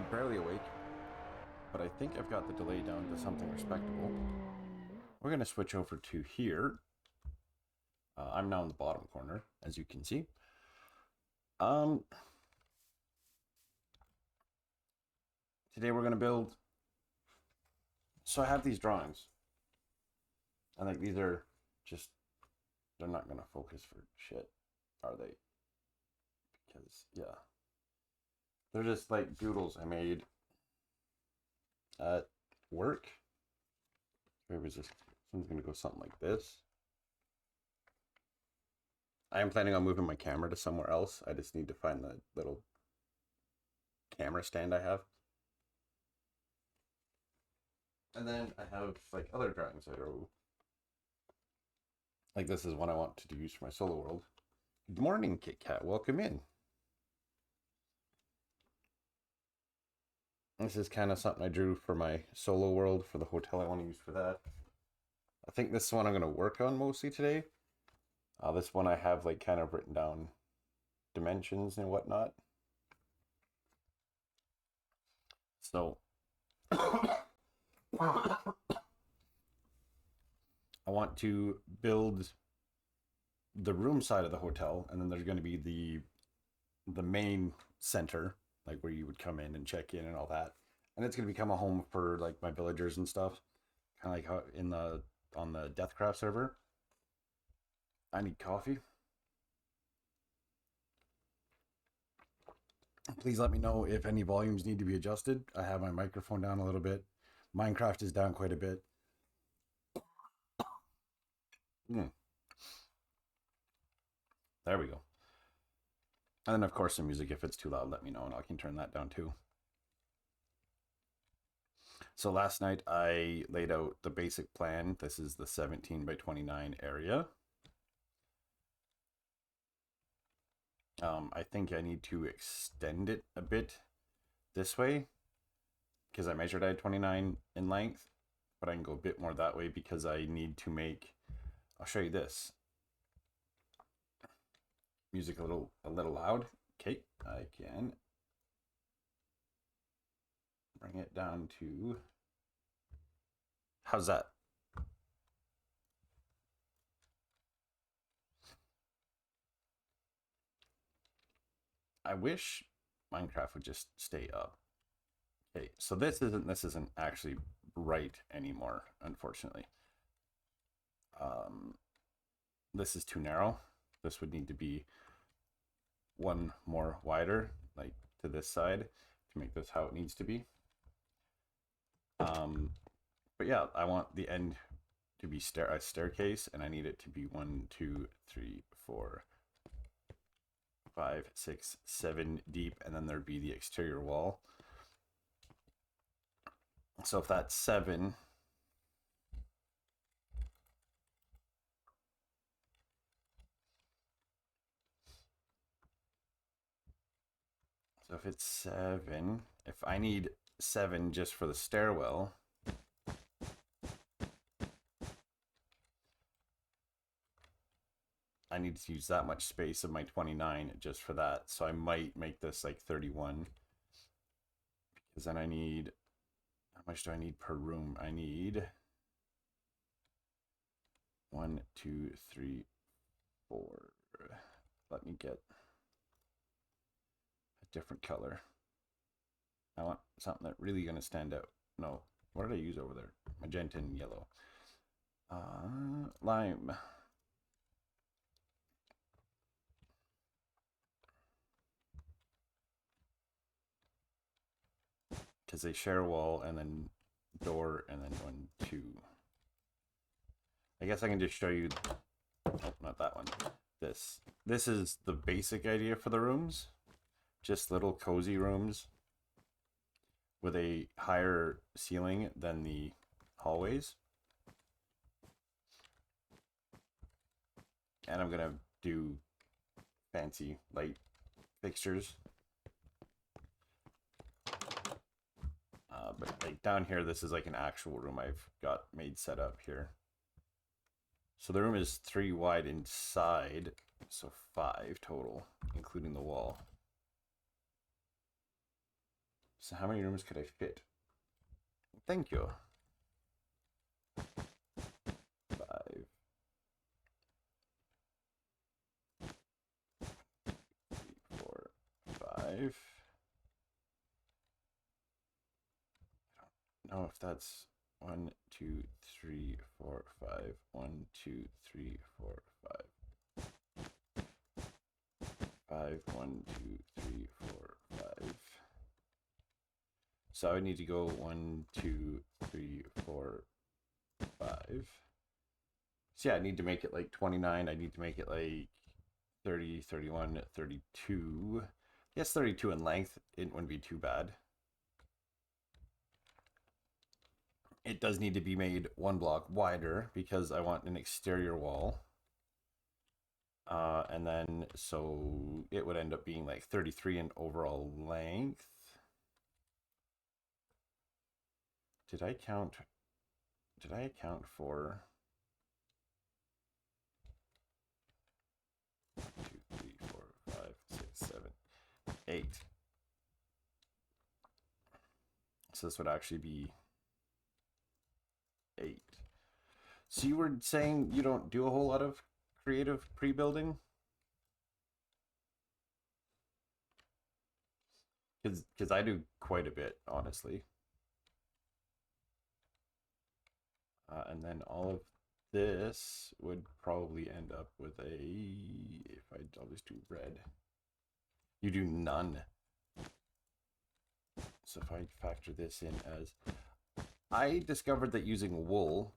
I'm barely awake, but I think I've got the delay down to something respectable. We're going to switch over to here. I'm now in the bottom corner, as you can see. Um, Today we're going to build. So I have these drawings. I think these are just, they're not going to focus for shit, are they? Because, yeah. They're just like doodles I made at work. Maybe it's just, someone's going to go something like this. I am planning on moving my camera to somewhere else. I just need to find the little camera stand I have. And then I have like other drawings I drew. Like this is one I want to use for my solo world. Good morning, Kit Kat. Welcome in. This is kind of something I drew for my solo world for the hotel I want to use for that. I think this one I'm going to work on mostly today. This one I have like kind of written down dimensions and whatnot. So I want to build the room side of the hotel, and then there's going to be the main center, like where you would come in and check in and all that. And it's going to become a home for like my villagers and stuff, kind of like how in the on the Deathcraft server. I need coffee. Please let me know if any volumes need to be adjusted. I have my microphone down a little bit. Minecraft is down quite a bit. There we go. And then of course the music, if it's too loud, let me know and I can turn that down too. So last night I laid out the basic plan. This is the 17 by 29 area. I think I need to extend it a bit this way because I measured I had 29 in length, but I can go a bit more that way because I need to make, I'll show you this. Music a little loud. Okay, I can bring it down to, how's that? I wish Minecraft would just stay up. Okay, so this isn't actually right anymore, unfortunately. This is too narrow. This would need to be one more wider, like to this side, to make this how it needs to be. But yeah, I want the end to be a staircase, and I need it to be 1, 2, 3, 4, 5, 6, 7 deep, and then there'd be the exterior wall. So if that's 7, so if it's 7, if I need 7 just for the stairwell, I need to use that much space of my 29 just for that. So I might make this like 31, because then I need, how much do I need per room? I need 1, 2, 3, 4. Let me get a different color. I want something that really gonna stand out. No, what did I use over there? Magenta and yellow. Lime. Because they share a wall and then door and then 1, 2. I guess I can just show you, oh, not that one. This is the basic idea for the rooms. Just little cozy rooms with a higher ceiling than the hallways. And I'm gonna do fancy light fixtures. But like down here, this is like an actual room I've got made set up here. So the room is 3 wide inside, so 5 total, including the wall. So how many rooms could I fit? Thank you. 5. 3, 4, 5. I don't know if that's 1, 2, 3, 4, 5. 1, 2, 3, 4, 5. 5, 1, 2, 3, 4, 5. So I would need to go 1, 2, 3, 4, 5. So yeah, I need to make it like 29. I need to make it like 30, 31, 32. Yes, 32 in length. It wouldn't be too bad. It does need to be made 1 block wider because I want an exterior wall. And then, so it would end up being like 33 in overall length. Did I account for 2, 3, 4, 5, 6, 7, 8? So this would actually be 8. So you were saying you don't do a whole lot of creative pre-building? Because I do quite a bit, honestly. And then all of this would probably end up with a, if I'll just do red. You do none. So if I factor this in as, I discovered that using wool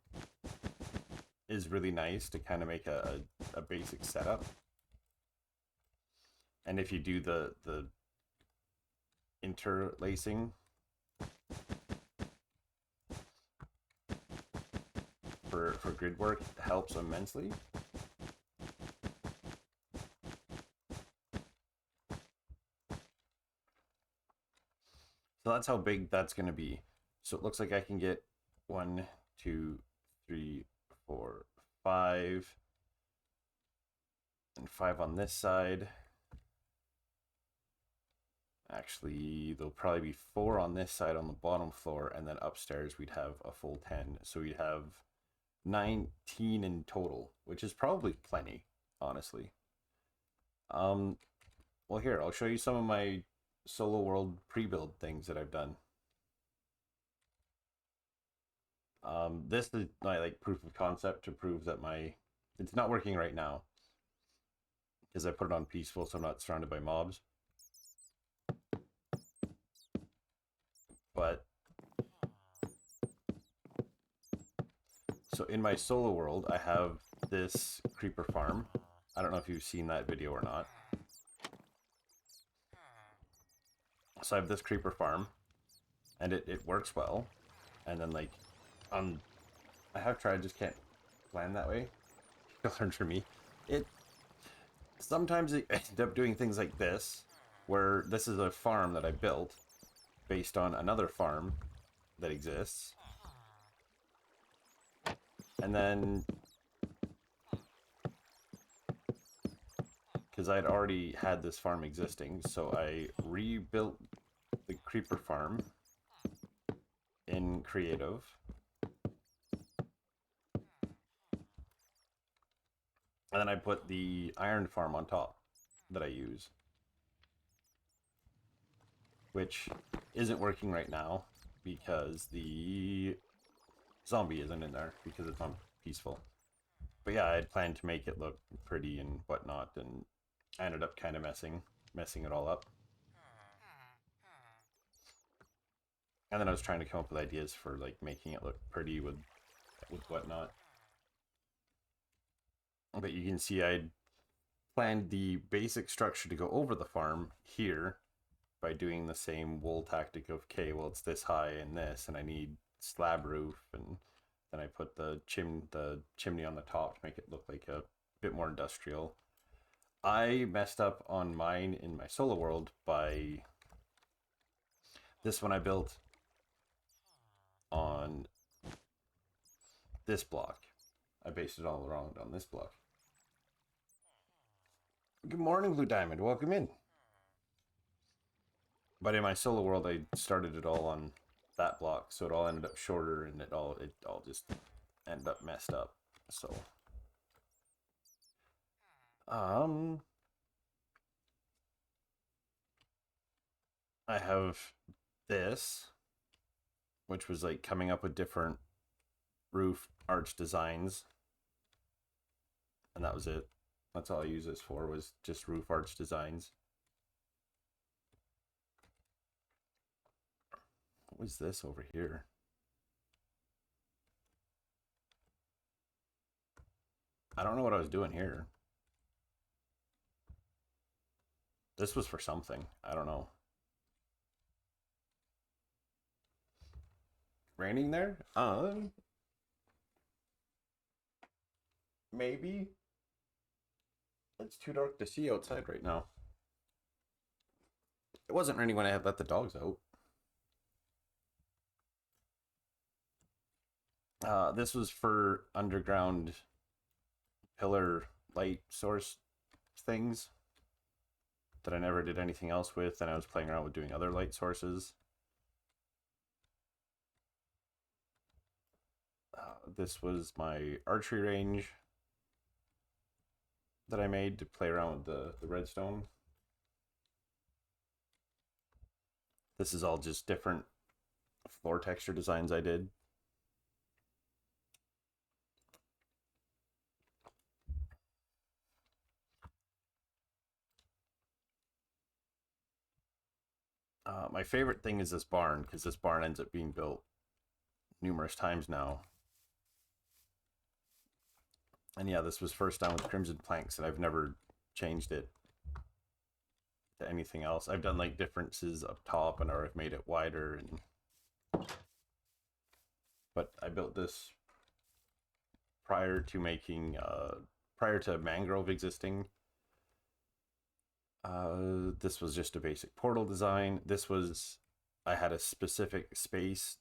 is really nice to kind of make a basic setup. And if you do the interlacing, for grid work, it helps immensely. So that's how big that's going to be. So it looks like I can get 1, 2, 3, 4, 5, and 5 on this side. Actually, there'll probably be 4 on this side on the bottom floor, and then upstairs we'd have a full 10. So we'd have 19 in total, which is probably plenty, honestly. Well, here, I'll show you some of my Solo World pre-build things that I've done. This is my like proof of concept to prove that it's not working right now because I put it on peaceful, so I'm not surrounded by mobs. But so in my solo world, I have this creeper farm. I don't know if you've seen that video or not. So I have this creeper farm, and it works well. And then like, I have tried, just can't land that way. You'll learn from me. Sometimes it ends up doing things like this, where this is a farm that I built based on another farm that exists. And then, because I'd already had this farm existing, so I rebuilt the creeper farm in creative. And then I put the iron farm on top that I use, which isn't working right now because the zombie isn't in there because it's on peaceful. But yeah, I had planned to make it look pretty and whatnot, and I ended up kind of messing it all up. And then I was trying to come up with ideas for like making it look pretty with whatnot. But you can see I planned the basic structure to go over the farm here by doing the same wool tactic of, okay, well, it's this high and this, and I need slab roof, and then I put the chimney on the top to make it look like a bit more industrial. I messed up on mine in my solo world by this one I built on this block. I based it all around on this block. Good morning, Blue Diamond. Welcome in. But in my solo world, I started it all on that block, so it all ended up shorter, and it all just ended up messed up. So, um, I have this, which was like coming up with different roof arch designs, and that was it. That's all I used this for, was just roof arch designs. What was this over here? I don't know what I was doing here. This was for something. I don't know. Raining there? Maybe. It's too dark to see outside right now. It wasn't raining when I had let the dogs out. This was for underground pillar light source things that I never did anything else with, and I was playing around with doing other light sources. This was my archery range that I made to play around with the redstone. This is all just different floor texture designs I did. My favorite thing is this barn, because this barn ends up being built numerous times now. And yeah, this was first done with Crimson planks, and I've never changed it to anything else. I've done like differences up top, and or I've made it wider, and but I built this prior to making prior to mangrove existing. This was just a basic portal design. This was, I had a specific space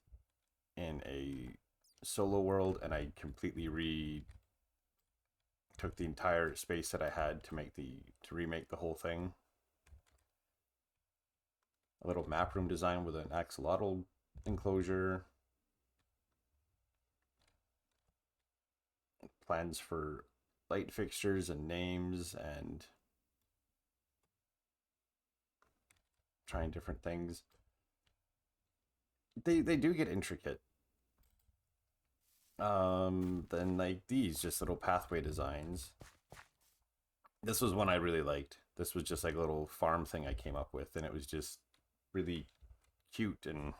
in a solo world, and I completely took the entire space that I had to remake the whole thing. A little map room design with an axolotl enclosure. Plans for light fixtures and names, and trying different things. They do get intricate. Then like these just little pathway designs. This was one I really liked. This was just like a little farm thing I came up with, and it was just really cute. And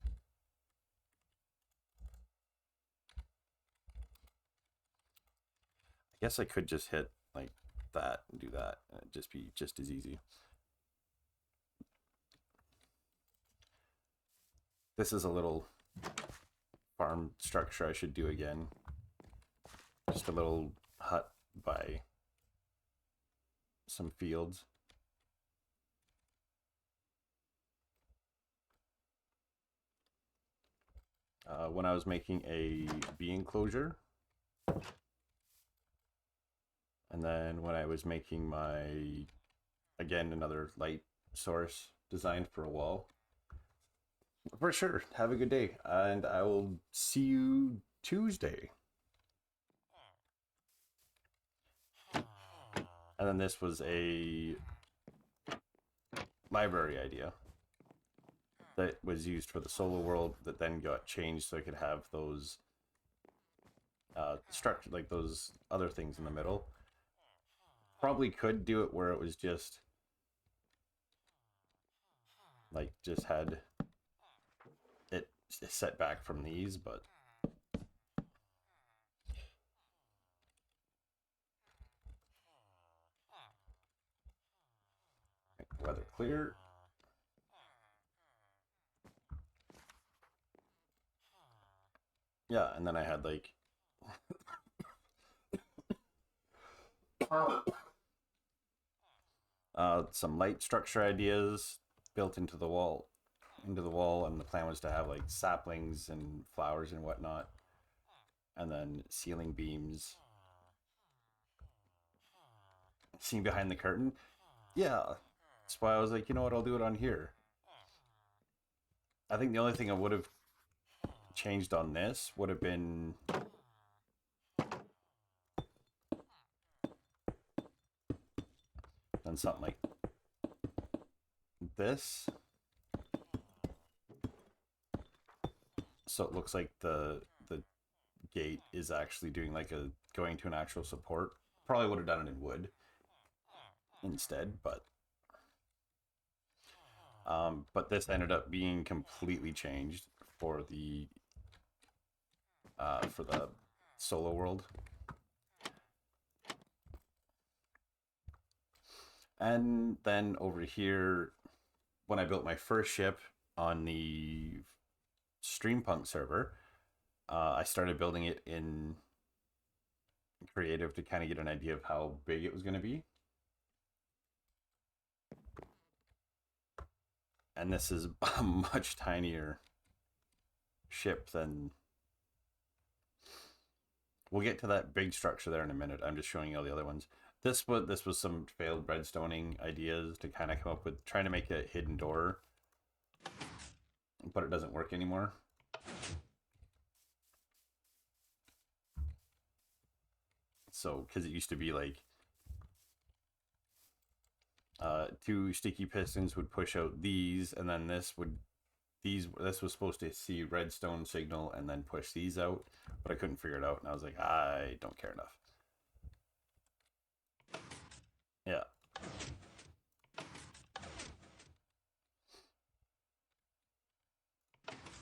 I guess I could just hit like that and do that, and it'd just be just as easy. This is a little farm structure I should do again. Just a little hut by some fields. When I was making a bee enclosure, and then when I was making my, again, another light source designed for a wall. For sure. Have a good day, and I will see you Tuesday. And then this was a library idea that was used for the solo world that then got changed so I could have those structure, like those other things in the middle. Probably could do it where it was just like just had it set back from these, but weather clear. Yeah, and then I had like some light structure ideas built into the wall, and the plan was to have like saplings and flowers and whatnot, and then ceiling beams. Seeing behind the curtain, yeah. That's why I was like, you know what, I'll do it on here. I think the only thing I would have changed on this would have been done something like this, so it looks like the gate is actually doing like a going to an actual support. Probably would have done it in wood instead, but this ended up being completely changed for the solo world. And then over here, when I built my first ship on the Streampunk server, I started building it in creative to kind of get an idea of how big it was going to be. And this is a much tinier ship than... We'll get to that big structure there in a minute. I'm just showing you all the other ones. This was some failed redstoning ideas to kind of come up with, trying to make a hidden door, but it doesn't work anymore. So, because it used to be like 2 sticky pistons would push out these, and then this was supposed to see redstone signal and then push these out, but I couldn't figure it out, and I was like, I don't care enough. Yeah.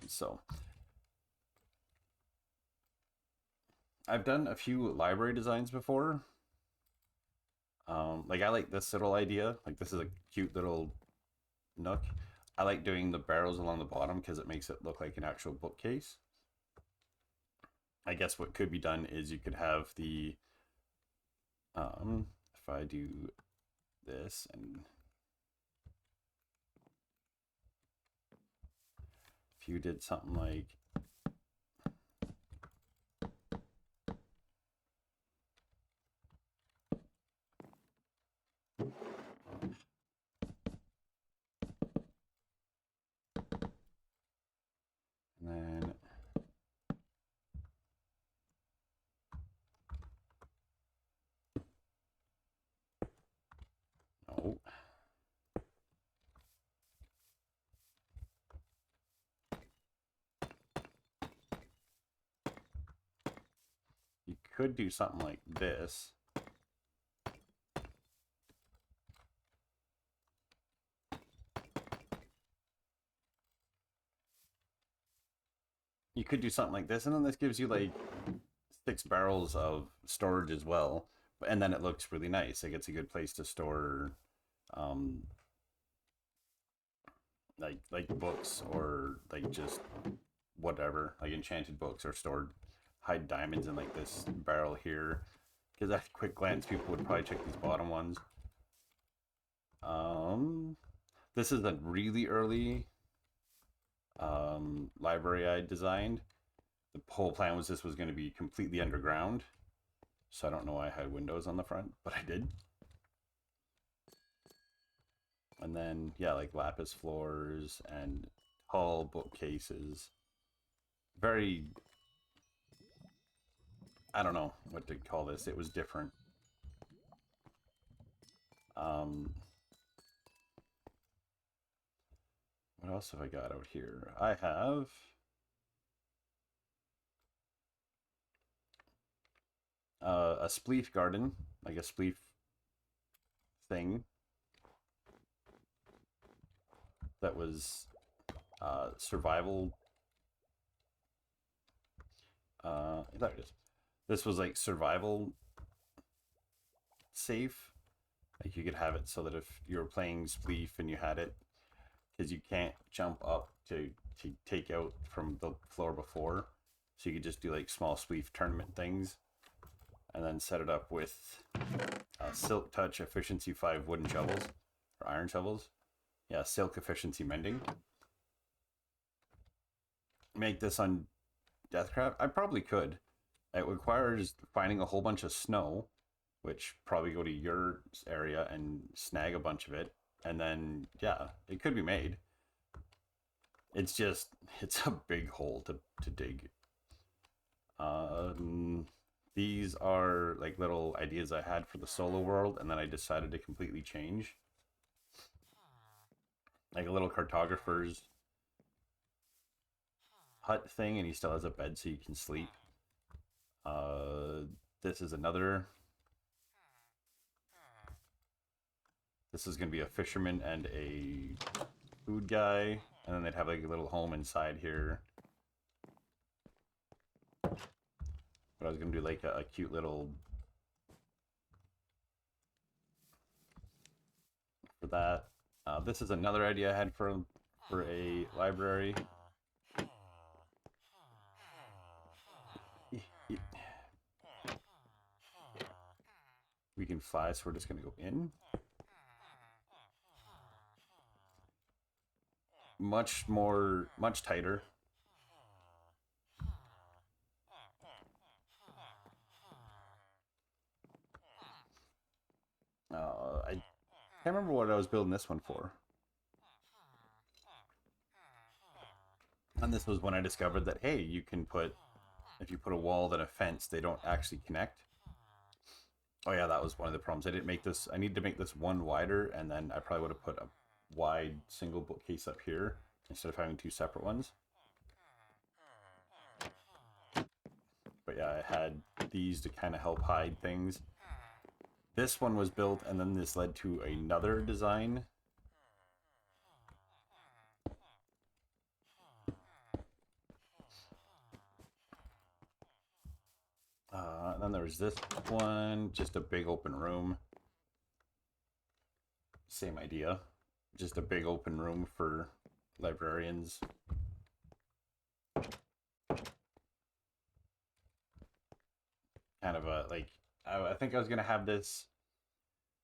So I've done a few library designs before. Like I like this little idea. Like this is a cute little nook. I like doing the barrels along the bottom because it makes it look like an actual bookcase. I guess what could be done is you could have the if I do this, and if you did something like and then no. You could do something like this. You could do something like this, and then this gives you like 6 barrels of storage as well, and then it looks really nice. Like it's a good place to store like books, or like just whatever, like enchanted books, or stored, hide diamonds in like this barrel here, because at a quick glance people would probably check these bottom ones. This is a really early library I designed. The whole plan was this was going to be completely underground, so I don't know why I had windows on the front, but I did. And then yeah, like lapis floors and tall bookcases. Very, I don't know what to call this. It was different. What else have I got out here? I have a spleef garden, like a spleef thing that was survival. There it is. This was like survival safe. Like you could have it so that if you were playing spleef and you had it, because you can't jump up to take out from the floor before, so you could just do like small spleef tournament things, and then set it up with Silk Touch Efficiency 5 wooden shovels, or iron shovels. Yeah, Silk Efficiency Mending. Make this on Deathcraft? I probably could. It requires finding a whole bunch of snow, which probably go to your area and snag a bunch of it, and then yeah, it could be made. It's just, it's a big hole to dig. These are like little ideas I had for the solo world, and then I decided to completely change. Like a little cartographer's hut thing, and he still has a bed so you can sleep. This is another. This is going to be a fisherman and a food guy, and then they'd have like a little home inside here. But I was going to do like a cute little for that. This is another idea I had for a library. We can fly, so we're just going to go in. Much tighter. I can't remember what I was building this one for. And this was when I discovered that, hey, you can put, if you put a wall and a fence, they don't actually connect. Oh yeah, that was one of the problems. I didn't make this, I need to make this one wider, and then I probably would have put a wide single bookcase up here instead of having two separate ones. But yeah, I had these to kind of help hide things. This one was built, and then this led to another design. And then there was this one, just a big open room. Same idea, just a big open room for librarians. Kind of a, like, I think I was going to have this,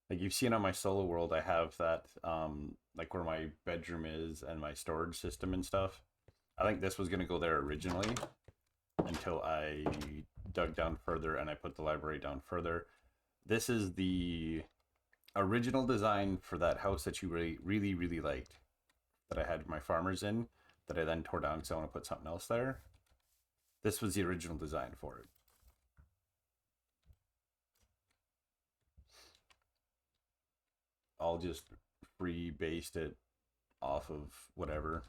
like you've seen on my solo world, I have that, like where my bedroom is and my storage system and stuff. I think this was going to go there originally until I dug down further and I put the library down further. This is the original design for that house that you really liked, that I had my farmers in, that I then tore down because I want to put something else there. This was the original design for it. I'll just free-based it off of whatever.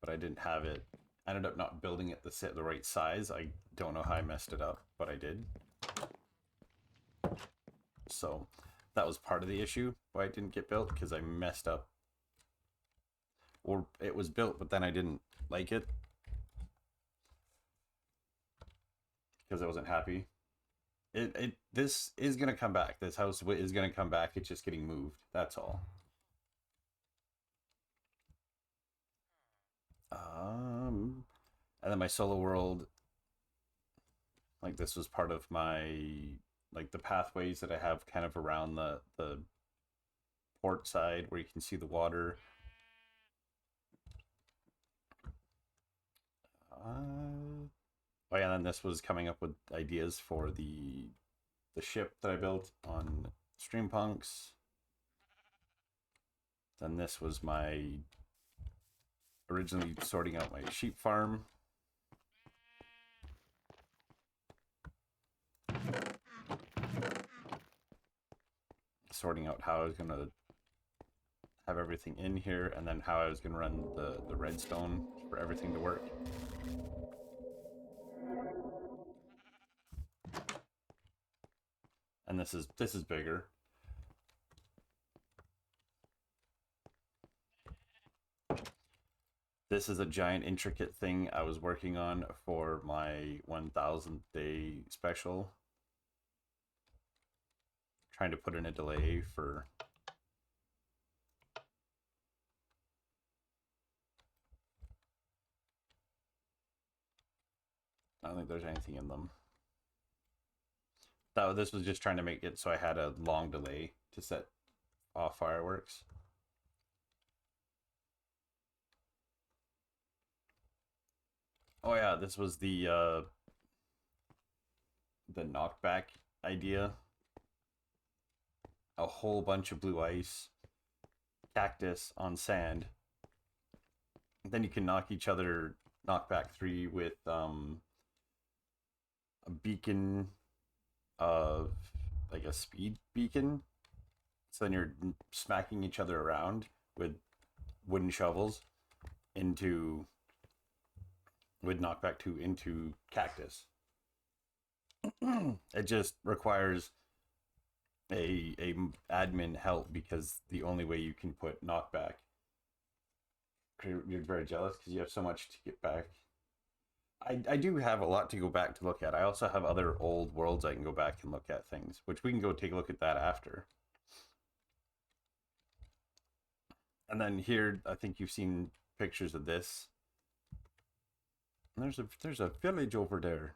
But I didn't have it. I ended up not building it the right size. I don't know how I messed it up, but I did. So that was part of the issue why it didn't get built, because I messed up. Or it was built, but then I didn't like it because I wasn't happy. This is gonna come back. This house is gonna come back. It's just getting moved. That's all. And then my solo world, like this was part of my, like the pathways that I have kind of around the port side where you can see the water. Oh yeah, and then this was coming up with ideas for the ship that I built on Streampunks. Then this was my originally sorting out my sheep farm. Sorting out how I was gonna have everything in here, and then how I was gonna run the redstone for everything to work. And this is bigger. This is a giant intricate thing I was working on for my 1000th day special. Trying to put in a delay for I don't think there's anything in them. This was just trying to make it so I had a long delay to set off fireworks. Oh yeah, this was the knockback idea. a whole bunch of blue ice, cactus on sand. Then you can knock back 3 with a beacon of like a speed beacon. So then you're smacking each other around with wooden shovels with knockback 2 into cactus. It just requires a admin help, because the only way you can put knockback, you're very jealous because you have so much to get back. I do have a lot to go back to look at. I also have other old worlds I can go back and look at things, which we can go take a look at that after. And then here, I think you've seen pictures of this. And there's a village over there.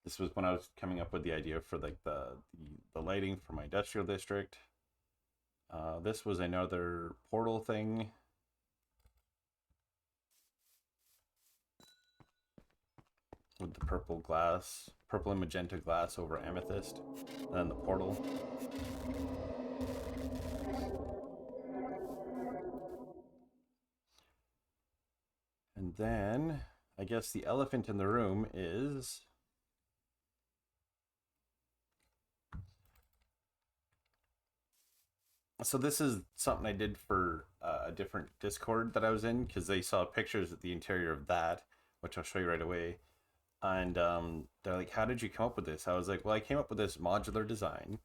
This was when I was coming up with the idea for like the lighting for my industrial district. This was another portal thing. With the purple and magenta glass over amethyst. And then the portal. And then, I guess the elephant in the room is... So this is something I did for a different Discord that I was in, because they saw pictures of the interior of that, which I'll show you right away. And they're like, how did you come up with this? I was like, well, I came up with this modular design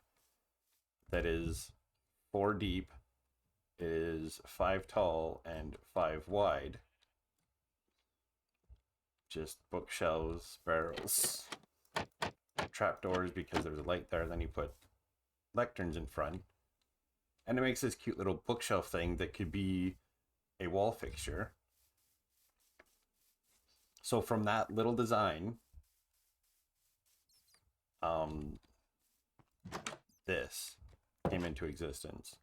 that is 4 deep, is 5 tall, and 5 wide. Just bookshelves, barrels, trapdoors because there's a light there, then you put lecterns in front. And it makes this cute little bookshelf thing that could be a wall fixture. So from that little design, this came into existence.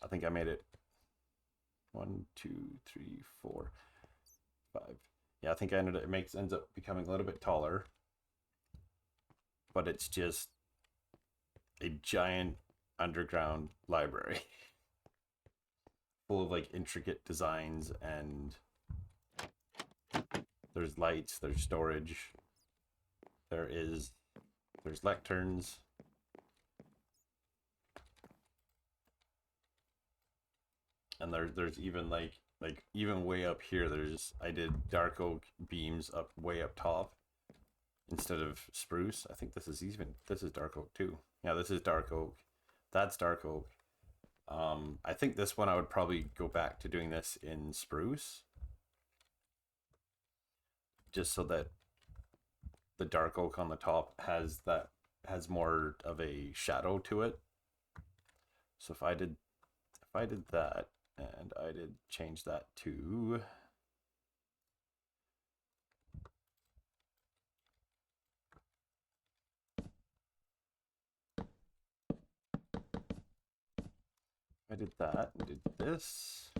I think I made it 1, 2, 3, 4, 5. Yeah, I think I ended up, ends up becoming a little bit taller. But it's just a giant underground library full of like intricate designs, and there's lights, there's storage, there's lecterns. And there's even like even way up here, I did dark oak beams up way up top instead of spruce. I think this is dark oak too. Yeah, this is dark oak. That's dark oak. I think this one I would probably go back to doing this in spruce, just so that the dark oak on the top has more of a shadow to it. So if I did that, and I did change that to I did that and did this.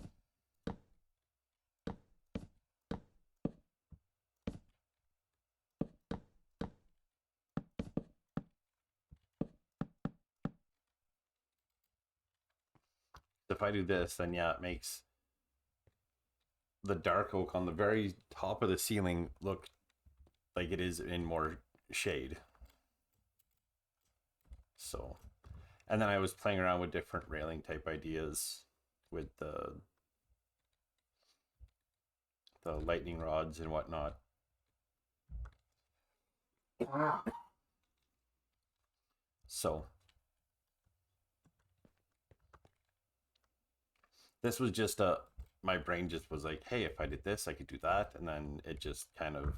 If I do this, then yeah, it makes the dark oak on the very top of the ceiling look like it is in more shade. So, and then I was playing around with different railing type ideas with the lightning rods and whatnot. So this was just my brain just was like, hey, if I did this, I could do that, and then it just kind of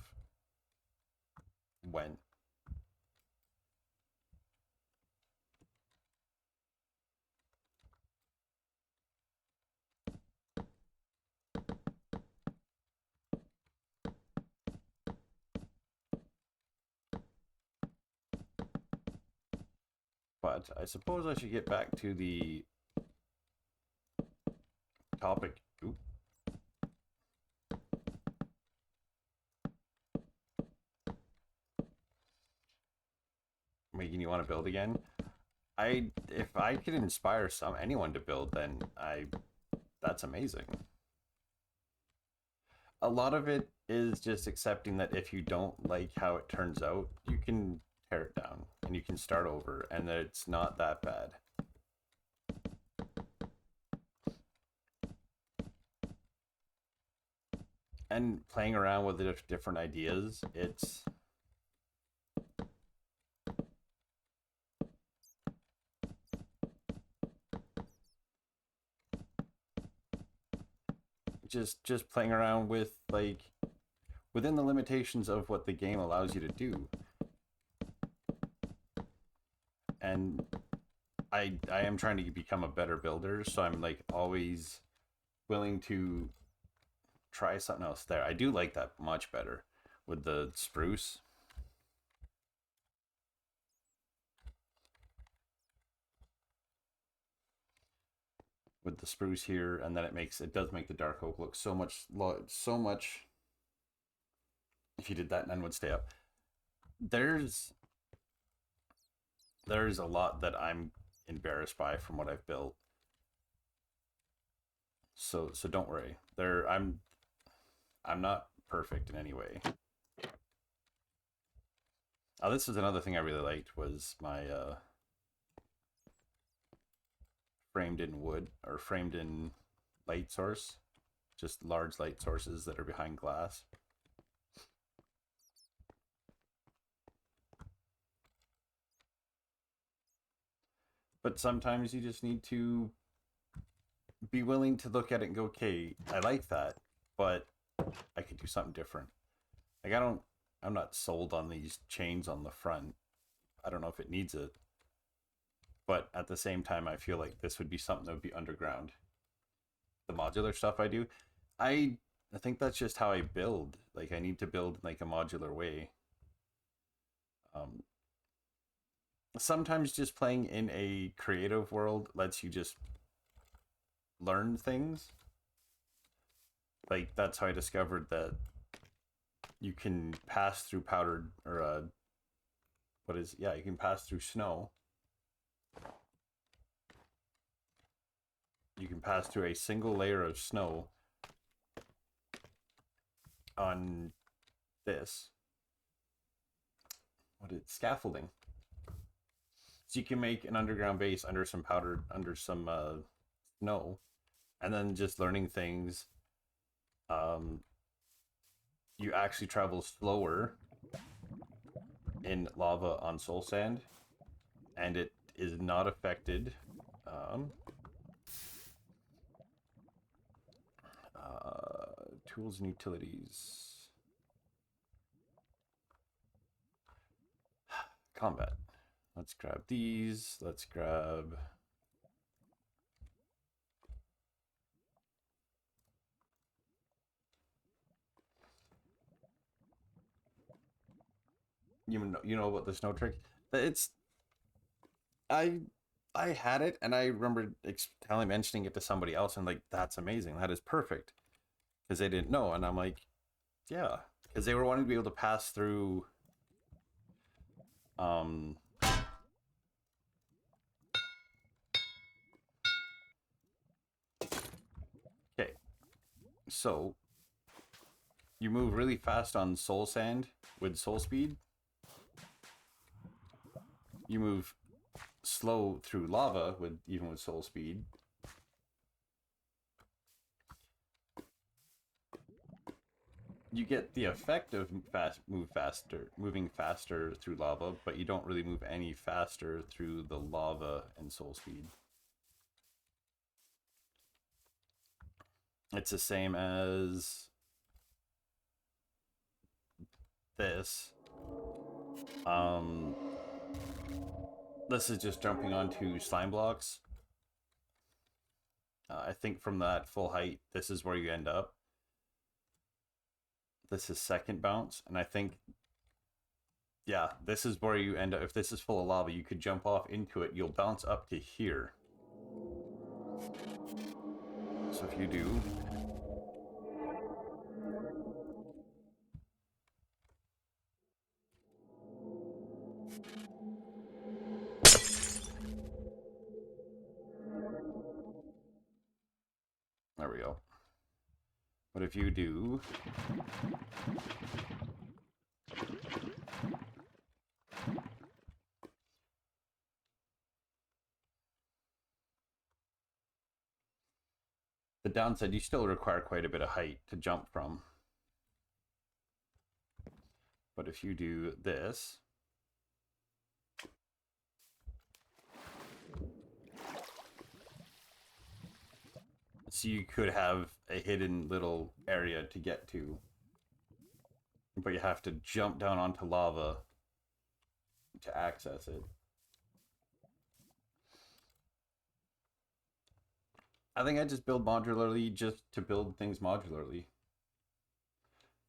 went. But I suppose I should get back to the topic. Oop. Making you want to build again. If I could inspire anyone to build, then that's amazing. A lot of it is just accepting that if you don't like how it turns out, you can tear it down and you can start over, and that it's not that bad. And playing around with the different ideas, it's just playing around with, like, within the limitations of what the game allows you to do. And I am trying to become a better builder, so I'm like always willing to try something else there. I do like that much better with the spruce. With the spruce here, and then it does make the dark oak look so much. If you did that, none would stay up. There's a lot that I'm embarrassed by from what I've built. So don't worry. I'm not perfect in any way. Oh, this is another thing I really liked, was my framed in wood, or framed in light source. Just large light sources that are behind glass. But sometimes you just need to be willing to look at it and go, okay, I like that, but I could do something different. Like, I'm not sold on these chains on the front. I don't know if it needs it. But at the same time, I feel like this would be something that would be underground. The modular stuff I do, I think that's just how I build. Like, I need to build in like a modular way. Sometimes just playing in a creative world lets you just learn things. Like, that's how I discovered that you can pass through powdered, or you can pass through snow. You can pass through a single layer of snow on this. Scaffolding. So you can make an underground base under some snow, and then just learning things. You actually travel slower in lava on soul sand, and it is not affected. Tools and utilities. Combat. Let's grab these. Let's grab... You know about the snow trick? I had it, and I remember mentioning it to somebody else, and like, that's amazing. That is perfect. Because they didn't know, and I'm like, yeah. Because they were wanting to be able to pass through... Okay. So, you move really fast on soul sand with soul speed. You move slow through lava even with soul speed. You get the effect of moving faster through lava, but you don't really move any faster through the lava and soul speed. It's the same as this. This is just jumping onto slime blocks. I think from that full height, this is where you end up. This is second bounce, and I think, yeah, this is where you end up. If this is full of lava, you could jump off into it. You'll bounce up to here. So if you do... There we go. But if you do... The downside, you still require quite a bit of height to jump from. But if you do this... So you could have a hidden little area to get to. But you have to jump down onto lava to access it. I think I just build modularly just to build things modularly.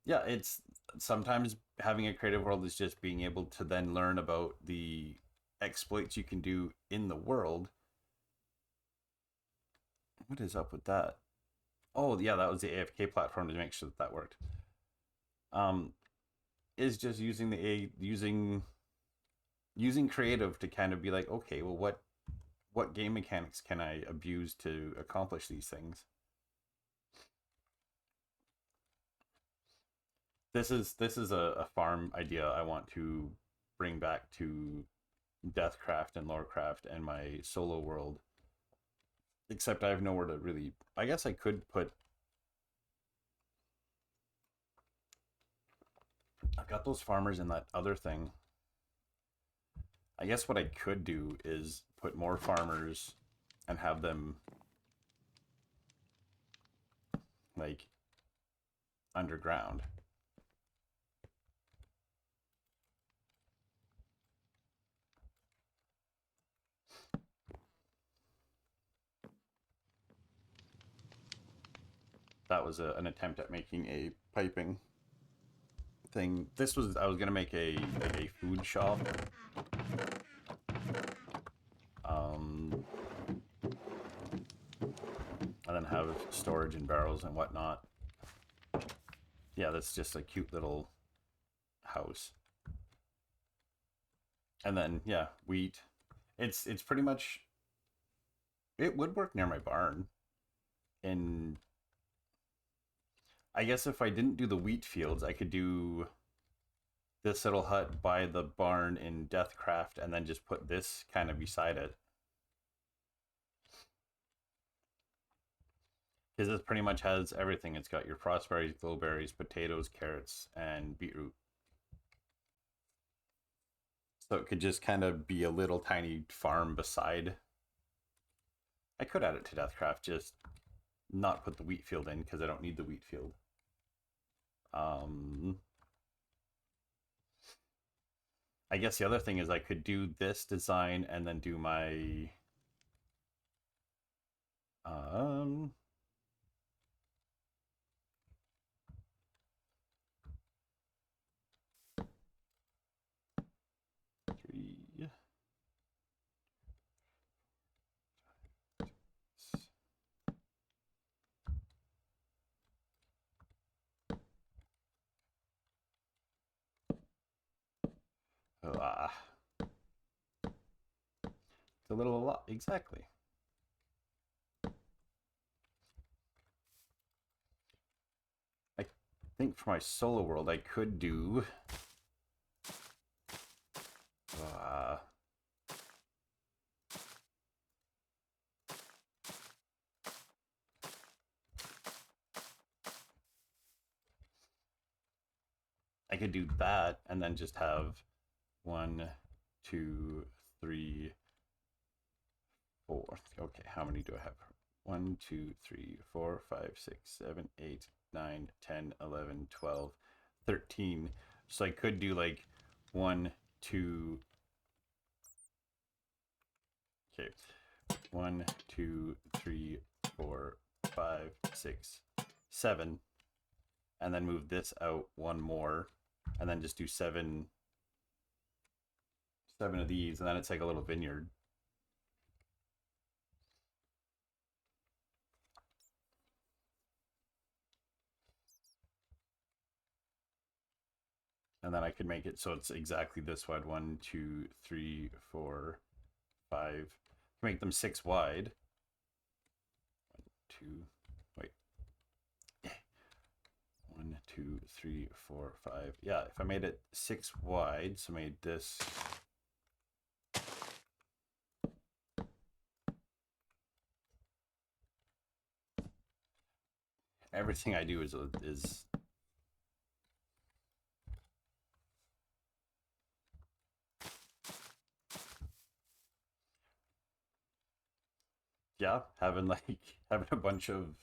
Yeah, it's sometimes having a creative world is just being able to then learn about the exploits you can do in the world. What is up with that? Oh, yeah, that was the AFK platform to make sure that that worked. Is just using the using creative to kind of be like, okay, well, what game mechanics can I abuse to accomplish these things? This is a farm idea I want to bring back to Deathcraft and Lorecraft and my solo world. Except I have nowhere to really... I guess I could put... I've got those farmers in that other thing. I guess what I could do is put more farmers and have them like underground. That was an attempt at making a piping thing. This was, I was gonna make a food shop. And then have storage and barrels and whatnot. Yeah, that's just a cute little house. And then, yeah, wheat. It's pretty much... It would work near my barn. And I guess if I didn't do the wheat fields, I could do this little hut by the barn in Deathcraft and then just put this kind of beside it. Because this pretty much has everything. It's got your crossberries, glowberries, potatoes, carrots, and beetroot. So it could just kind of be a little tiny farm beside. I could add it to Deathcraft, just not put the wheat field in because I don't need the wheat field. I guess the other thing is I could do this design and then do my three. It's a lot, exactly. I think for my solo world I could do I could do that and then just have 1, 2, 3, 4. Okay, how many do I have? 1, 2, 3, 4, 5, 6, 7, 8, 9, 10, 11, 12, 13. So I could do like 1, 2. Okay. 1, 2, 3, 4, 5, 6, 7. And then move this out one more. And then just do 7 of these. And then it's like a little vineyard. And then I could make it so it's exactly this wide. 1, 2, 3, 4, 5. Make them 6 wide. 1, 2, wait. 1, 2, 3, 4, 5. Yeah, if I made it 6 wide, so made this. Everything I do is yeah, having a bunch of,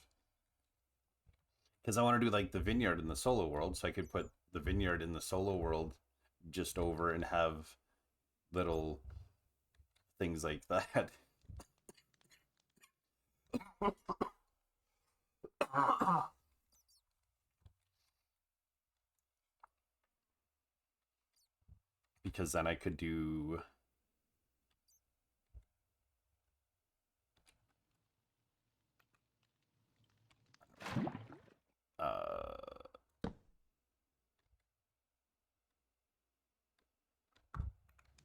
because I want to do like the vineyard in the solo world, so I could put the vineyard in the solo world just over and have little things like that. Because then I could do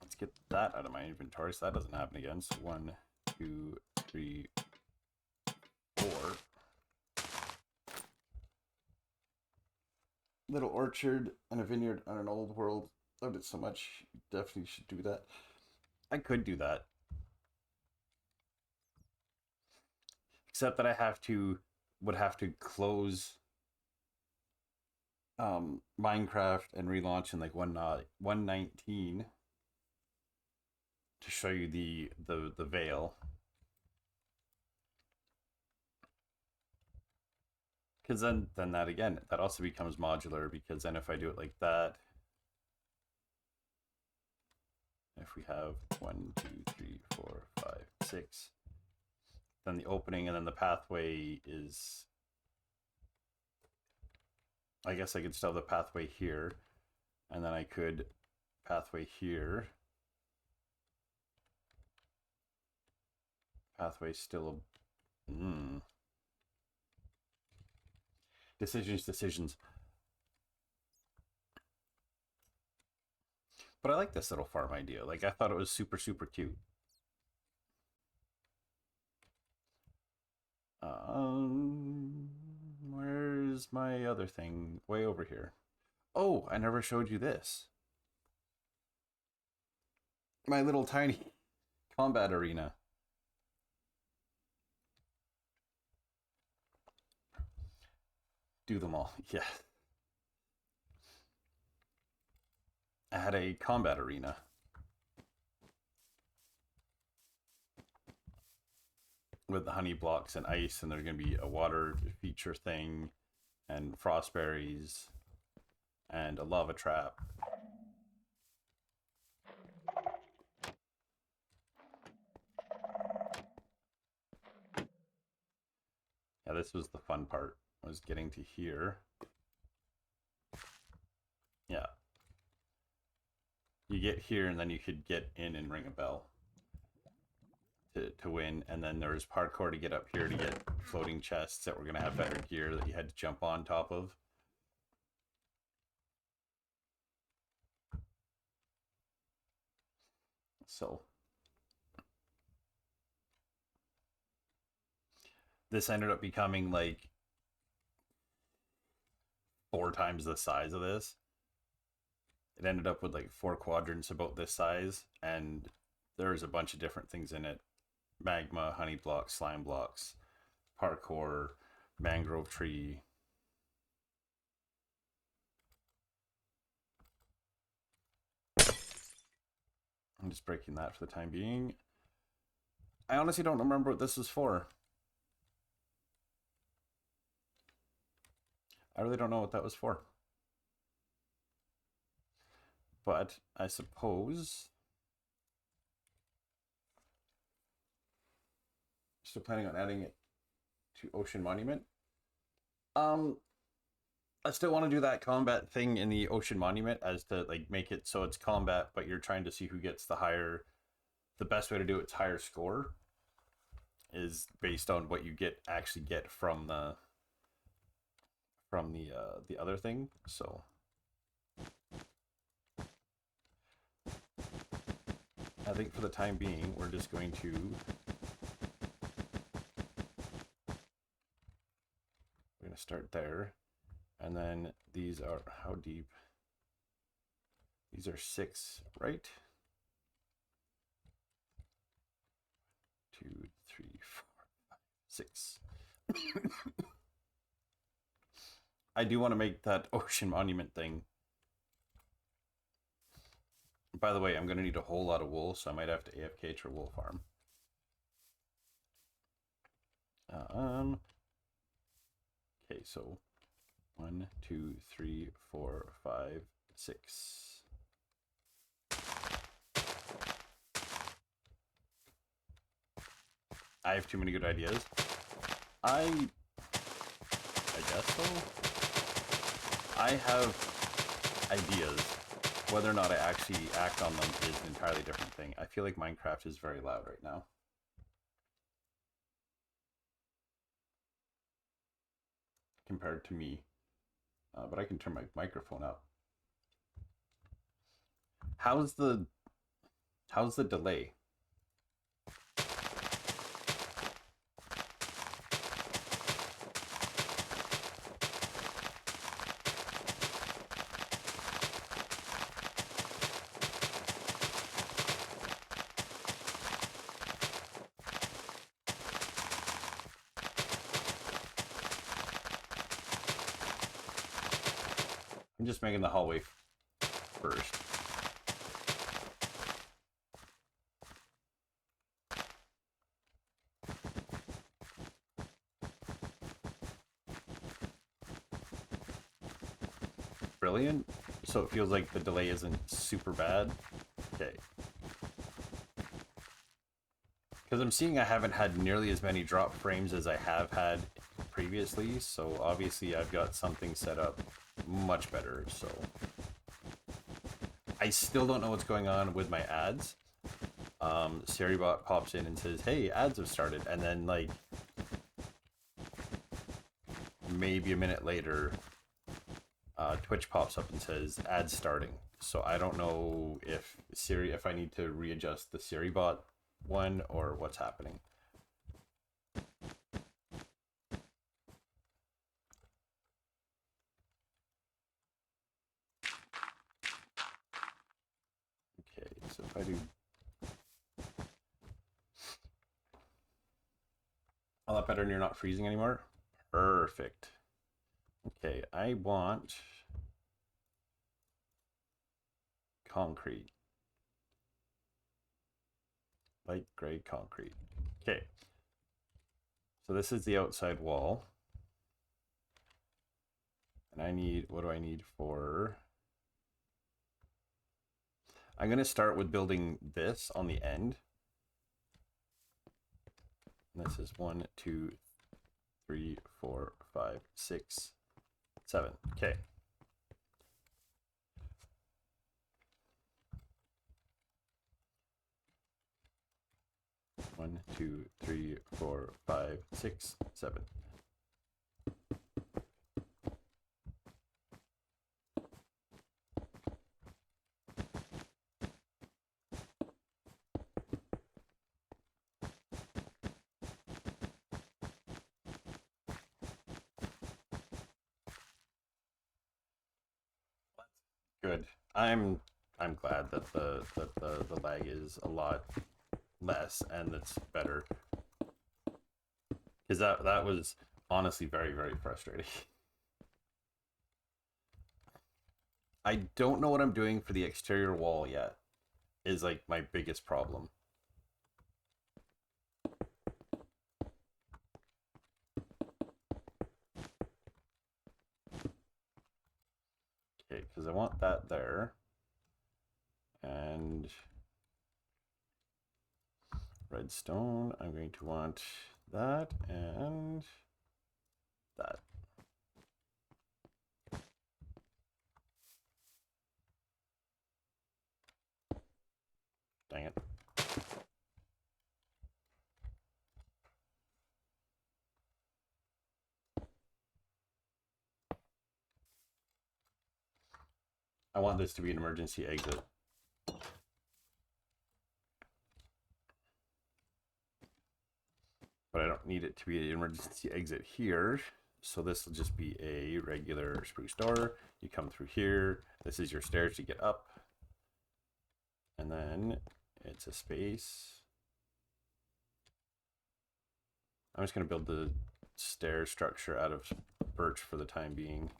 let's get that out of my inventory so that doesn't happen again. So 1, 2, 3, 4. Little orchard and a vineyard on an old world. Loved it so much. Definitely should do that. I could do that. Except that I would have to close Minecraft and relaunch in like 1.19 to show you the veil. Because then that again, that also becomes modular, because then if I do it like that, if we have 1, 2, 3, 4, 5, 6, then the opening and then the pathway is, I guess I could still have the pathway here, and then I could pathway here. Pathway still decisions. But I like this little farm idea. Like, I thought it was super, super cute. Where's my other thing? Way over here. Oh, I never showed you this. My little tiny combat arena. Do them all. Yeah. I had a combat arena. With the honey blocks and ice, and there's going to be a water feature thing, and frost berries, and a lava trap. Yeah, this was the fun part, was getting to here. Yeah. You get here, and then you could get in and ring a bell to win. And then there was parkour to get up here to get floating chests that were going to have better gear that you had to jump on top of. So this ended up becoming like 4 times the size of this. It ended up with like 4 quadrants about this size, and there's a bunch of different things in it: magma, honey blocks, slime blocks, parkour, mangrove tree. I'm just breaking that for the time being. I honestly don't remember what this was for. I really don't know what that was for. But I suppose still planning on adding it to Ocean Monument. I still want to do that combat thing in the Ocean Monument, as to like make it so it's combat, but you're trying to see who gets the best way to do it's higher score is based on what you actually get from the other thing. So I think for the time being, we're just going to... We're going to start there. And then these are... How deep? These are 6, right? 2, 3, 4, 5, 6. I do want to make that ocean monument thing. By the way, I'm going to need a whole lot of wool, so I might have to AFK to a wool farm. Okay, so 1, 2, 3, 4, 5, 6. I have too many good ideas. I guess so. I have ideas. Whether or not I actually act on them is an entirely different thing. I feel like Minecraft is very loud right now. Compared to me. But I can turn my microphone up. How's the delay? I'm just making the hallway first. Brilliant. So it feels like the delay isn't super bad. Okay. Because I'm seeing I haven't had nearly as many drop frames as I have had previously, so obviously I've got something set up much better, so... I still don't know what's going on with my ads. Seribot pops in and says, hey, ads have started, and then, like, maybe a minute later, Twitch pops up and says, ads starting. So I don't know if I need to readjust the Seribot one or what's happening. Okay, so if I do a lot better and you're not freezing anymore. Perfect. Okay, I want concrete. Light gray concrete. Okay. So this is the outside wall. And I need, what do I need for... I'm going to start with building this on the end. And this is 1, 2, 3, 4, 5, 6, 7. Okay. One, 2, 3, 4, 5, 6, 7. Good. I'm glad that the lag is a lot less and it's better. Because that was honestly very, very frustrating. I don't know what I'm doing for the exterior wall yet, is like my biggest problem. Okay, because I want that there. And redstone, I'm going to want that and that. Dang it. I want this to be an emergency exit. I don't need it to be an emergency exit here. So this will just be a regular spruce door. You come through here. This is your stairs to get up. And then it's a space. I'm just going to build the stair structure out of birch for the time being.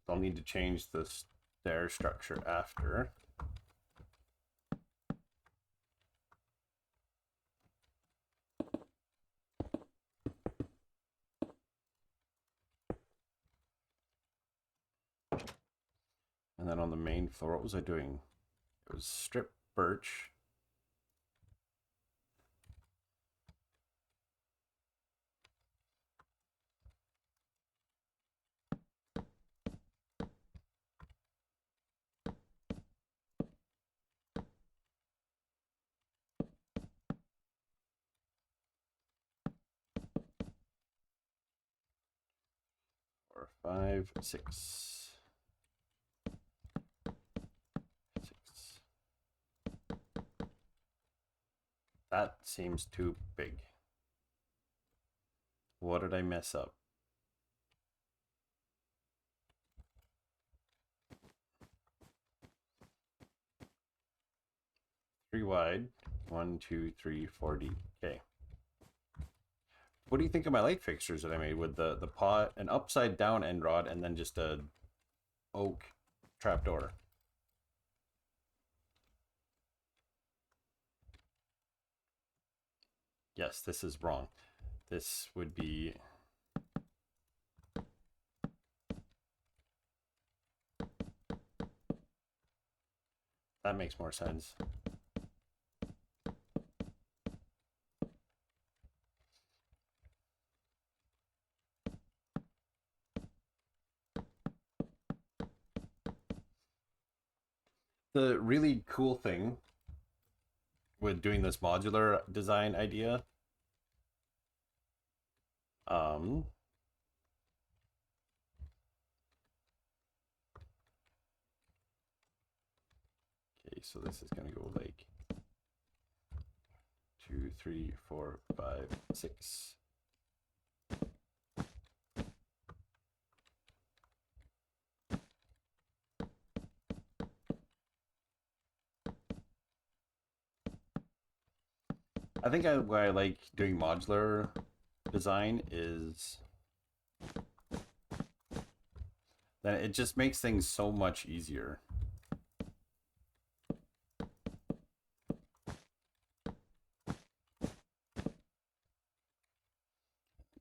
I'll need to change the stair structure after. And then on the main floor, what was I doing? It was strip birch. Or 5, 6. 6. That seems too big. What did I mess up? Three wide. 1, 2, 3, 4 deep. Okay. What do you think of my light fixtures that I made with the pot, an upside down end rod, and then just a oak trapdoor? Yes, this is wrong. This would be... That makes more sense. The really cool thing with doing this modular design idea, okay, so this is gonna go like 2, 3, 4, 5, 6. I think why I like doing modular design is that it just makes things so much easier.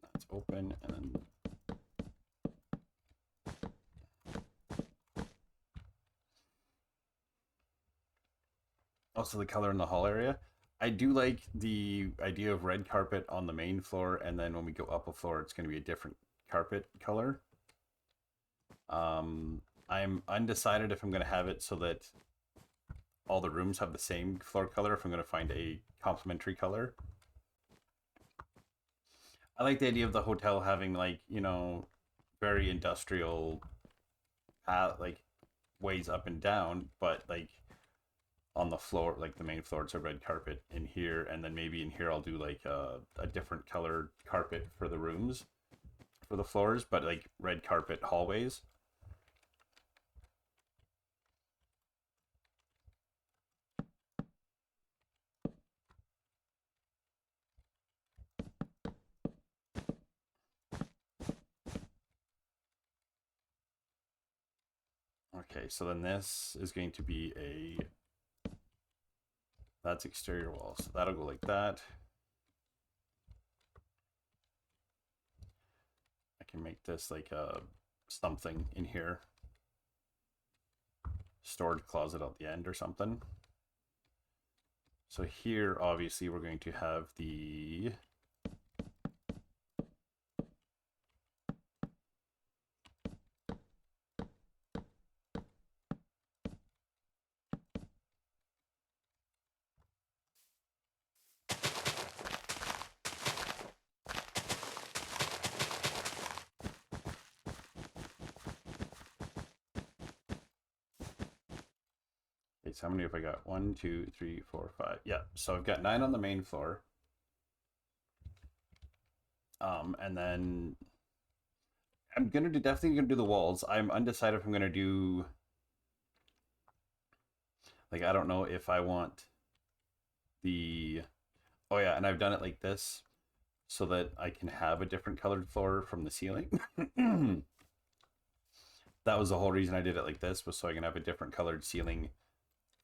That's open, and then also the color in the hall area. I do like the idea of red carpet on the main floor, and then when we go up a floor, it's going to be a different carpet color. I'm undecided if I'm going to have it so that all the rooms have the same floor color, if I'm going to find a complementary color. I like the idea of the hotel having, like, you know, very industrial like ways up and down, but like on the floor, like the main floor, it's a red carpet in here, and then maybe in here I'll do like a different colored carpet for the rooms, for the floors, but like red carpet hallways. Okay, so then this is going to be that's exterior walls. So that'll go like that. I can make this like a something in here. Storage closet at the end or something. So here, obviously, we're going to have the so how many have I got? 1, 2, 3, 4, 5. Yeah, so I've got 9 on the main floor. And then I'm definitely gonna do the walls. I'm undecided if I'm gonna do, like, I don't know if I want the, oh yeah, and I've done it like this so that I can have a different colored floor from the ceiling. That was the whole reason I did it like this, was so I can have a different colored ceiling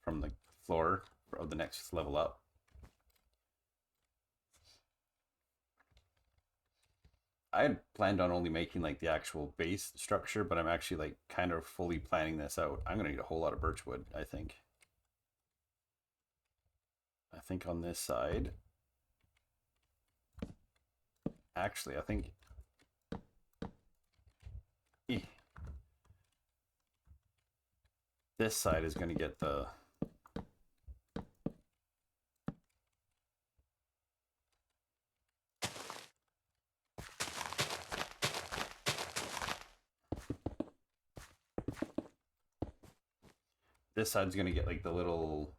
from the floor of the next level up. I had planned on only making like the actual base structure, but I'm actually like kind of fully planning this out. I'm gonna need a whole lot of birch wood, I think. I think on this side, actually, I think, this side is gonna get the, this side's gonna get like the little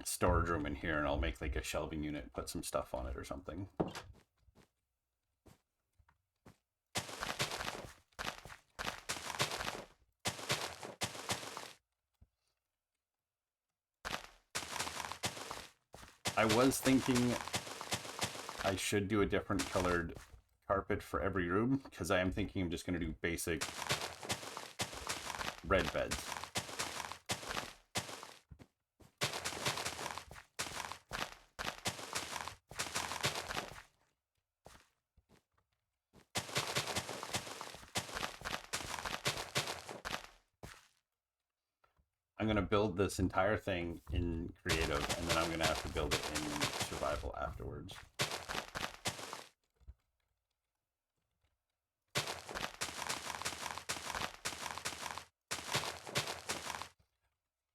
storage room in here, and I'll make like a shelving unit and put some stuff on it or something. I was thinking I should do a different colored carpet for every room, because I am thinking I'm just going to do basic red beds. I'm going to build this entire thing in creative, and then I'm going to have to build it in survival afterwards.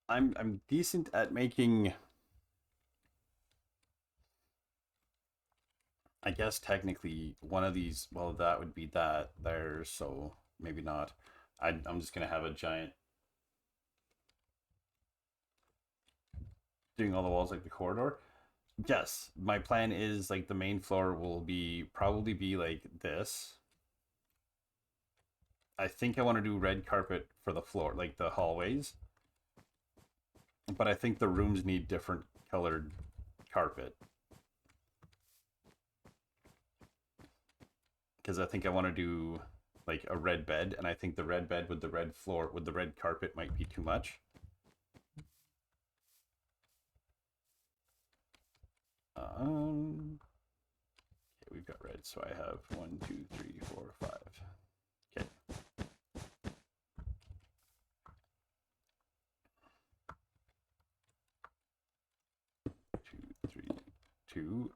I'm decent at making, I guess technically one of these, well, that would be that there, so maybe not. I'm just gonna have a giant, doing all the walls like the corridor. Yes, my plan is like the main floor will be probably be like this. I think I want to do red carpet for the floor, like the hallways. But I think the rooms need different colored carpet. Because I think I want to do like a red bed, and I think the red bed with the red floor, with the red carpet might be too much. Okay, we've got red, so I have 1, 2, 3, 4, 5. Okay. 2,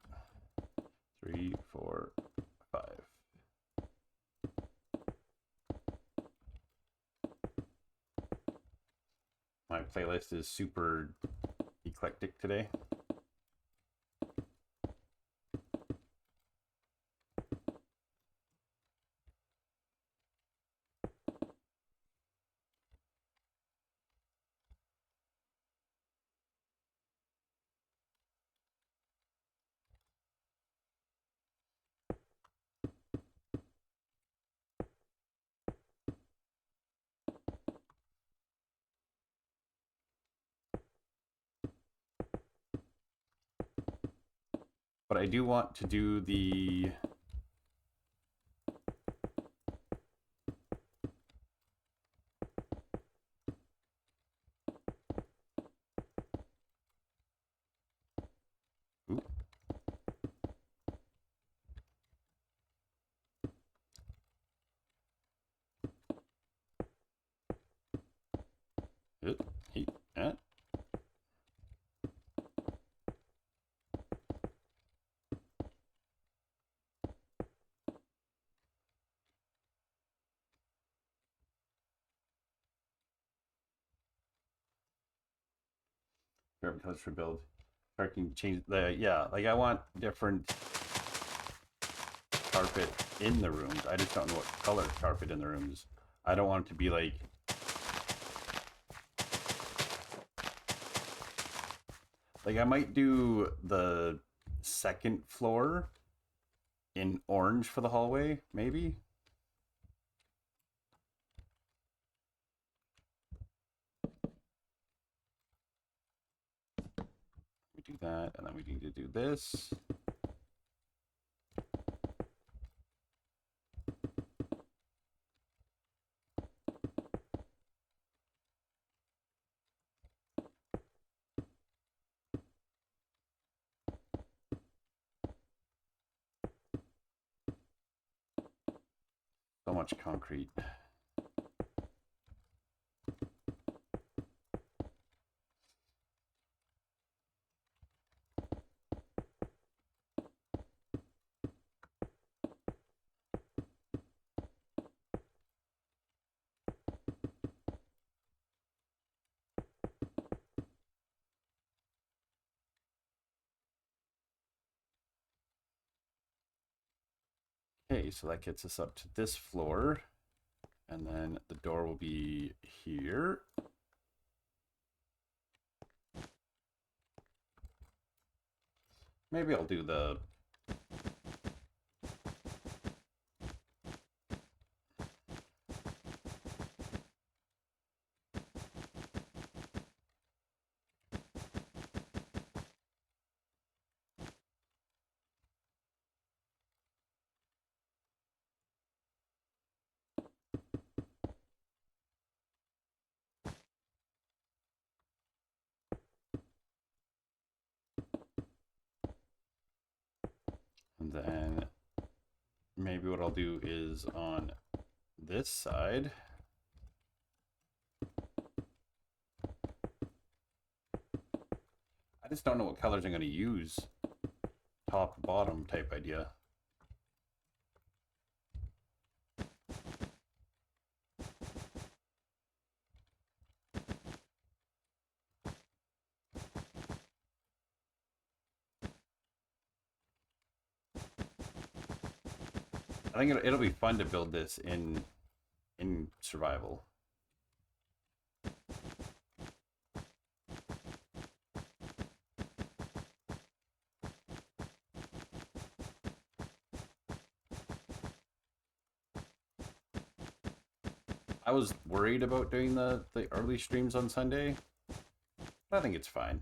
3, 4, 5. My playlist is super eclectic today. But I do want to do the favorite colors for build. I can change the, yeah, like I want different carpet in the rooms. I just don't know what color carpet in the rooms. I don't want it to be like... Like, I might do the second floor in orange for the hallway, maybe? We do that, and then we need to do this. So much concrete. Okay, so that gets us up to this floor. And then the door will be here. Maybe I'll do the... And then maybe what I'll do is on this side, I just don't know what colors I'm going to use. Top, bottom type idea. I think it'll be fun to build this in survival. I was worried about doing the early streams on Sunday, but I think it's fine.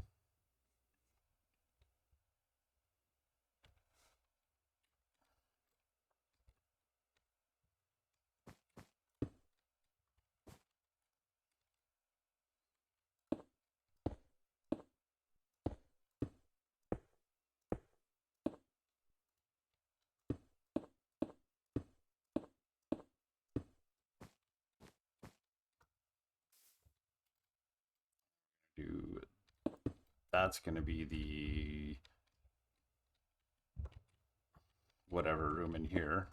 That's going to be the whatever room in here.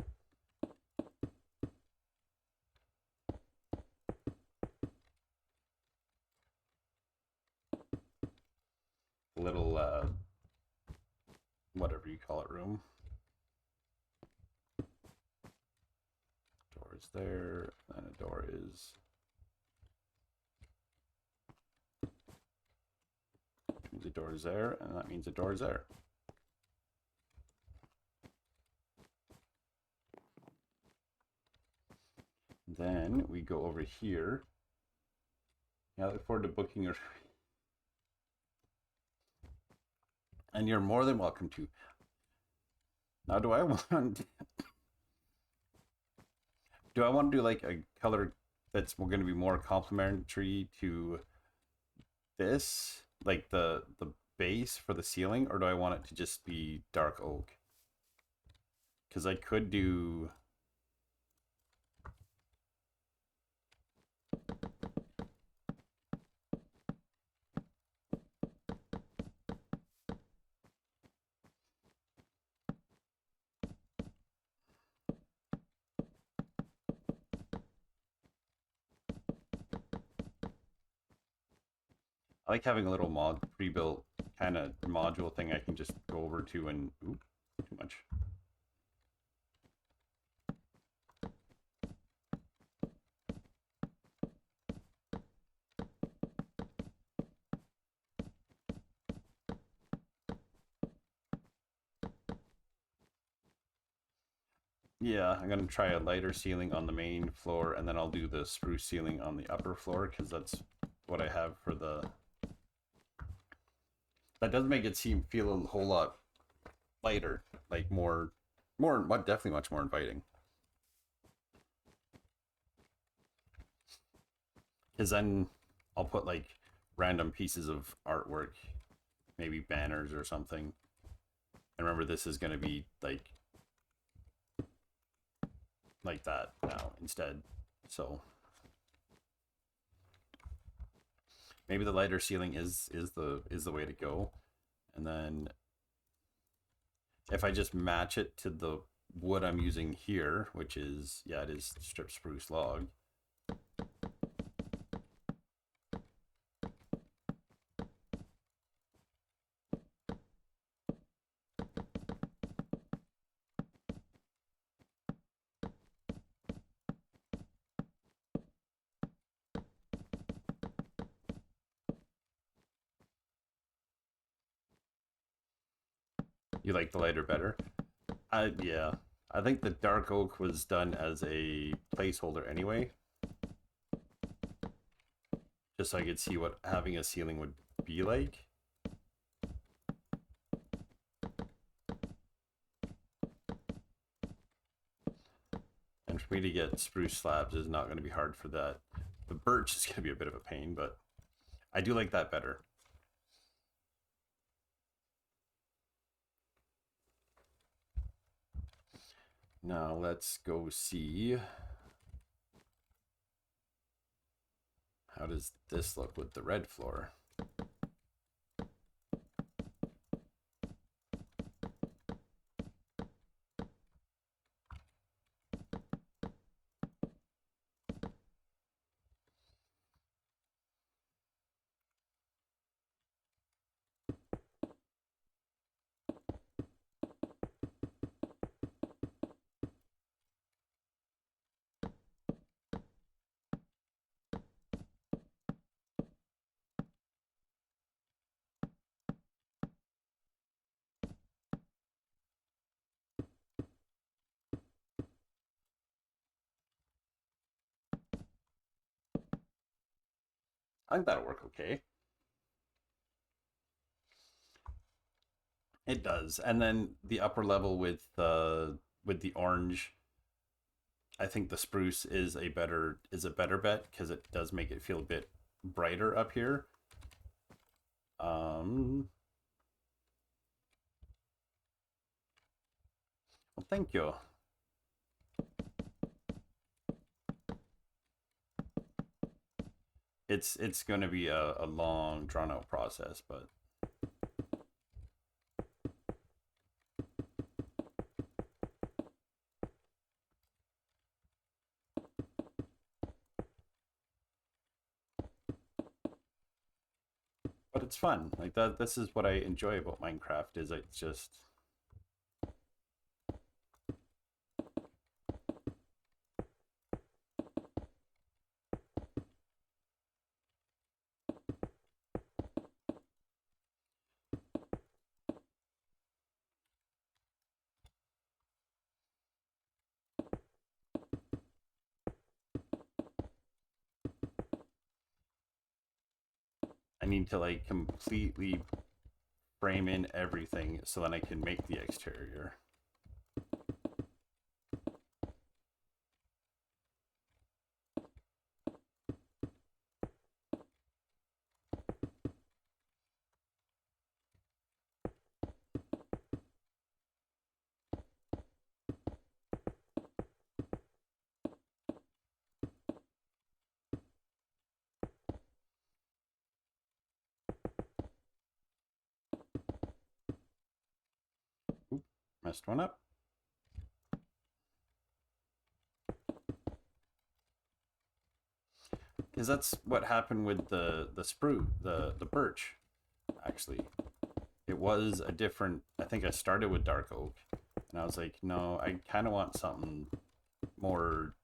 Little whatever you call it room. Door is there, and a door is... The door is there, and that means the door is there. Then we go over here. Yeah, I look forward to booking your... And you're more than welcome to. Now, do I want... do I want to do like a color that's going to be more complementary to this? Like the base for the ceiling, or do I want it to just be dark oak? Because I could do... I like having a little mod pre-built kind of module thing I can just go over to and... Oop, too much. Yeah, I'm gonna try a lighter ceiling on the main floor, and then I'll do the spruce ceiling on the upper floor, because that's what I have for the... That does make it feel a whole lot lighter, like definitely much more inviting. Because then I'll put like random pieces of artwork, maybe banners or something. And remember, this is gonna be like that now instead. So maybe the lighter ceiling is the way to go. And then if I just match it to the wood I'm using here, which is, yeah, it is strip spruce log. You like the lighter better? Yeah. I think the dark oak was done as a placeholder anyway. Just so I could see what having a ceiling would be like. And for me to get spruce slabs is not going to be hard for that. The birch is going to be a bit of a pain, but I do like that better. Now let's go see, how does this look with the red floor? I think that'll work okay. It does. And then the upper level with the orange, I think the spruce is a better bet, because it does make it feel a bit brighter up here. Well, thank you. It's going to be a long, drawn out process, but it's fun. Like that. This is what I enjoy about Minecraft. Is it's just, I need to like completely frame in everything so then I can make the exterior. Oop, messed one up. Because that's what happened with the spruce, the birch. Actually, it was a different. I think I started with dark oak, and I was like, no, I kind of want something more.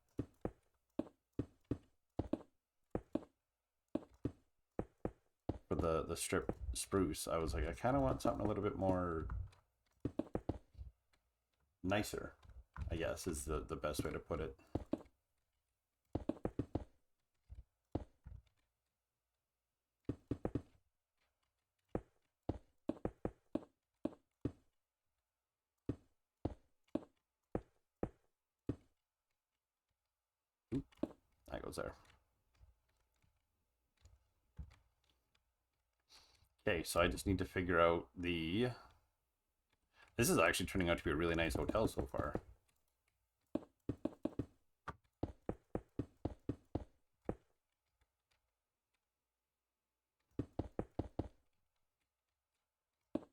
For the strip spruce, I was like, I kind of want something a little bit more nicer. I guess is the best way to put it. Oop, that goes there. Okay, so I just need to figure out the... This is actually turning out to be a really nice hotel so far.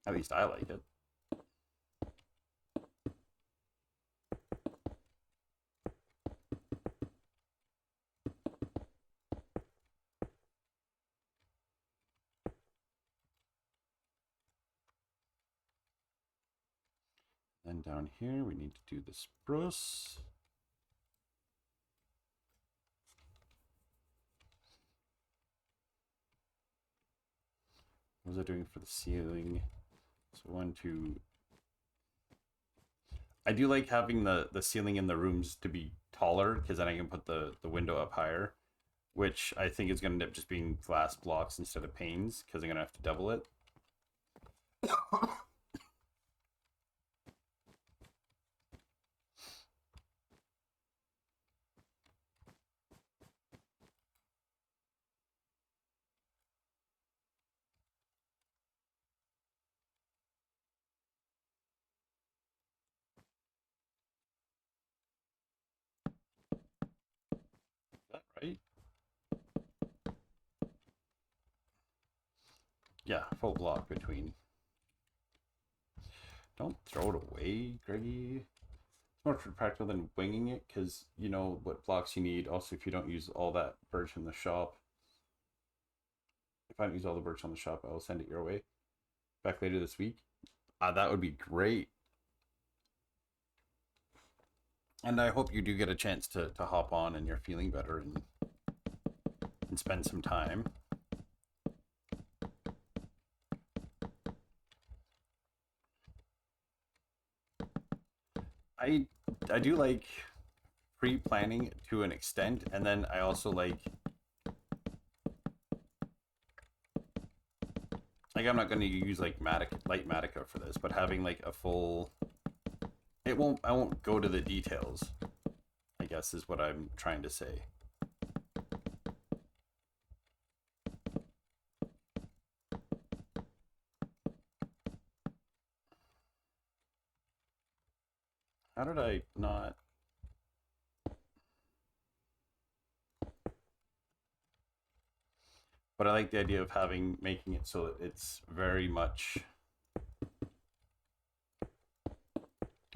At least I like it. Then down here, we need to do the spruce. What was I doing for the ceiling? So 1, 2. I do like having the ceiling in the rooms to be taller, because then I can put the window up higher, which I think is going to end up just being glass blocks instead of panes, because I'm going to have to double it. Is that right? Yeah, full block between. Don't throw it away, Greggy. It's more practical than winging it, because you know what blocks you need. Also, if you don't use all that birch in the shop. If I don't use all the birch on the shop, I'll send it your way. Back later this week. That would be great. And I hope you do get a chance to hop on and you're feeling better and spend some time. I do like pre-planning to an extent, and then I also like I'm not going to use like light Matica for this, but having like a full, I won't go to the details, I guess is what I'm trying to say. How did I not? But I like the idea of making it so that it's very much,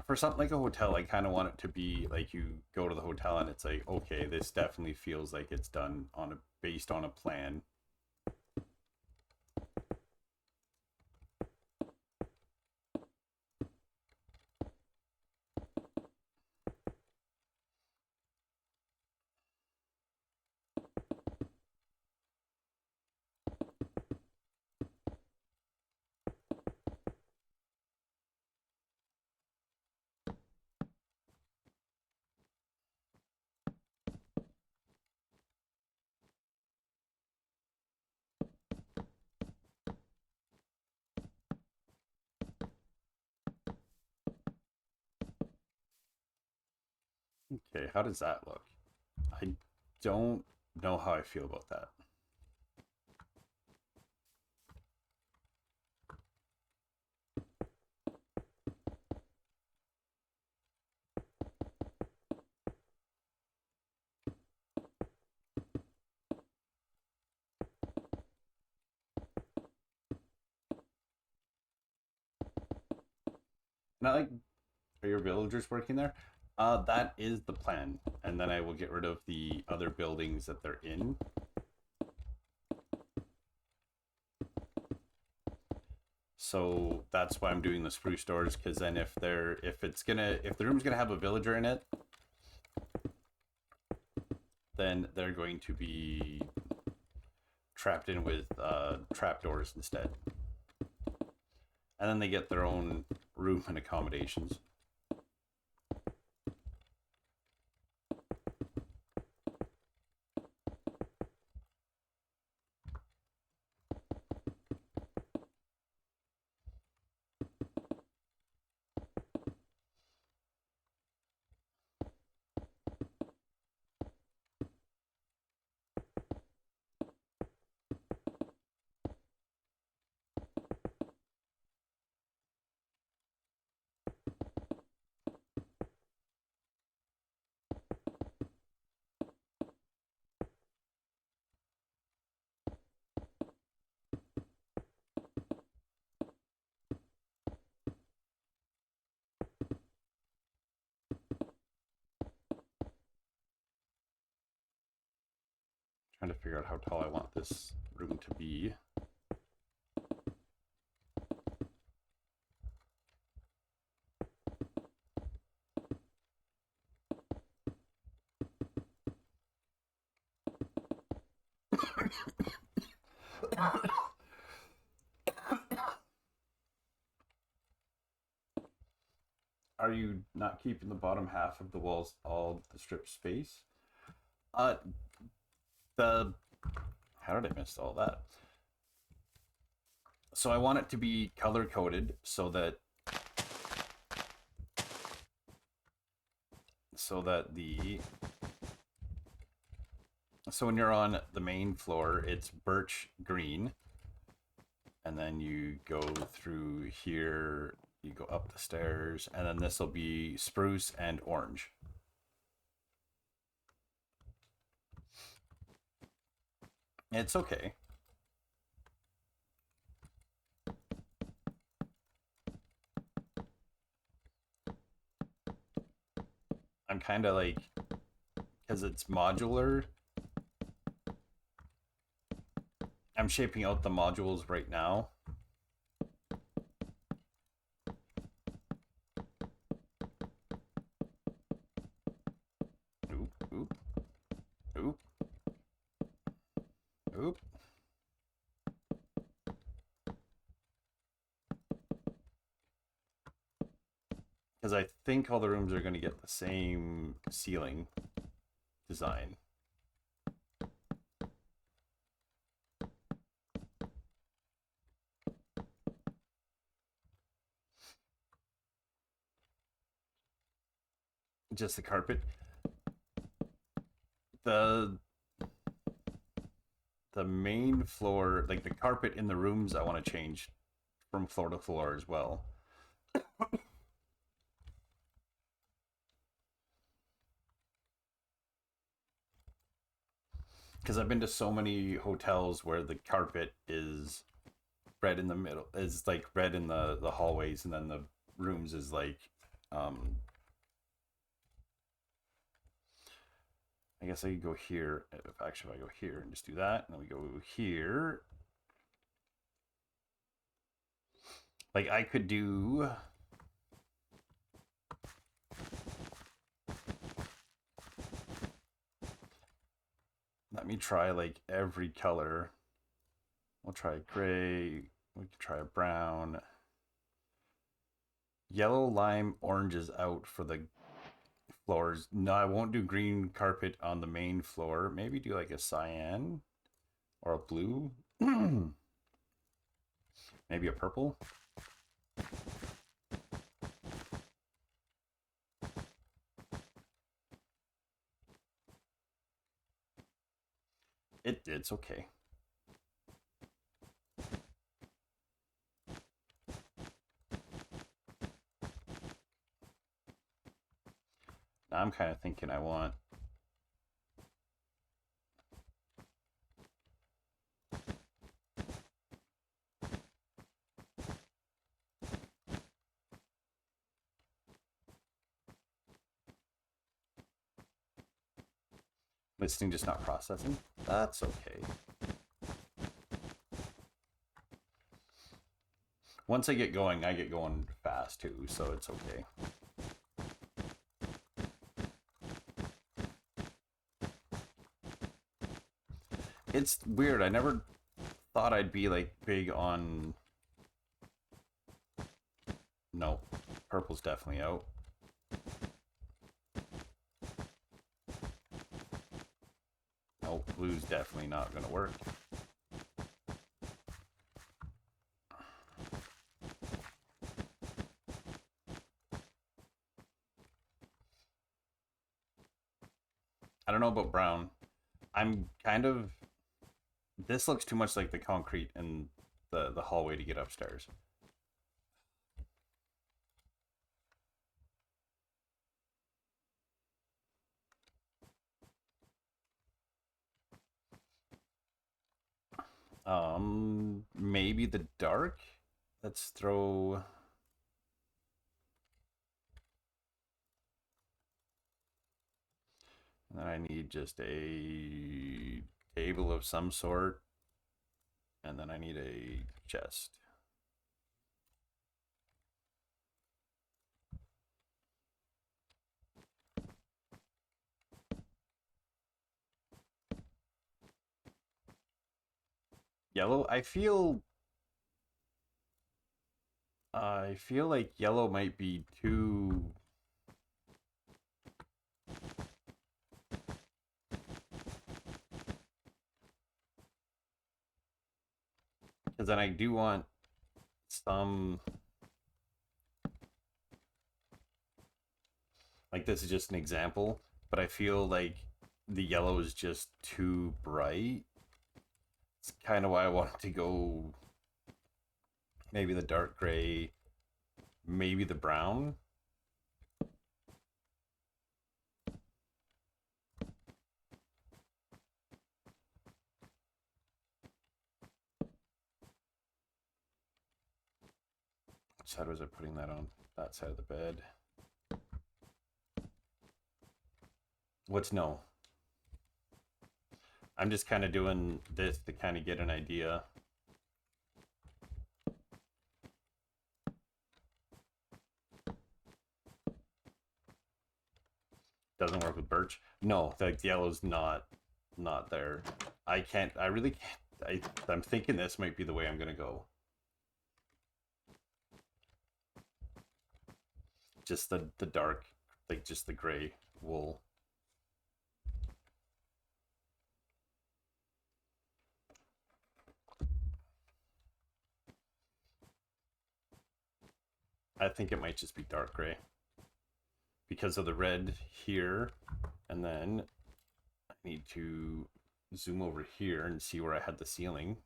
for something like a hotel, I kind of want it to be like you go to the hotel and it's like, okay, this definitely feels like it's done based on a plan. Okay, how does that look? I don't know how I feel about that. Not like, are your villagers working there? That is the plan, and then I will get rid of the other buildings that they're in. So that's why I'm doing the spruce doors, because then if the room's gonna have a villager in it, then they're going to be trapped in with trapdoors instead. And then they get their own room and accommodations. Trying to figure out how tall I want this room to be. Are you not keeping the bottom half of the walls all the strip space? Uh, the how did I miss all that? So I want it to be color coded so that the so when you're on the main floor, it's birch green, and then you go through here, you go up the stairs, and then this will be spruce and orange. It's okay. I'm kind of like, because it's modular, I'm shaping out the modules right now. Oop, oop, oop, oop. Because I think all the rooms are going to get the same ceiling design. Just the carpet. The main floor, like the carpet in the rooms, I want to change from floor to floor as well. Because I've been to so many hotels where the carpet is red in the middle, is like red in the hallways, and then the rooms is like I guess I could go here. If I go here and just do that, and then we go here. Like I could do. Let me try like every color. We'll try gray. We could try a brown. Yellow, lime, orange is out for the floors. No, I won't do green carpet on the main floor. Maybe do like a cyan or a blue. Maybe a purple. It's okay. Now I'm kind of thinking I want listing just not processing. That's okay. Once I get going fast too, so it's okay. It's weird. I never thought I'd be like big on. No, purple's definitely out. No, blue's definitely not gonna work. I don't know about brown. I'm kind of. This looks too much like the concrete in the hallway to get upstairs. Maybe the dark. Let's throw. And then I need just a table of some sort. And then I need a chest. Yellow, I feel like yellow might be too... Because then I do want some... Like, this is just an example, but I feel like the yellow is just too bright. It's kind of why I wanted to go maybe the dark gray, maybe the brown. Which side was I putting that on? That side of the bed. What's no? I'm just kind of doing this to kind of get an idea. Doesn't work with birch. No, like the yellow's not there. I really can't. I'm thinking this might be the way I'm gonna go. Just the dark, like just the gray wool. I think it might just be dark gray because of the red here, and then I need to zoom over here and see where I had the ceiling.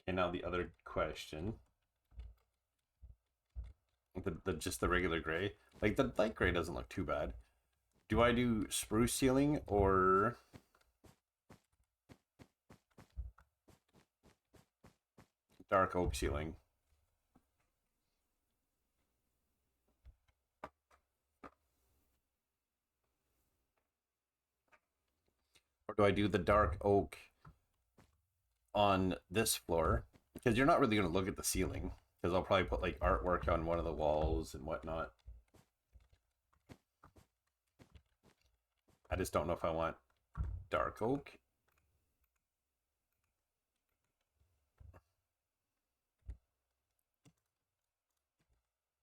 And now the other question. Just the regular gray. Like the light gray doesn't look too bad. Do I do spruce ceiling or dark oak ceiling? Or do I do the dark oak on this floor? Because you're not really going to look at the ceiling. Because I'll probably put like artwork on one of the walls and whatnot. I just don't know if I want dark oak.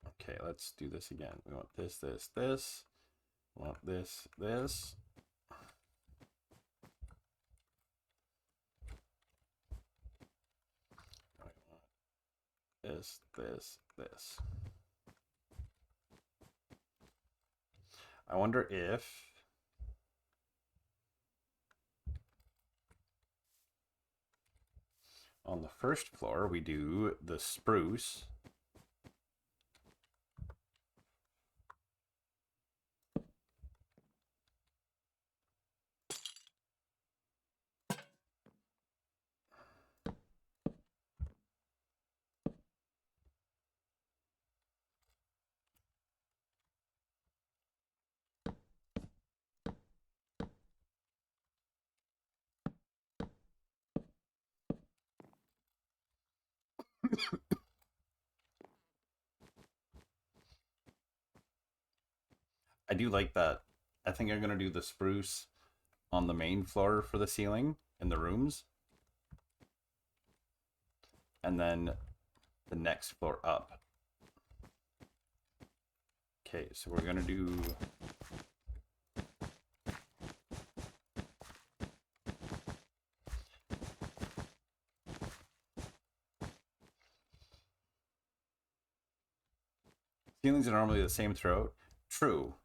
Okay, let's do this again. We want this, this, this. We want this, this. This, this, this. I wonder if on the first floor we do the spruce. I do like that. I think I'm going to do the spruce on the main floor for the ceiling in the rooms. And then the next floor up. Okay, so we're going to do... Ceilings are normally the same throughout. True.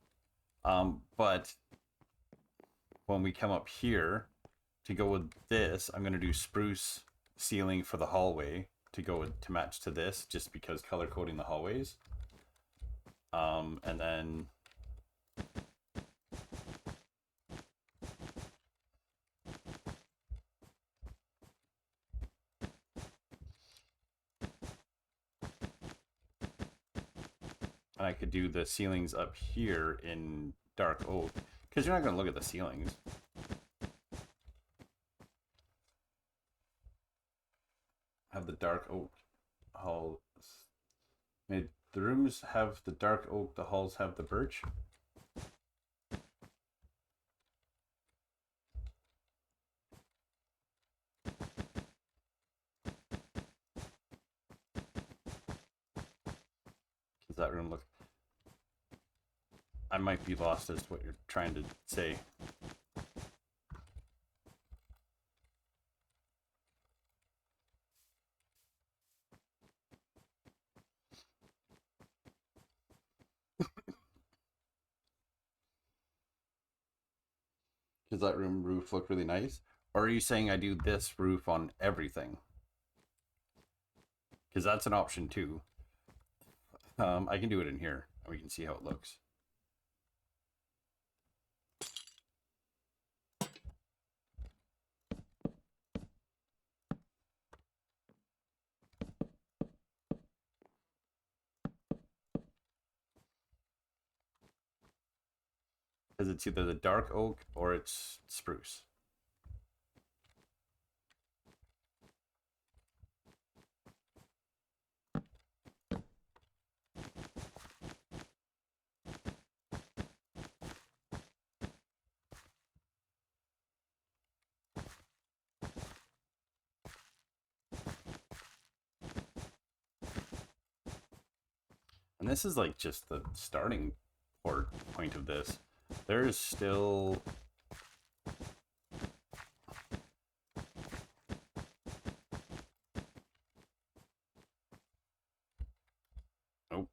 But when we come up here to go with this, I'm going to do spruce ceiling for the hallway to go with, to match to this, just because color coding the hallways. And then And I could do the ceilings up here in dark oak, because you're not going to look at the ceilings. Have the dark oak halls. Made the rooms have the dark oak, the halls have the birch. Does that room look... I might be lost as to what you're trying to say. Does that room roof look really nice? Or are you saying I do this roof on everything? Because that's an option too. I can do it in here, and we can see how it looks. Because it's either the dark oak or it's spruce. And this is like just the starting point of this. There's still... Oh.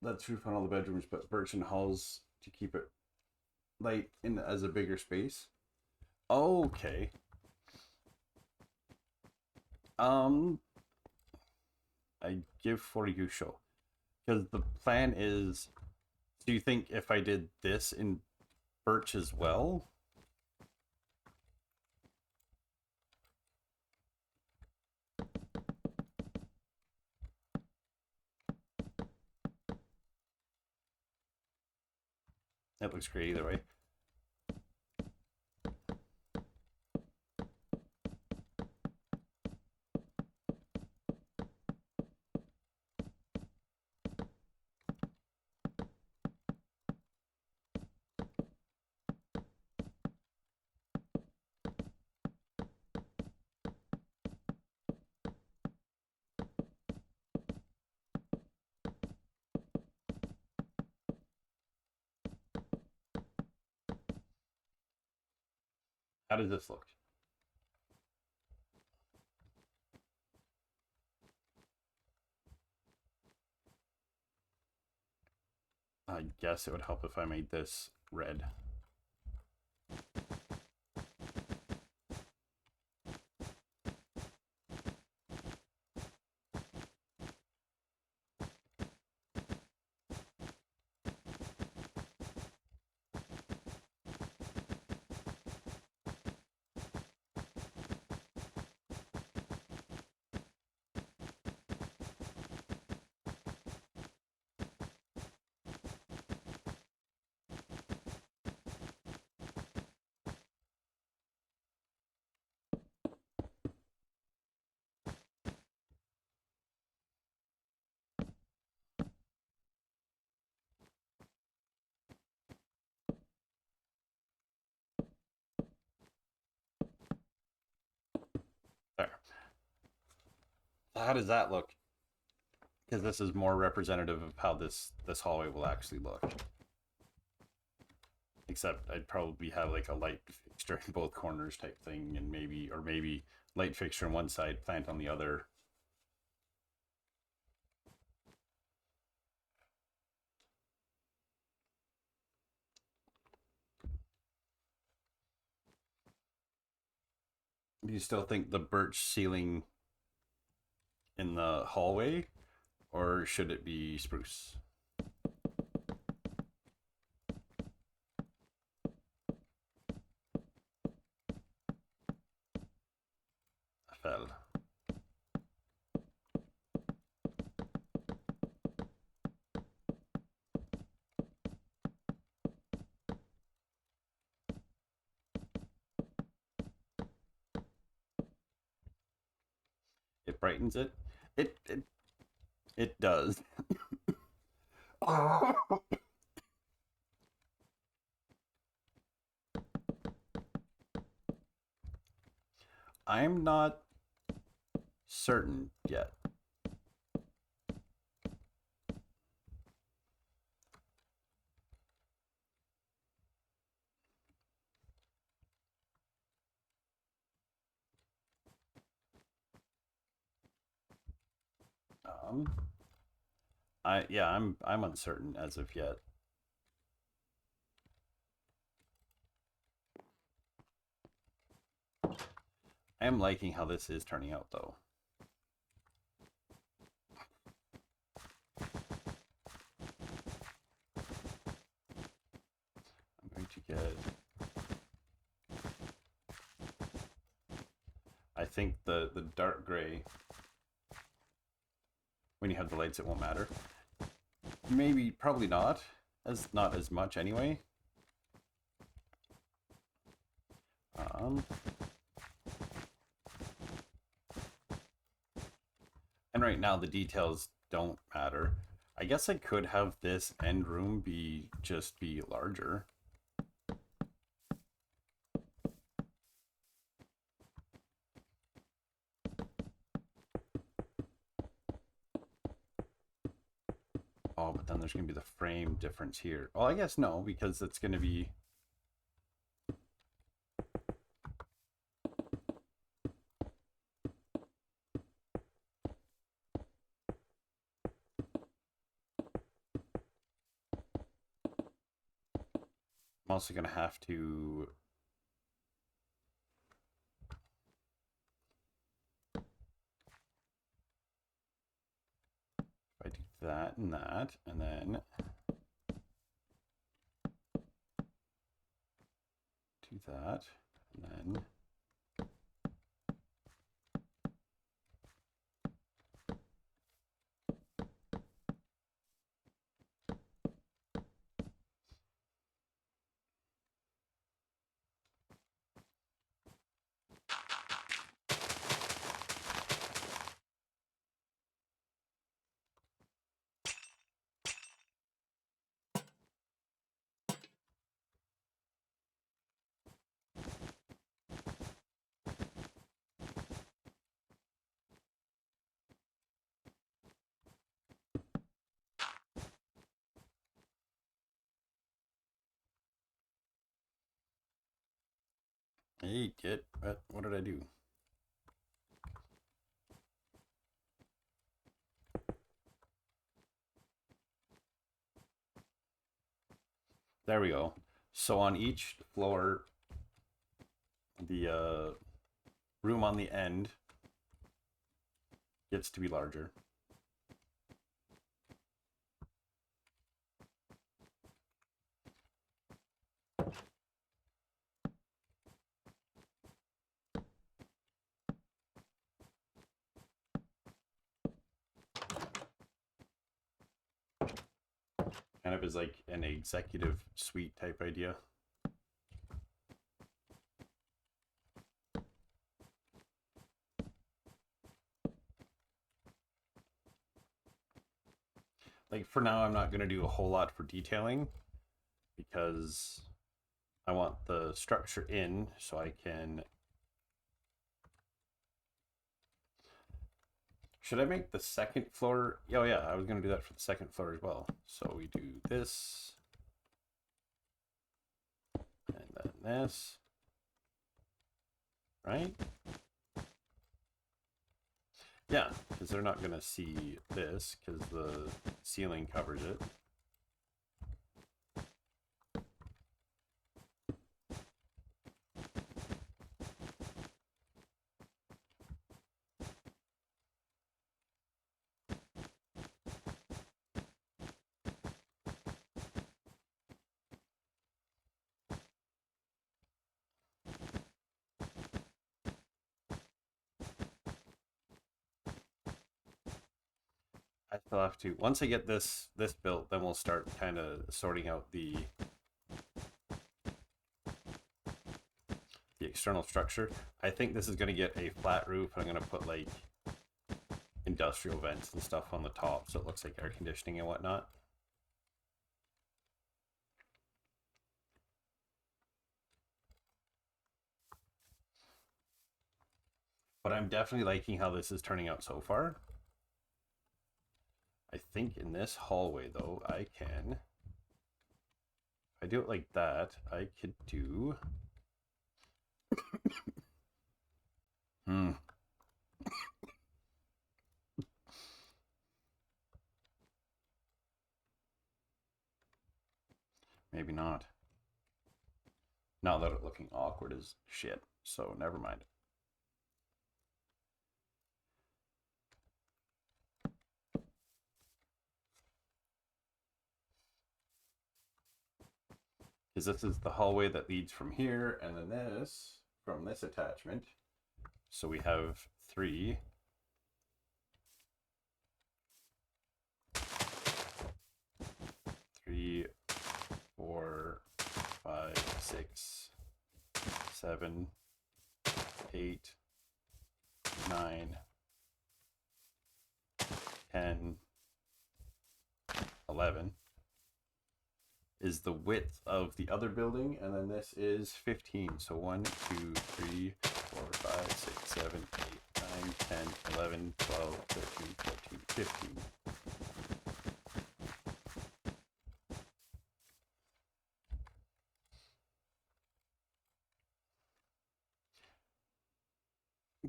That's roof on all the bedrooms, but birch and halls to keep it light in as a bigger space. Okay. I give for you show. Because the plan is, do you think if I did this in birch as well? That looks great either way. How does this look? I guess it would help if I made this red. There. How does that look? Because this is more representative of how this hallway will actually look. Except I'd probably have like a light fixture in both corners type thing, and maybe light fixture on one side, plant on the other. Do you still think the birch ceiling in the hallway, or should it be spruce? brightens it. It does. I'm not certain yet. I'm uncertain as of yet. I am liking how this is turning out though. I'm going to get, I think the dark gray, when you have the lights it won't matter. Maybe, probably not as much anyway. And right now the details don't matter. I guess I could have this end room be larger. Oh, but then there's going to be the frame difference here. Well, I guess no, because it's going to be... I'm also going to have to... If I do that, and then... do that, and then... Hey, what did I do? There we go. So on each floor, the room on the end gets to be larger. Kind of as like an executive suite type idea. Like for now, I'm not going to do a whole lot for detailing because I want the structure in so I can... Should I make the second floor? Oh yeah, I was going to do that for the second floor as well. So we do this. And then this. Right? Yeah, because they're not going to see this because the ceiling covers it. I still have to, once I get this built, then we'll start kind of sorting out the external structure. I think this is going to get a flat roof. I'm going to put like industrial vents and stuff on the top, so it looks like air conditioning and whatnot. But I'm definitely liking how this is turning out so far. I think in this hallway, though, I can... If I do it like that, I could do... Maybe not. Now that it looking awkward as shit, so never mind. Because this is the hallway that leads from here, and then this from this attachment. So we have 3. Three, 4, 5, 6, 7, 8, 9, 10, 11 is the width of the other building, and then this is 15. So 1, 2, 3, 4, 5, 6, 7, 8, 9, 10, 11, 12, 13, 14, 15.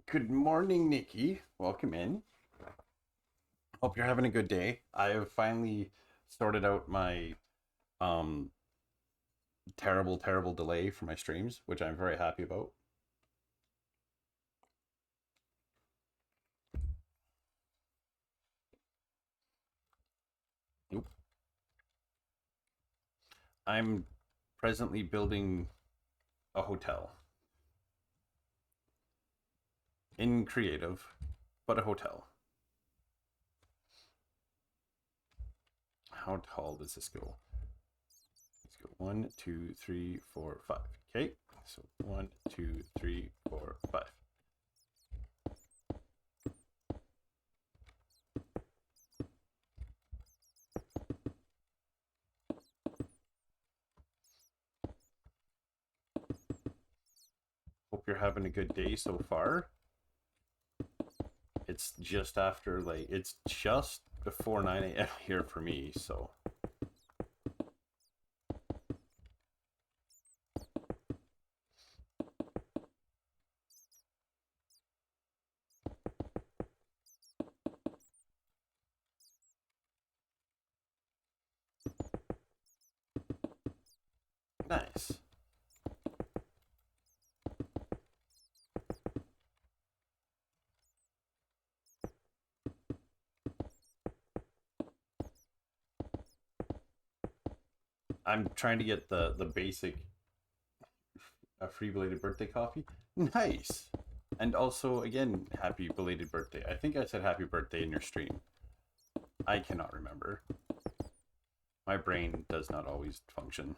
Good morning, Nikki. Welcome in. Hope you're having a good day. I have finally sorted out my terrible delay for my streams, which I'm very happy about. Nope. I'm presently building a hotel. In creative, but a hotel. How tall does this go? Let's go 1, 2, 3, 4, 5. Okay, so 1, 2, 3, 4, 5. Hope you're having a good day so far. It's just after, like, it's just before 9 a.m. here for me, so. Nice. I'm trying to get the basic free belated birthday coffee. Nice. And also, again, happy belated birthday. I think I said happy birthday in your stream. I cannot remember. My brain does not always function.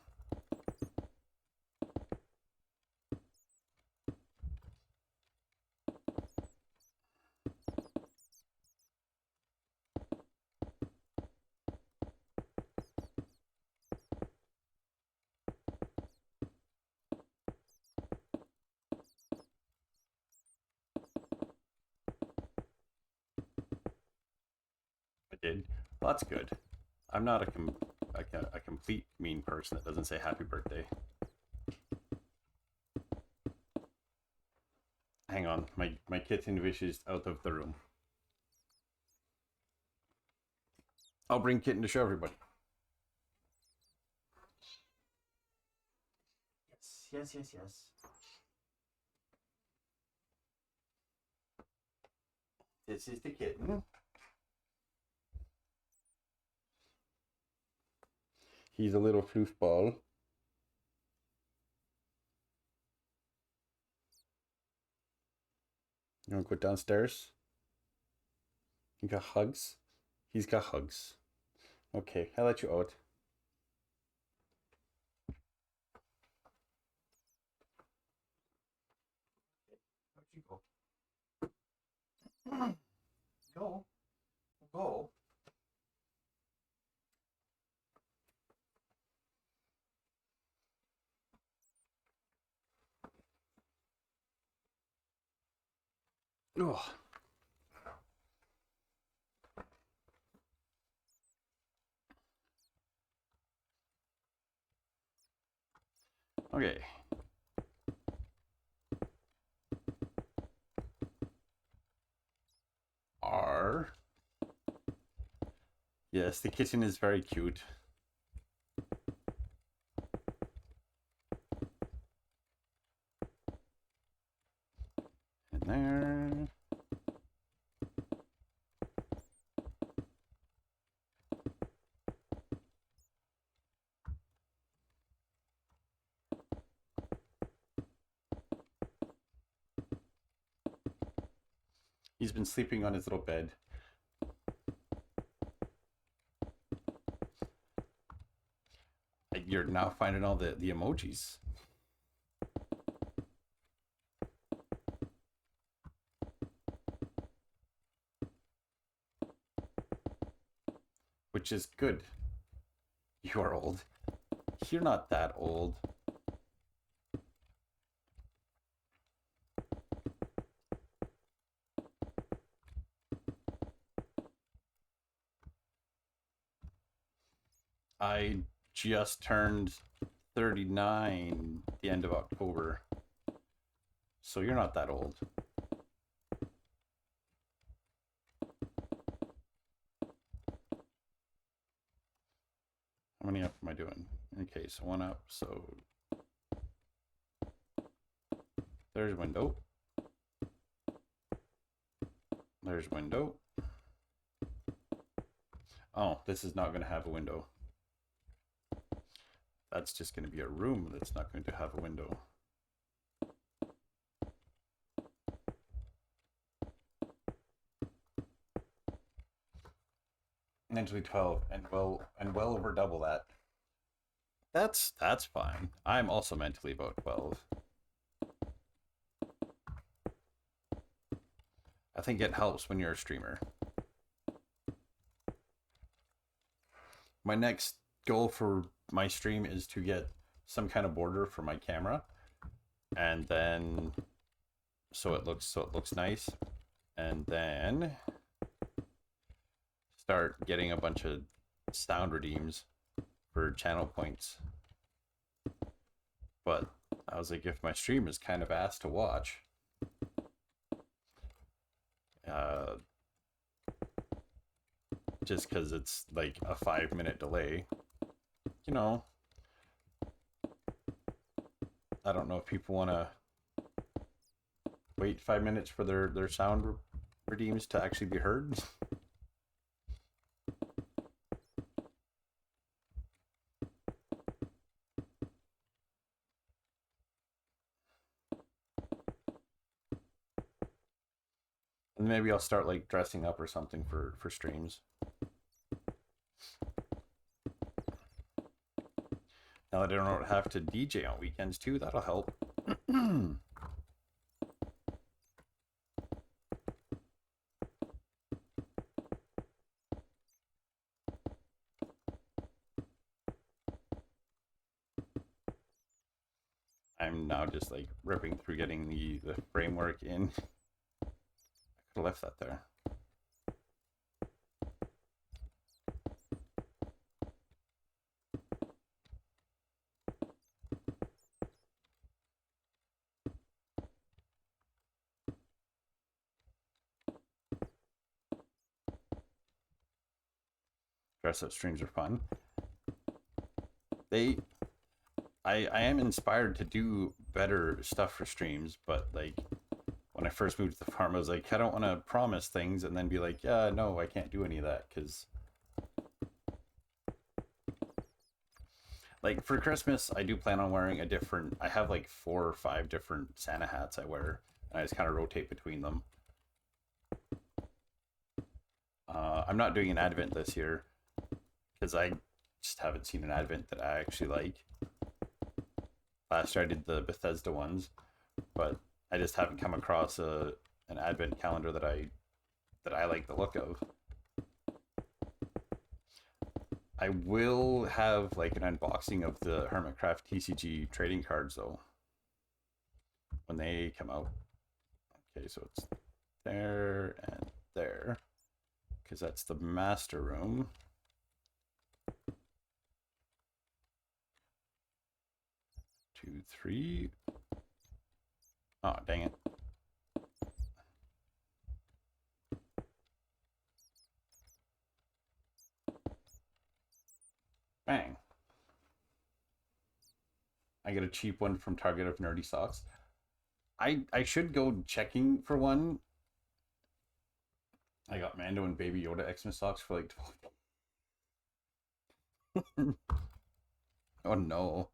I did. Well, that's good. I'm not a complete mean person that doesn't say happy birthday. Hang on, my kitten wishes out of the room. I'll bring Kitten to show everybody. Yes. This is the kitten. He's a little floofball. You want to go downstairs? You got hugs? He's got hugs. Okay, I'll let you out. Where'd you go? Go. go. Oh. Okay. R. Yes, the kitchen is very cute. In there. He's been sleeping on his little bed. You're now finding all the emojis. Which is good. You are old. You're not that old. I just turned 39 the end of October. So you're not that old. How many up am I doing? Okay, so one up, so there's window. There's window. Oh, this is not going to have a window. That's just going to be a room that's not going to have a window. Mentally 12 and well over double that. That's fine. I'm also mentally about 12. I think it helps when you're a streamer. My next goal for my stream is to get some kind of border for my camera, and then so it looks nice, and then start getting a bunch of sound redeems for channel points. But I was like, if my stream is kind of ass to watch, just because it's like a 5-minute delay, you know, I don't know if people want to wait 5 minutes for their sound redeems to actually be heard. And maybe I'll start like dressing up or something for streams. Now that I don't have to DJ on weekends too, that'll help. I'm now just like ripping through getting the framework in. I could have left that there. Dress up streams are fun. I am inspired to do better stuff for streams, but like when I first moved to the farm, I was like, I don't want to promise things and then be like, yeah, no, I can't do any of that, because like for Christmas, I do plan on wearing a different. I have like 4 or 5 different Santa hats I wear, and I just kind of rotate between them. I'm not doing an Advent this year because I just haven't seen an Advent that I actually like. Last year I did the Bethesda ones, but I just haven't come across an Advent calendar that I like the look of. I will have like an unboxing of the Hermitcraft TCG trading cards though when they come out. Okay, so it's there and there because that's the master room. Two, three. Oh, dang it. Bang. I get a cheap one from Target of Nerdy Socks. I should go checking for one. I got Mando and Baby Yoda Xmas socks for like 12. Oh no.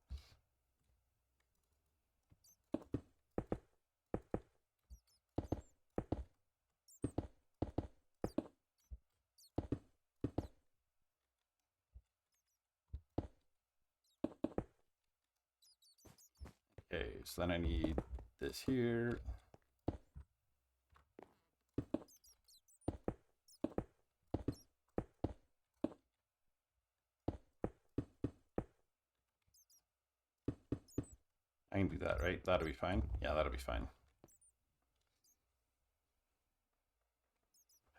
Okay, so then I need this here. I can do that, right? That'll be fine. Yeah, that'll be fine.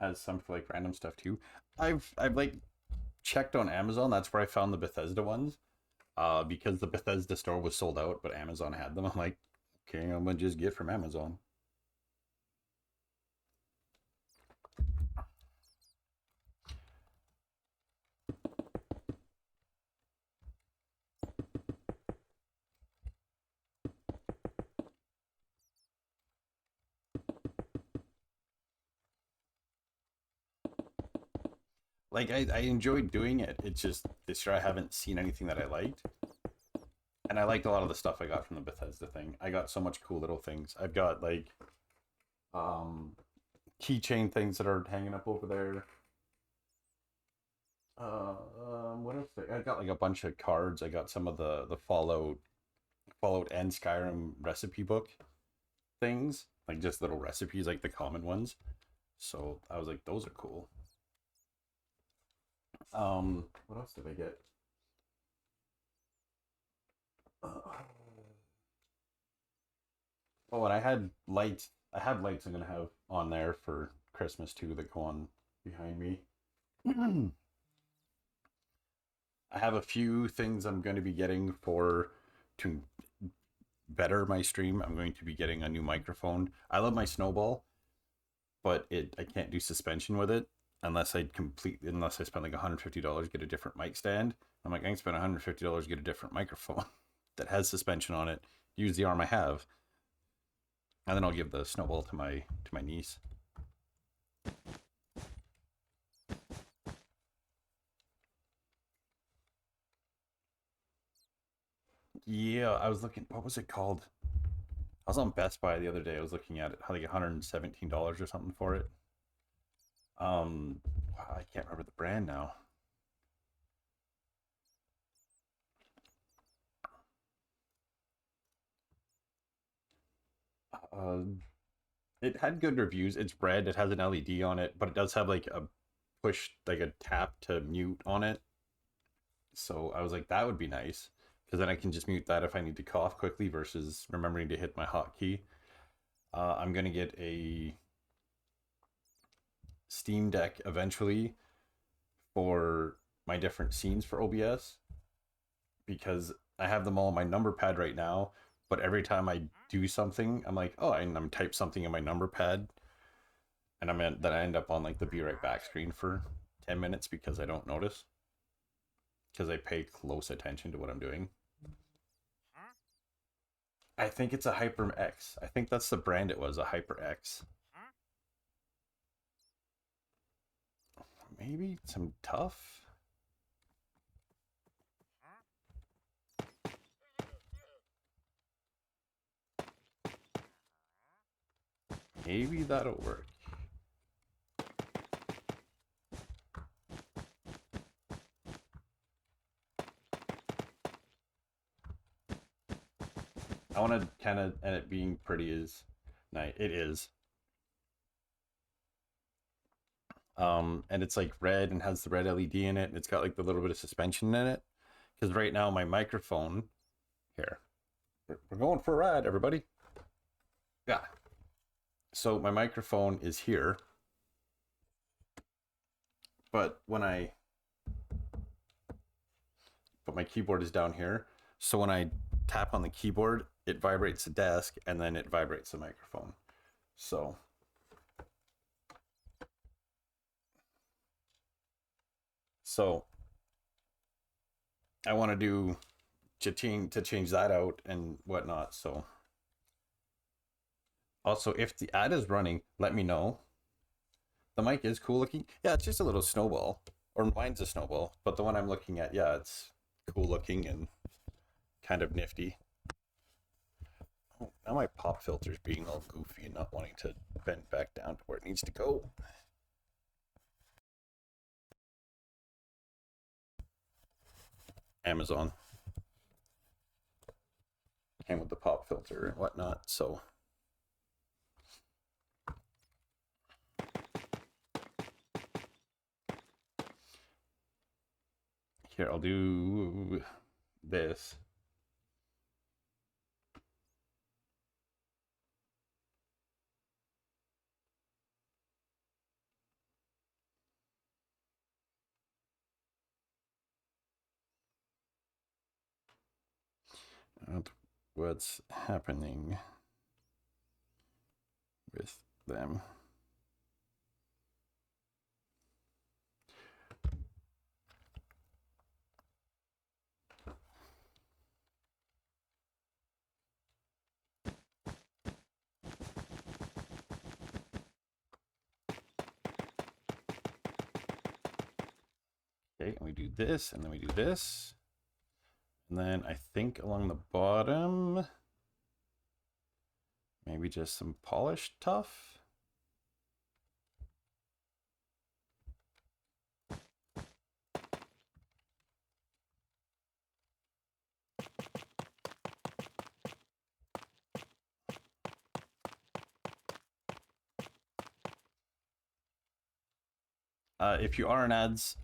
Has some for like random stuff too. I've like checked on Amazon. That's where I found the Bethesda ones. Because the Bethesda store was sold out, but Amazon had them. I'm like, okay, I'm gonna just get from Amazon. Like I enjoyed doing it. It's just this year I haven't seen anything that I liked. And I liked a lot of the stuff I got from the Bethesda thing. I got so much cool little things. I've got like um keychain things that are hanging up over there. What else? I got like a bunch of cards. I got some of the Fallout and Skyrim recipe book things, like just little recipes, like the common ones. So I was like, those are cool. What else did I get? Oh, and I had lights. I have lights I'm gonna have on there for Christmas too that go on behind me. I have a few things I'm going to be getting for to better my stream. I'm going to be getting a new microphone. I love my Snowball, but I can't do suspension with it unless I spend like $150 get a different mic stand. I'm like, I can spend $150 get a different microphone that has suspension on it. Use the arm I have, and then I'll give the Snowball to my niece. Yeah, I was looking. What was it called? I was on Best Buy the other day. I was looking at it, like $117 or something for it. I can't remember the brand now. Uh, it had good reviews. It's red. It has an LED on it, but it does have like a push, like a tap to mute on it. So I was like, that would be nice because then I can just mute that if I need to cough quickly versus remembering to hit my hotkey. I'm gonna get a Steam Deck eventually for my different scenes for OBS because I have them all on my number pad right now. But every time I do something, I'm like, oh, I'm type something in my number pad, and then I end up on like the be right back screen for 10 minutes because I don't notice because I pay close attention to what I'm doing. I think it's a HyperX. I think that's the brand it was, a HyperX. Maybe some tough. Maybe that'll work. I want to kind of, and it being pretty is nice. It is. And it's like red and has the red LED in it, and it's got like the little bit of suspension in it. Because right now my microphone here, we're going for a ride, everybody. Yeah. So my microphone is here, but my keyboard is down here. So when I tap on the keyboard, it vibrates the desk and then it vibrates the microphone. So I want to do to change that out and whatnot. So also, if the ad is running, let me know. The mic is cool looking. Yeah, it's just a little snowball, or mine's a snowball, but the one I'm looking at, yeah, it's cool looking and kind of nifty. Oh, now my pop filter's being all goofy and not wanting to bend back down to where it needs to go. Amazon came with the pop filter and whatnot, so here I'll do this. What's happening with them? Okay, and we do this, and then we do this. And then I think along the bottom, maybe just some polished tuff. If you are in ads,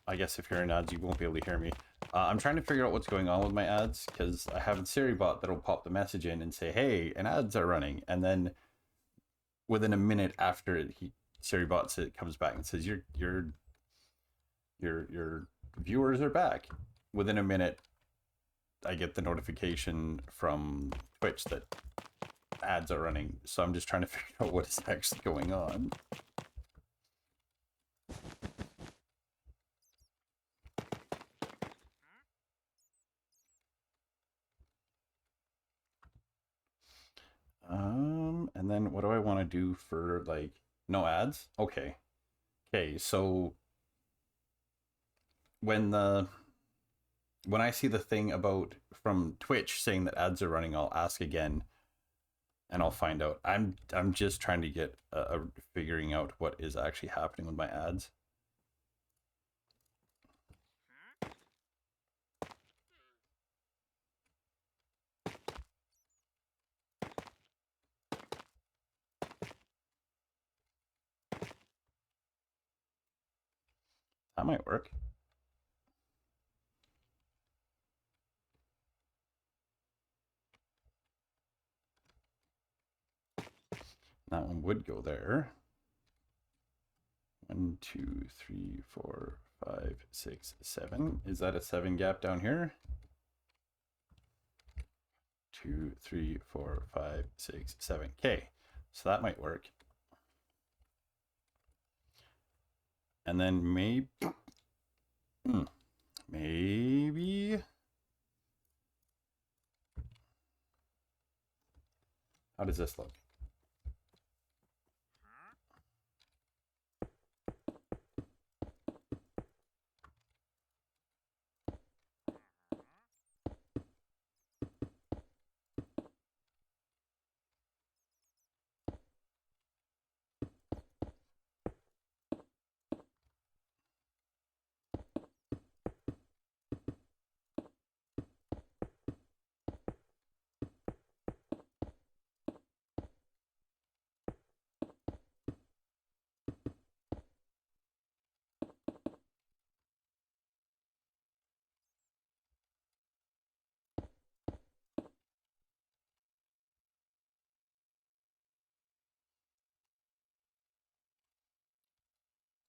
I guess if you're in ads, you won't be able to hear me. I'm trying to figure out what's going on with my ads because I have a Siri bot that'll pop the message in and say, "Hey, an ads are running," and then within a minute after Siri bot comes back and says, "Your viewers are back." Within a minute, I get the notification from Twitch that ads are running. So I'm just trying to figure out what is actually going on. And then what do I want to do for like no ads? Okay. Okay, so when I see the thing about from Twitch saying that ads are running, I'll ask again and I'll find out. I'm just trying to get figuring out what is actually happening with my ads. That might work. That one would go there. 1, 2, 3, 4, 5, 6, 7. Is that a 7 gap down here? 2, 3, 4, 5, 6, 7. Okay, so that might work. And then maybe, how does this look?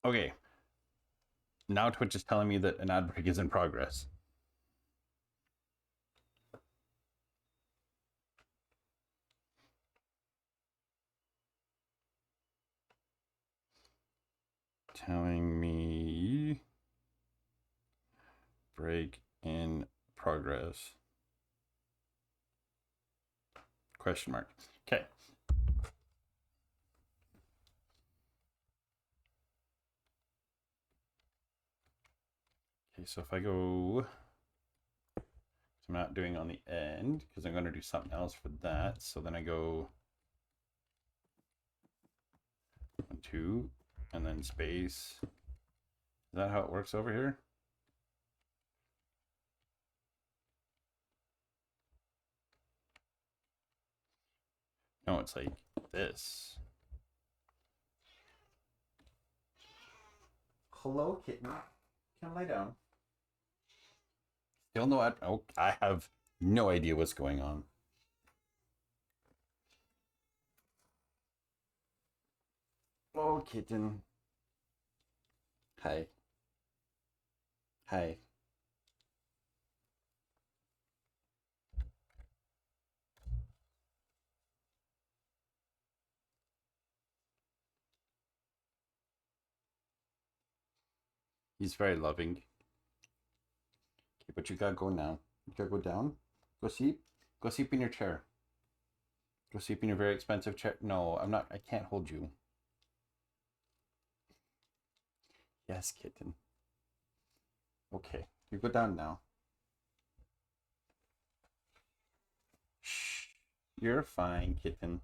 Okay. Now Twitch is telling me that an ad break is in progress. Telling me break in progress. Question mark. Okay. Okay, so if I go, I'm not doing on the end because I'm going to do something else for that. So then I go 1, 2, and then space. Is that how it works over here? No, it's like this. Hello, kitten. Come lie down. Still no ad. Oh, I have no idea what's going on. Oh, kitten. Hi. Hi. He's very loving. Okay, but you gotta go now. You gotta go down. Go sleep. Go sleep in your chair. Go sleep in your very expensive chair. No, I'm not. I can't hold you. Yes, kitten. Okay, you go down now. Shh. You're fine, kitten.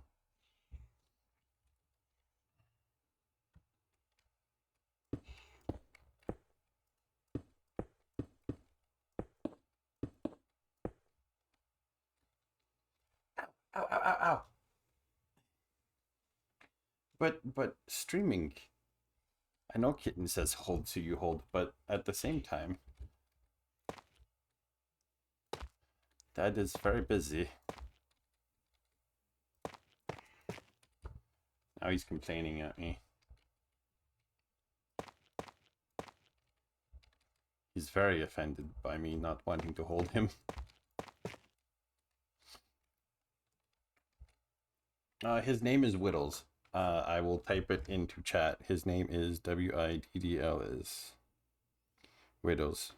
Ow, ow, ow, ow. But streaming. I know kitten says hold, so you hold, but at the same time, Dad is very busy. Now he's complaining at me. He's very offended by me not wanting to hold him. His name is Whittles. I will type it into chat. His name is Widdls. Whittles.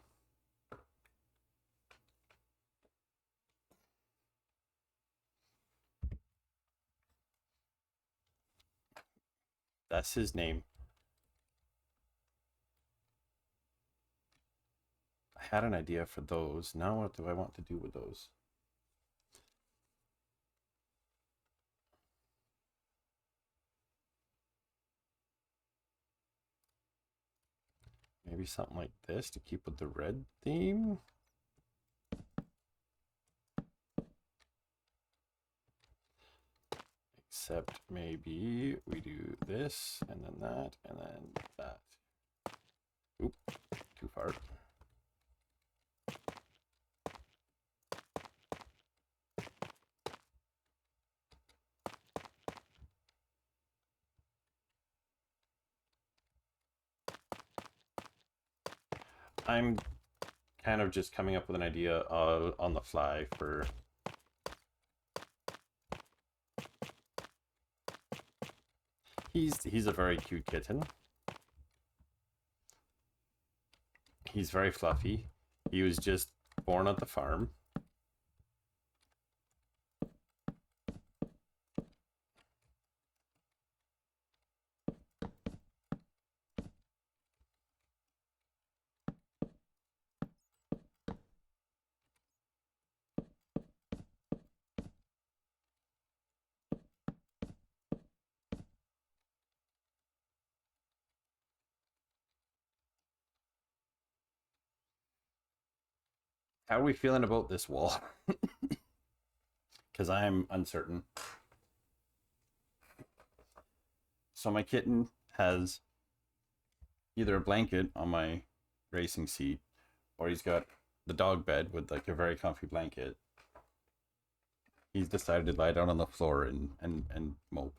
That's his name. I had an idea for those. Now what do I want to do with those? Maybe something like this to keep with the red theme. Except maybe we do this and then that and then that. Oop, too far. I'm kind of just coming up with an idea on the fly for he's a very cute kitten. He's very fluffy. He was just born at the farm. How are we feeling about this wall? Because I'm uncertain. So my kitten has either a blanket on my racing seat, or he's got the dog bed with like a very comfy blanket. He's decided to lie down on the floor and mope.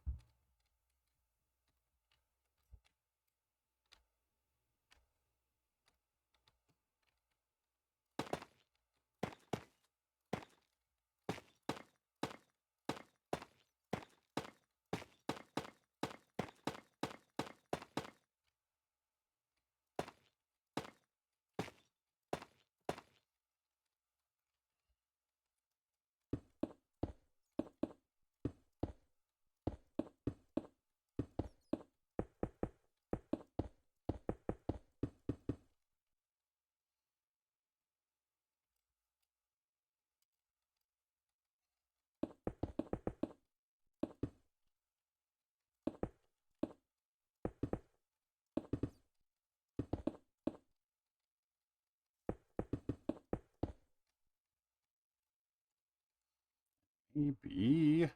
Maybe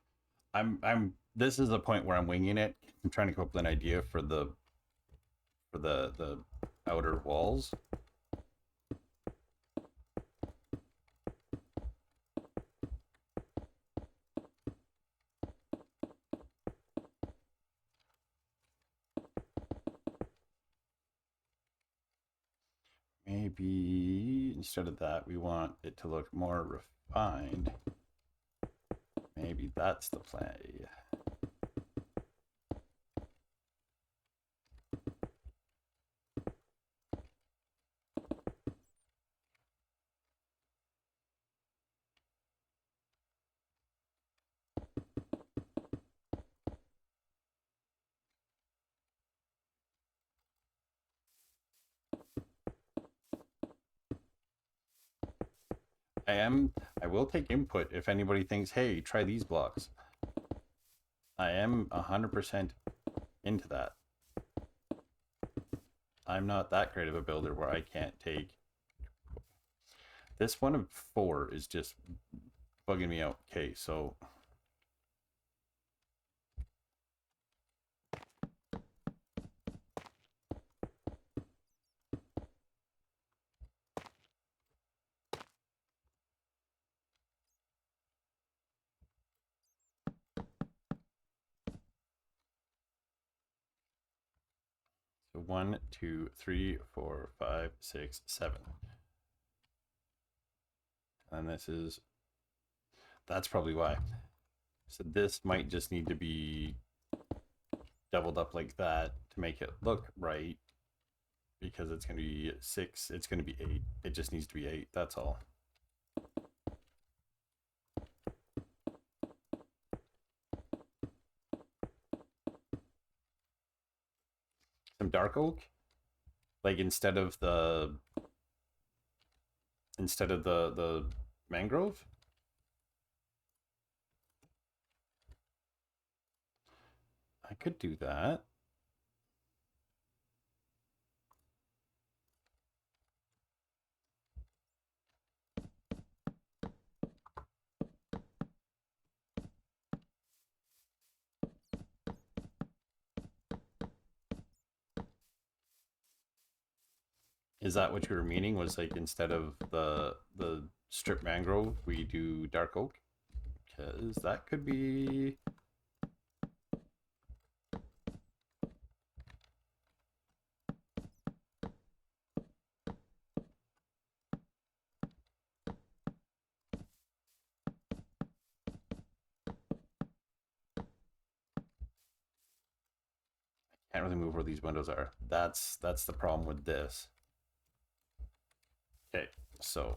this is the point where I'm winging it. I'm trying to come up with an idea for the outer walls. Maybe instead of that, we want it to look more refined. Maybe that's the play. I will take input if anybody thinks, hey, try these blocks. I am 100% into that. I'm not that great of a builder where I can't take. This one of 4 is just bugging me out. Okay, so So 1, 2, 3, 4, 5, 6, 7. And this is, that's probably why. So this might just need to be doubled up like that to make it look right, because it's going to be 6, it's going to be 8. It just needs to be 8, that's all. Some dark oak, like instead of the mangrove. I could do that. Is that what you were meaning? Was like instead of the strip mangrove, we do dark oak? Because that could be. Can't really move where these windows are. That's the problem with this. Okay, so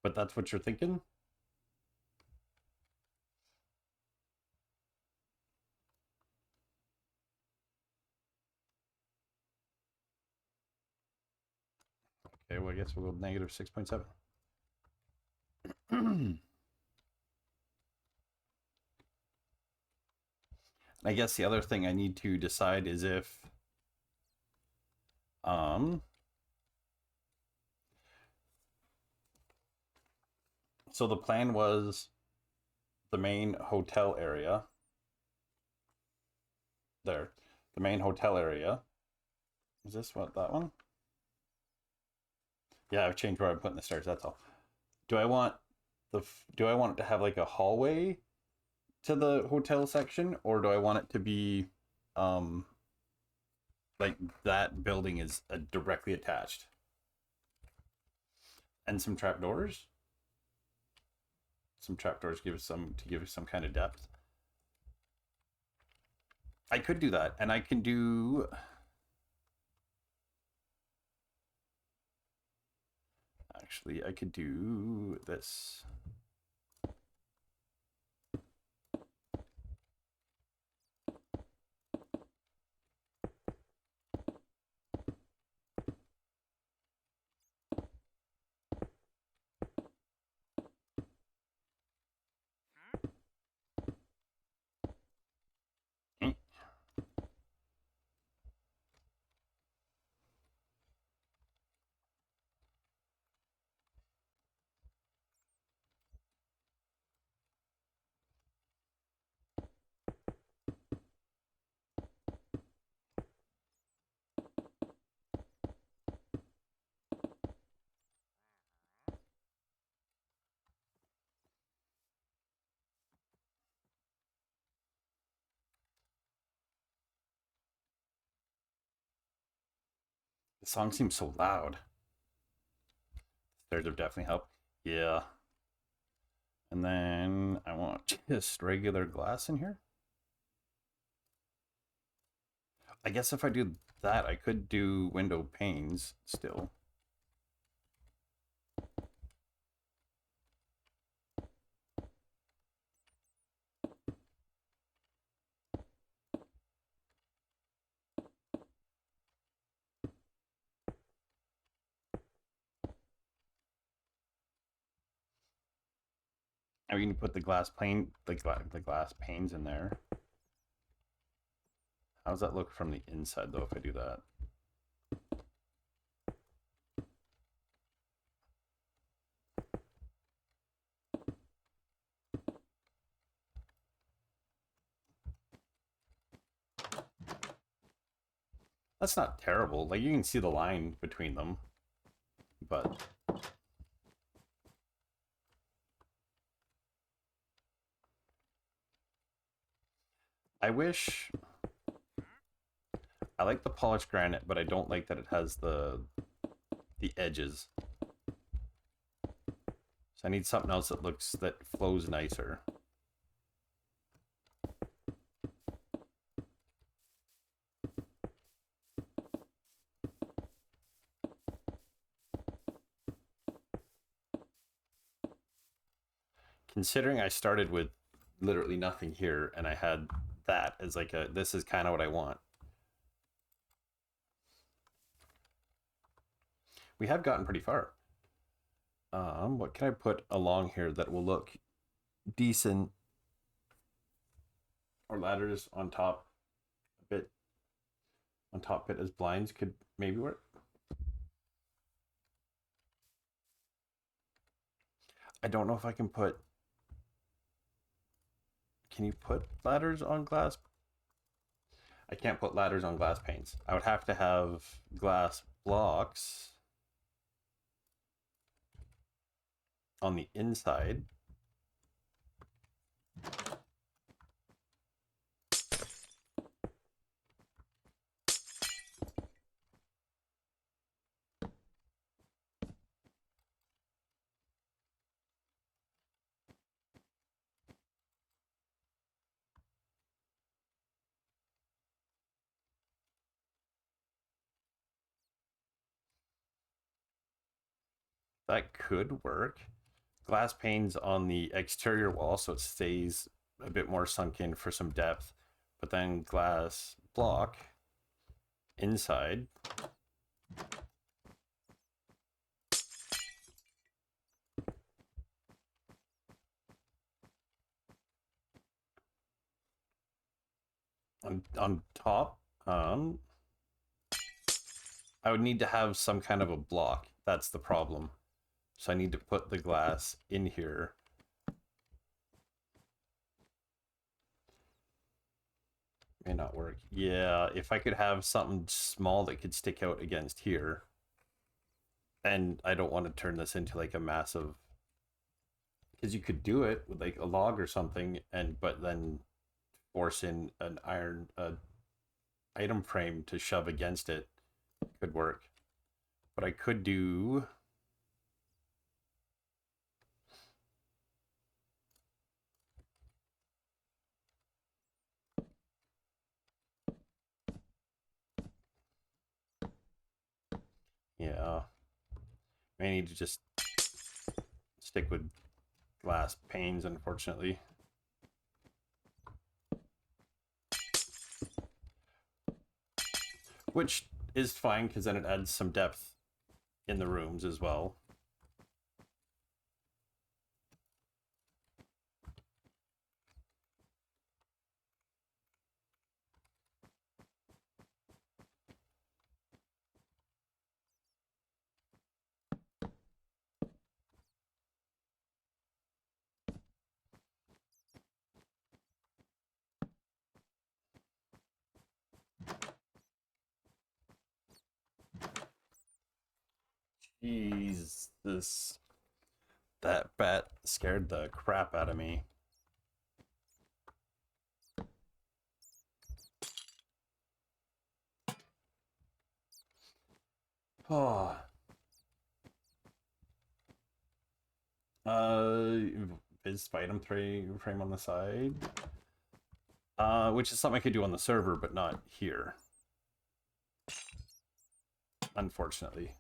but that's what you're thinking? Okay, well I guess we'll go negative 6.7. I guess the other thing I need to decide is if so the plan was the main hotel area. There. The main hotel area. Is this what, that one? Yeah, I've changed where I'm putting the stairs, that's all. Do I want it to have like a hallway to the hotel section, or do I want it to be like that building is directly attached? And some trapdoors? Some trapdoors give us some kind of depth. I could do that, and I can do. Actually, I could do this. song seems so loud. Stairs have definitely helped. Yeah. And then I want just regular glass in here. I guess if I do that, I could do window panes still. I mean, put the glass pane, the glass panes in there. How does that look from the inside, though, if I do that? That's not terrible. Like, you can see the line between them, but I wish... I like the polished granite, but I don't like that it has the edges. So I need something else that flows nicer. Considering I started with literally nothing here and I had that as like a, this is kind of what I want. We have gotten pretty far. What can I put along here that will look decent? Or ladders on top a bit. On top bit as blinds could maybe work. I don't know if I can put... Can you put ladders on glass? I can't put ladders on glass panes. I would have to have glass blocks on the inside. That could work. Glass panes on the exterior wall so it stays a bit more sunk in for some depth, but then glass block inside. On top, I would need to have some kind of a block. That's the problem. So I need to put the glass in here. May not work. Yeah, if I could have something small that could stick out against here. And I don't want to turn this into like a massive... Because you could do it with like a log or something, but then force in an iron item frame to shove against it. Could work. But I could do... Yeah. May need to just stick with glass panes, unfortunately. Which is fine, because then it adds some depth in the rooms as well. Jesus. That bat scared the crap out of me. Oh. Is item frame on the side. Which is something I could do on the server, but not here. Unfortunately.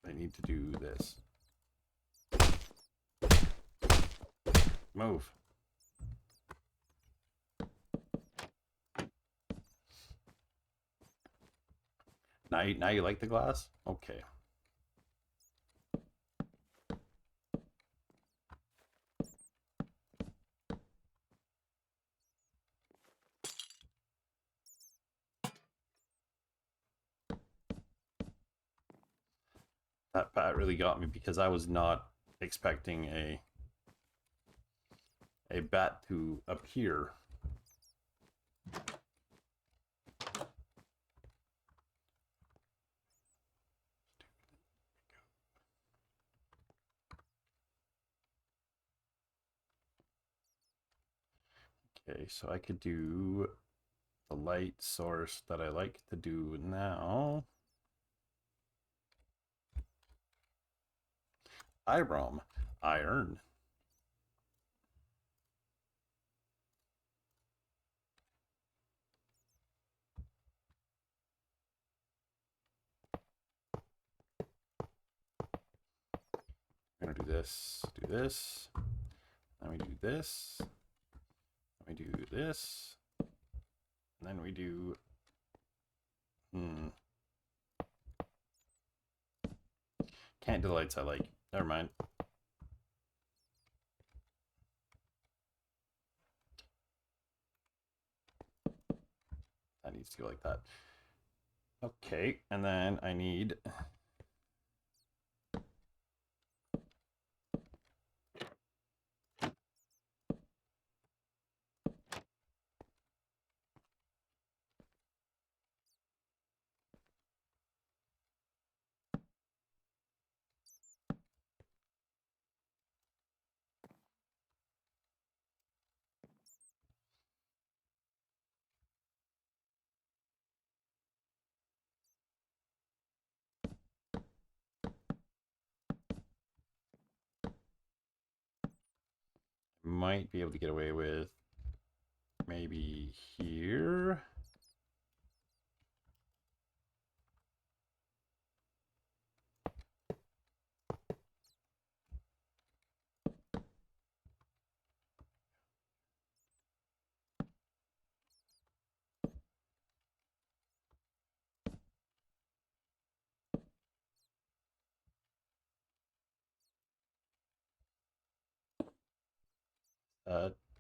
I need to do this. Move. Now you like the glass? Okay. That really got me because I was not expecting a bat to appear. Okay, so I could do the light source that I like to do now. Iron. I'm gonna do this, then we do this, then we do this, and then we do, can't do the lights I like, never mind. That needs to go like that. Okay, and then I need might be able to get away with maybe here.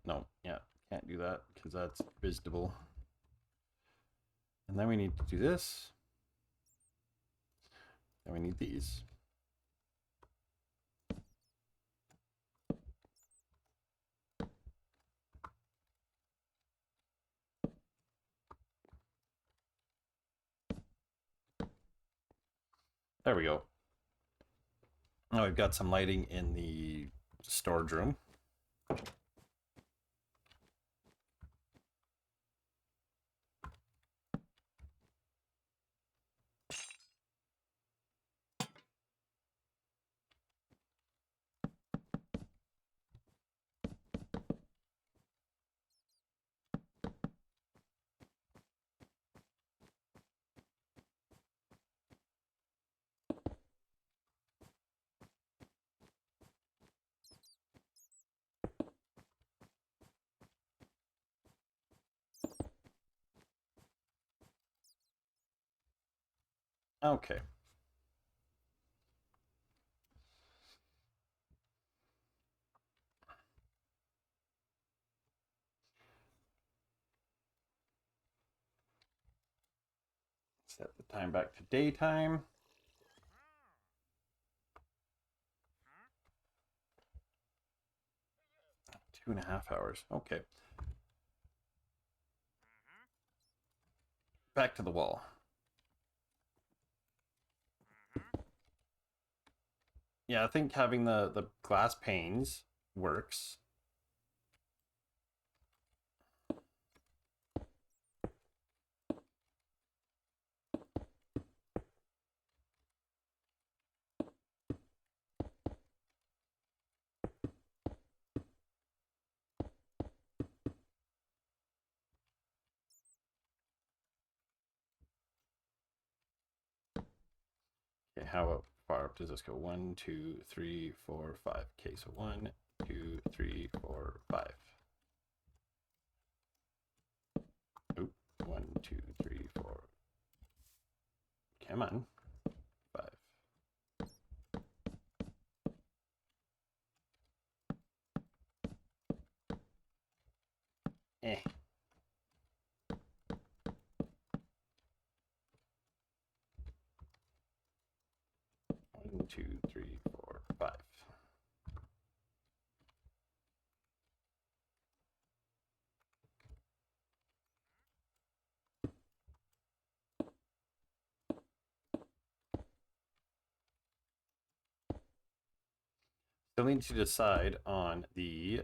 No, yeah, can't do that because that's visible. And then we need to do this. Then we need these. There we go. Now we've got some lighting in the storage room. Okay. Set the time back to daytime. Two and a half hours. Okay. Back to the wall. Yeah, I think having the glass panes works. Okay, how far up does this go? 1, 2, 3, 4, 5. Okay, so 1, 2, 3, 4, 5. Oop, 1, 2, 3, 4. Come on. 5. Eh. 1, 2, 3, 4, 5. Still need to decide on the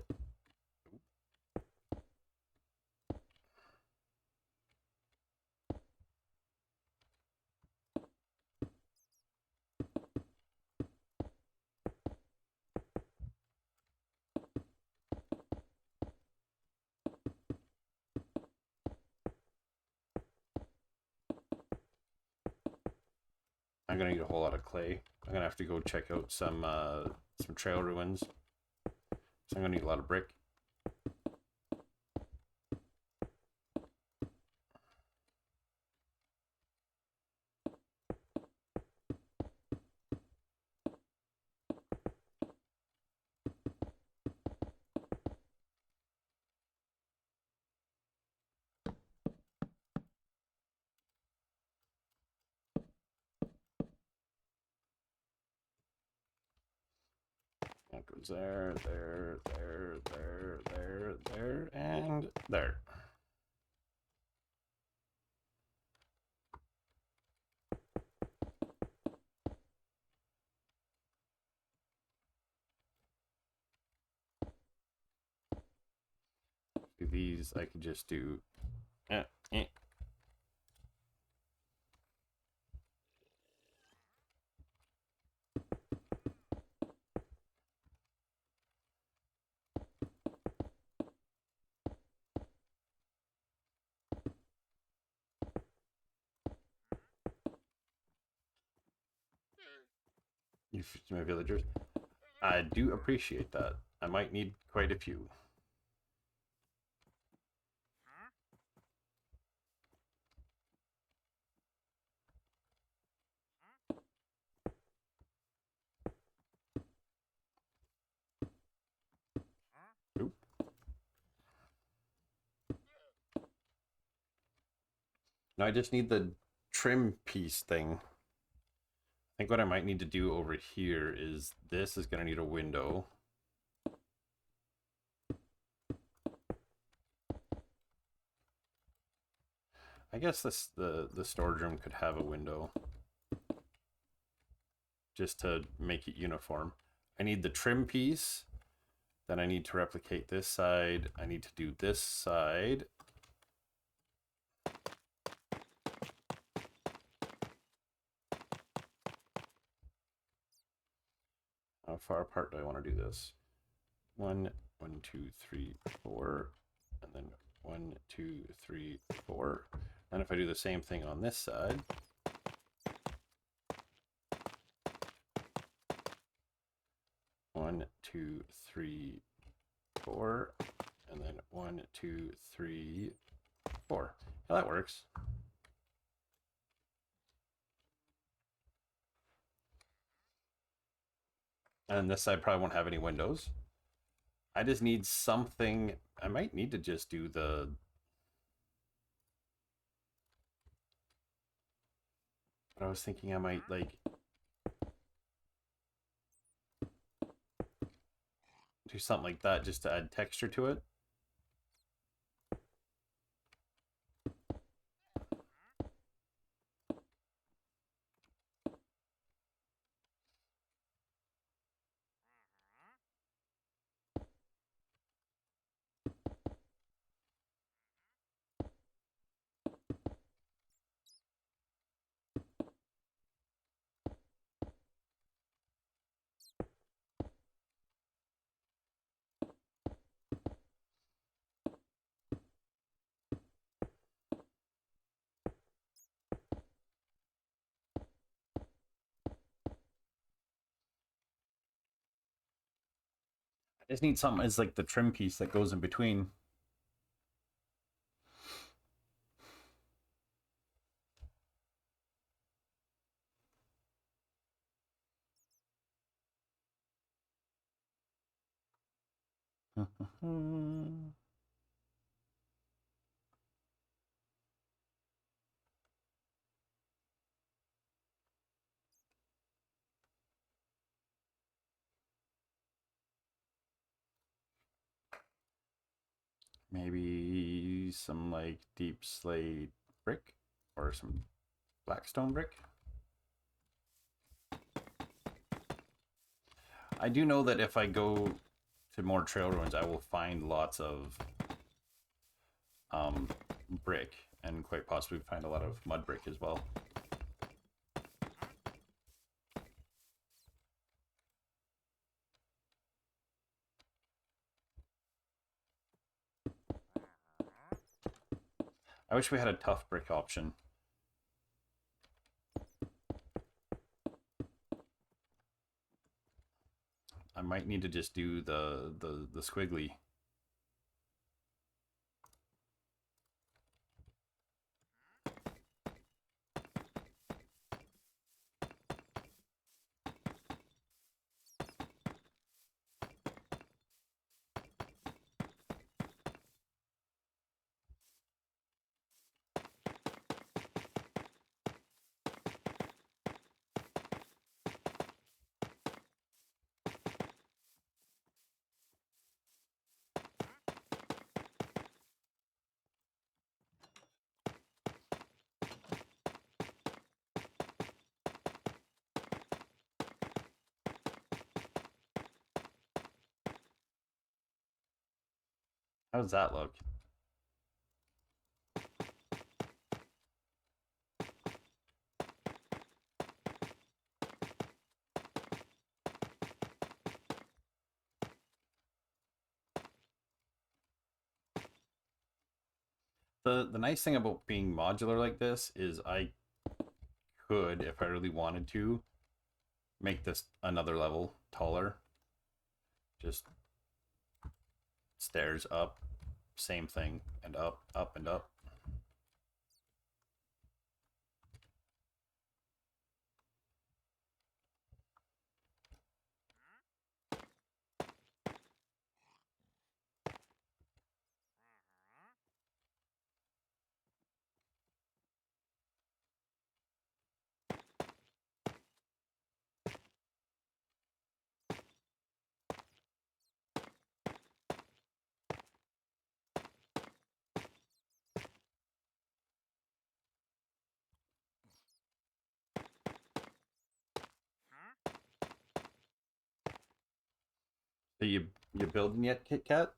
I'm gonna need a whole lot of clay. I'm gonna have to go check out some trail ruins. So I'm gonna need a lot of brick. That goes there, there, there, there, there, there, and there. These I could just do. Eh, eh. You my villagers. I do appreciate that. I might need quite a few. Oop. Now I just need the trim piece thing. I think what I might need to do over here is this is going to need a window. I guess the storage room could have a window just to make it uniform. I need the trim piece. Then I need to replicate this side. I need to do this side. How far apart do I want to do this? 1, 1, 2, 3, 4, and then 1, 2, 3, 4. And if I do the same thing on this side, one, 2, 3, 4, and then 1, 2, 3, 4. Now that works. And this side probably won't have any windows. I just need something. I might need to just do the. But I was thinking I might like do something like that just to add texture to it. I just need something as like the trim piece that goes in between. Maybe some like deep slate brick or some blackstone brick. I do know that if I go to more trail ruins, I will find lots of brick and quite possibly find a lot of mud brick as well. I wish we had a tough brick option. I might need to just do the squiggly. How does that look? The nice thing about being modular like this is I could, if I really wanted to, make this another level taller. Just stairs up, same thing, and up, and up. So you building yet, Kit Kat?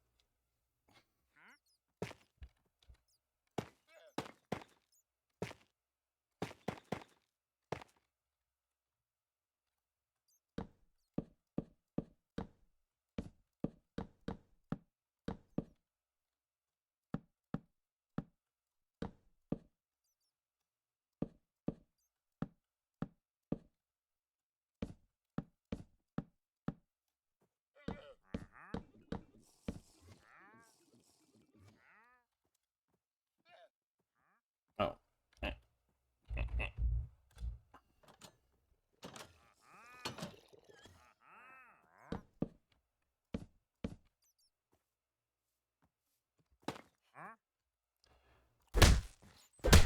Oh.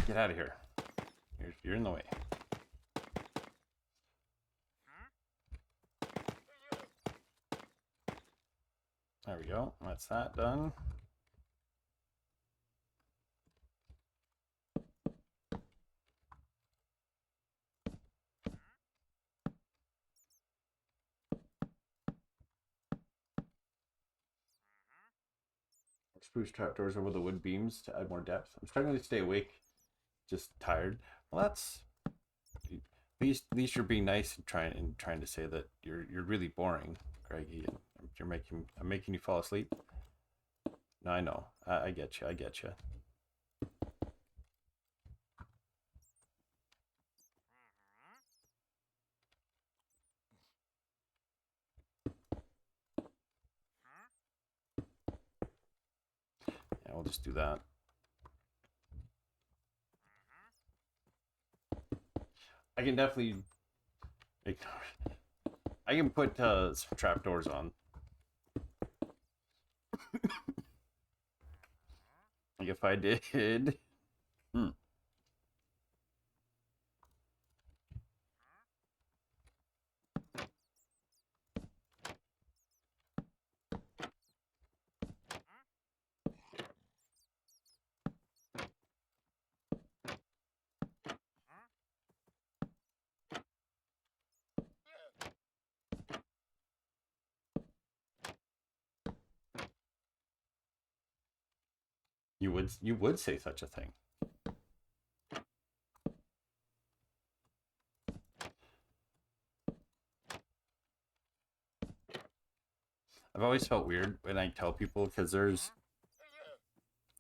Get out of here. You're in the way. There we go. That's that done. Spruce trapdoors over the wood beams to add more depth. I'm struggling to stay awake, just tired. Well, that's at least you're being nice and trying to say that you're really boring, Greggy, and I'm making you fall asleep. No, I know. I get you. I get you. I'll just do that. I can definitely... I can put some trapdoors on. Like if I did... You would say such a thing. I've always felt weird when I tell people, because there's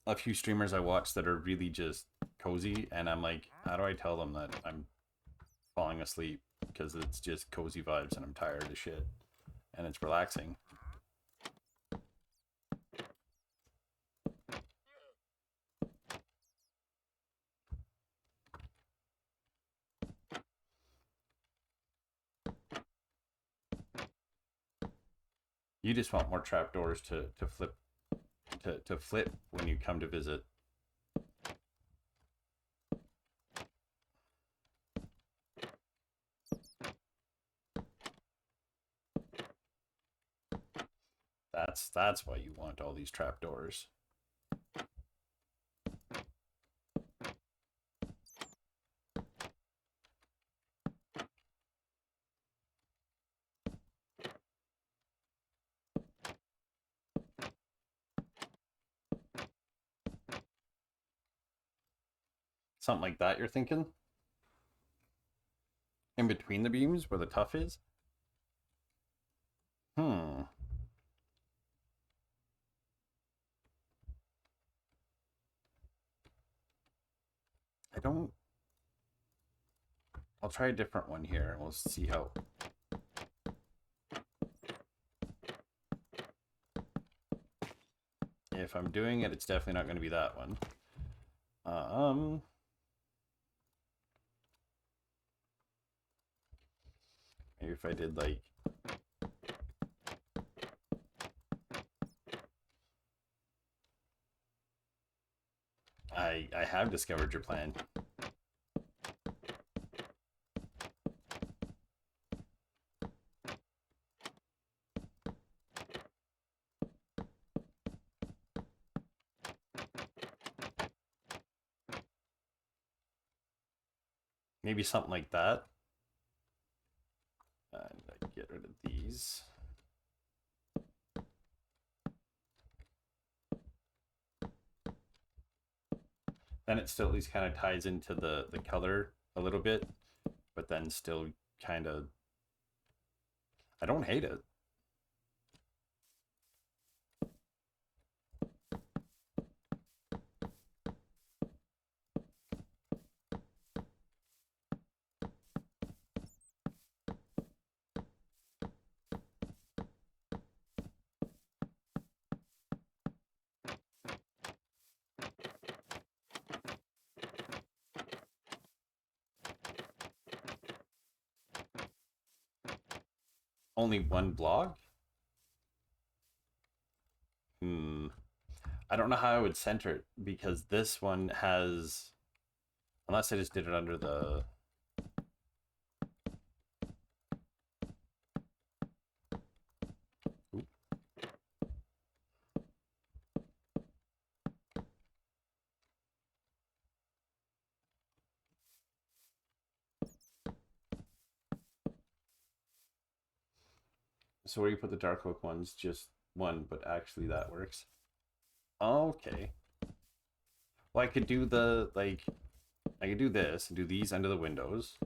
a few streamers I watch that are really just cozy, and I'm like, how do I tell them that I'm falling asleep? Because it's just cozy vibes and I'm tired of shit and it's relaxing. You just want more trapdoors to flip when you come to visit. That's why you want all these trapdoors. Something like that you're thinking? In between the beams where the tuff is? I don't... I'll try a different one here. We'll see how... If I'm doing it, it's definitely not going to be that one. Maybe if I did like... I have discovered your plan. Maybe something like that. And I get rid of these. Then it still at least kind of ties into the color a little bit, but then still kind of... I don't hate it. Only one block? I don't know how I would center it, because this one has... Unless I just did it under the... Oop. So where you put the dark oak ones, just one, but actually that works. Okay. Well, I could do the, like... I could do this and do these under the windows.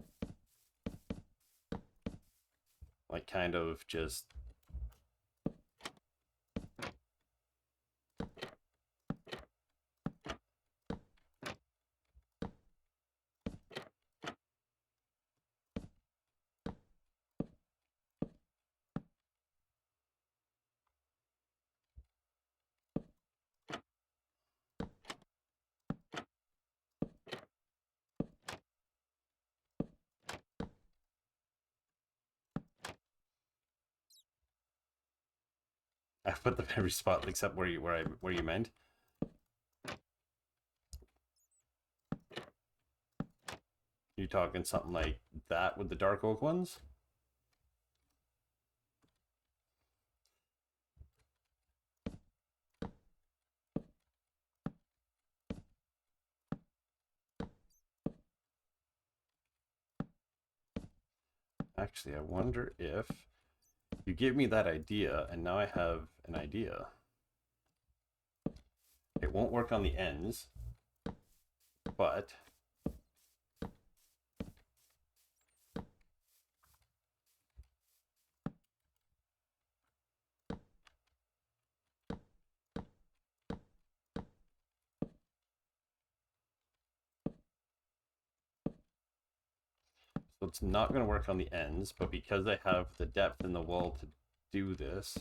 Like, kind of just... I put them every spot except where you meant. You talking something like that with the dark oak ones? Actually, I wonder if you give me that idea, and now I have an idea. It won't work on the ends, but so it's not going to work on the ends, but because I have the depth in the wall to do this,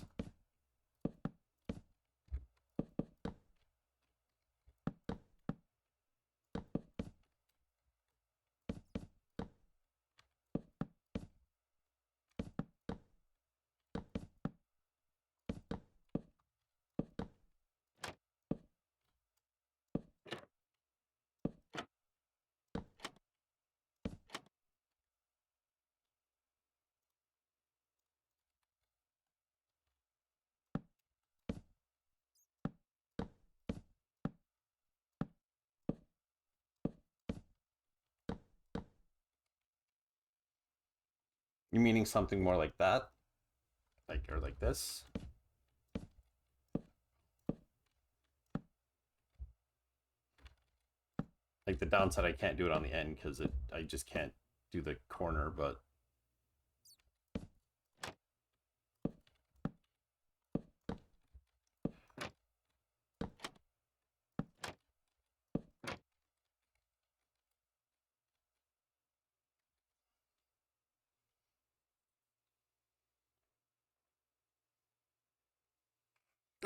you meaning something more like that? Like, or like this? Like the downside, I can't do it on the end because I just can't do the corner, but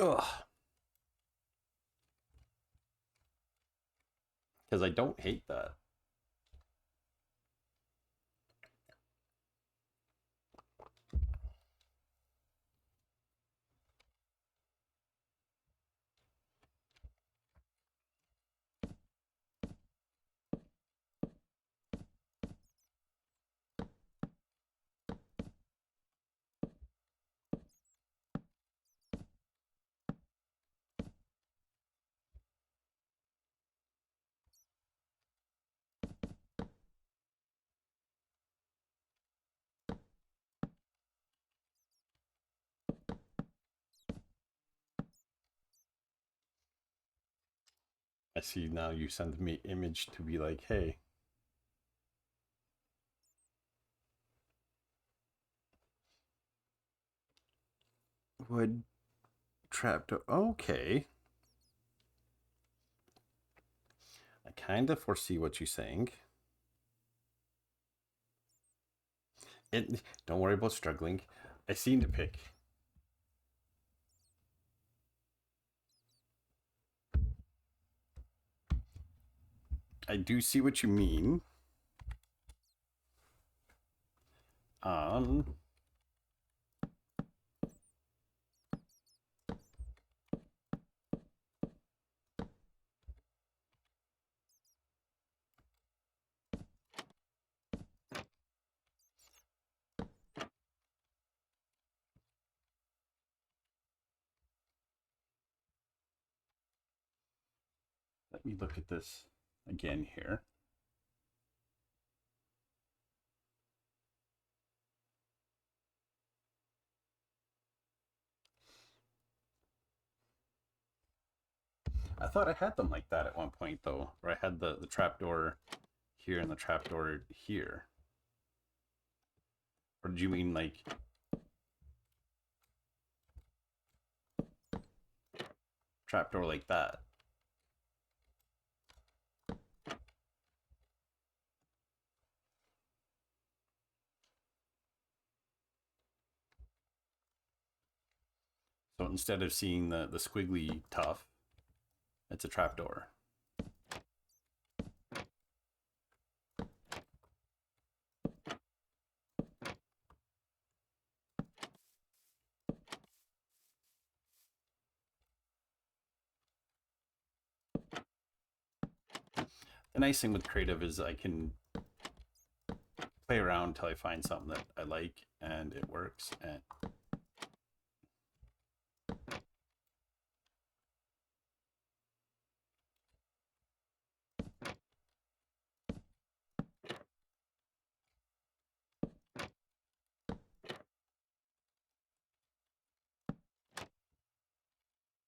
ugh. Because I don't hate that. I see now you send me image to be like, hey. Wood trapdoor. Okay. I kind of foresee what you're saying. Don't worry about struggling. I seen the pick. I do see what you mean. Um, let me look at this again here. I thought I had them like that at one point though, where I had the trapdoor here and the trapdoor here. Or did you mean like trapdoor like that? So instead of seeing the squiggly tuff, it's a trapdoor. The nice thing with creative is I can play around until I find something that I like and it works. And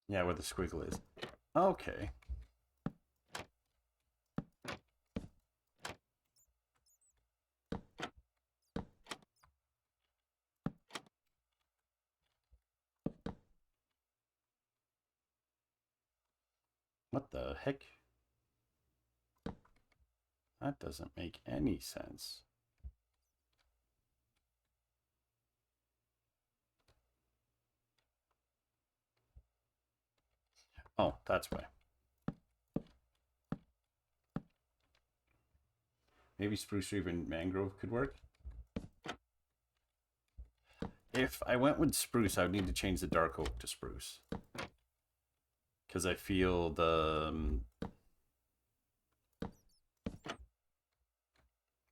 yeah, where the squiggle is. Okay. What the heck? That doesn't make any sense. Oh, that's why. Maybe spruce or even mangrove could work. If I went with spruce, I would need to change the dark oak to spruce. Because I feel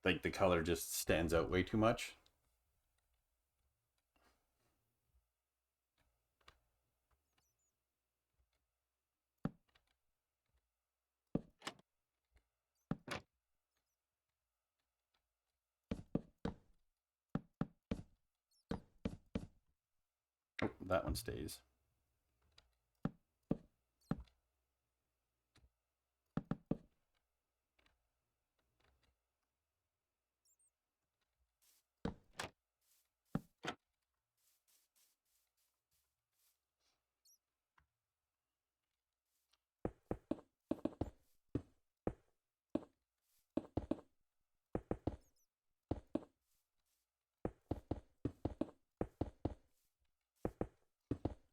like the color just stands out way too much. Oh, that one stays.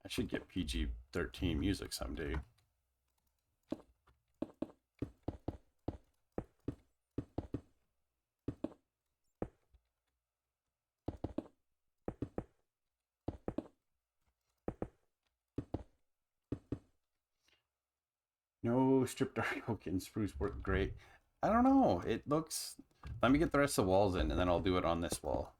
I should get PG-13 music someday. No, strip dark oak and spruce work great. I don't know. It looks... Let me get the rest of the walls in, and then I'll do it on this wall.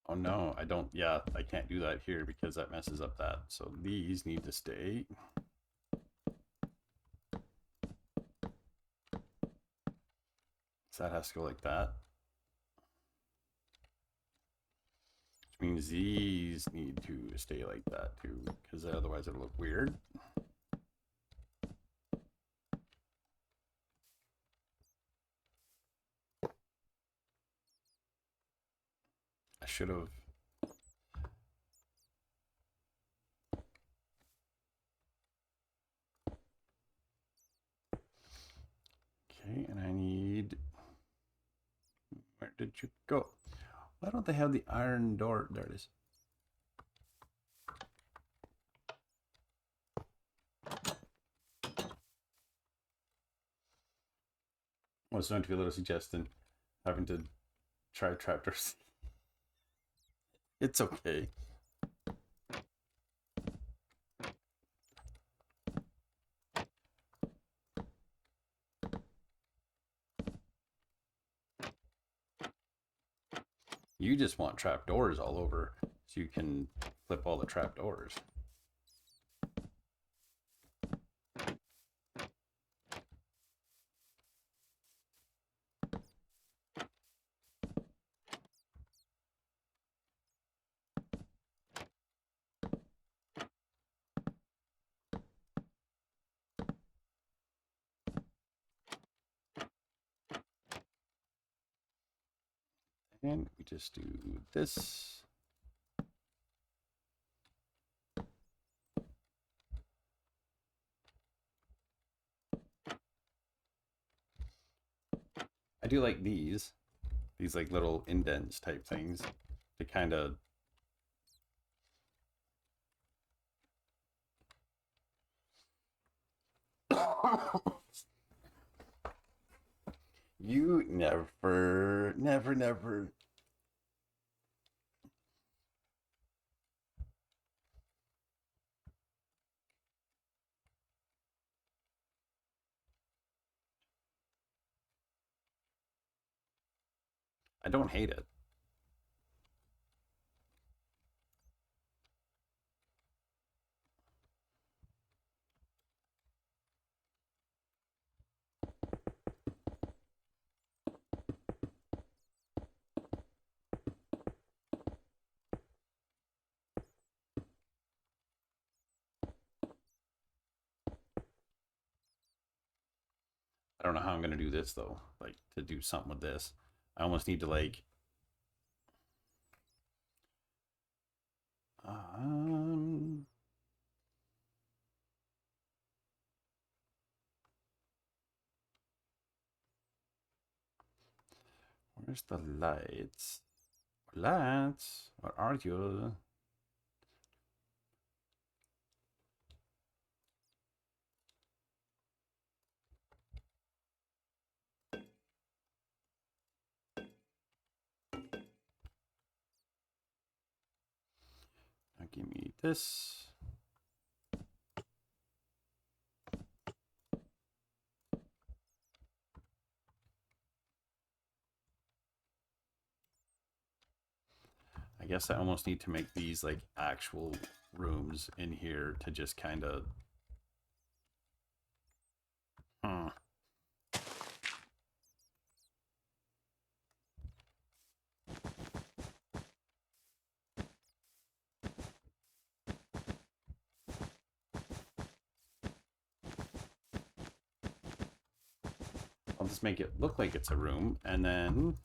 Oh no, I don't... Yeah, I can't do that here because that messes up that. So these need to stay. So that has to go like that. Which means these need to stay like that too, because otherwise it'll look weird. I should have... Okay, and I need... Where did you go? Why don't they have the iron door? There it is. Well, it's going to be a little suggestion having to try trapdoors. It's okay. You just want trapdoors all over so you can flip all the trapdoors. And we just do this. I do like these like little indents type things to kind of You never, never, never. I don't hate it. I don't know how I'm gonna do this though. Like to do something with this, I almost need to like. Um, where's the lights? Lights, where are you? Now give me this. I guess I almost need to make these like actual rooms in here to just kind of. Hmm. I'll just make it look like it's a room, and then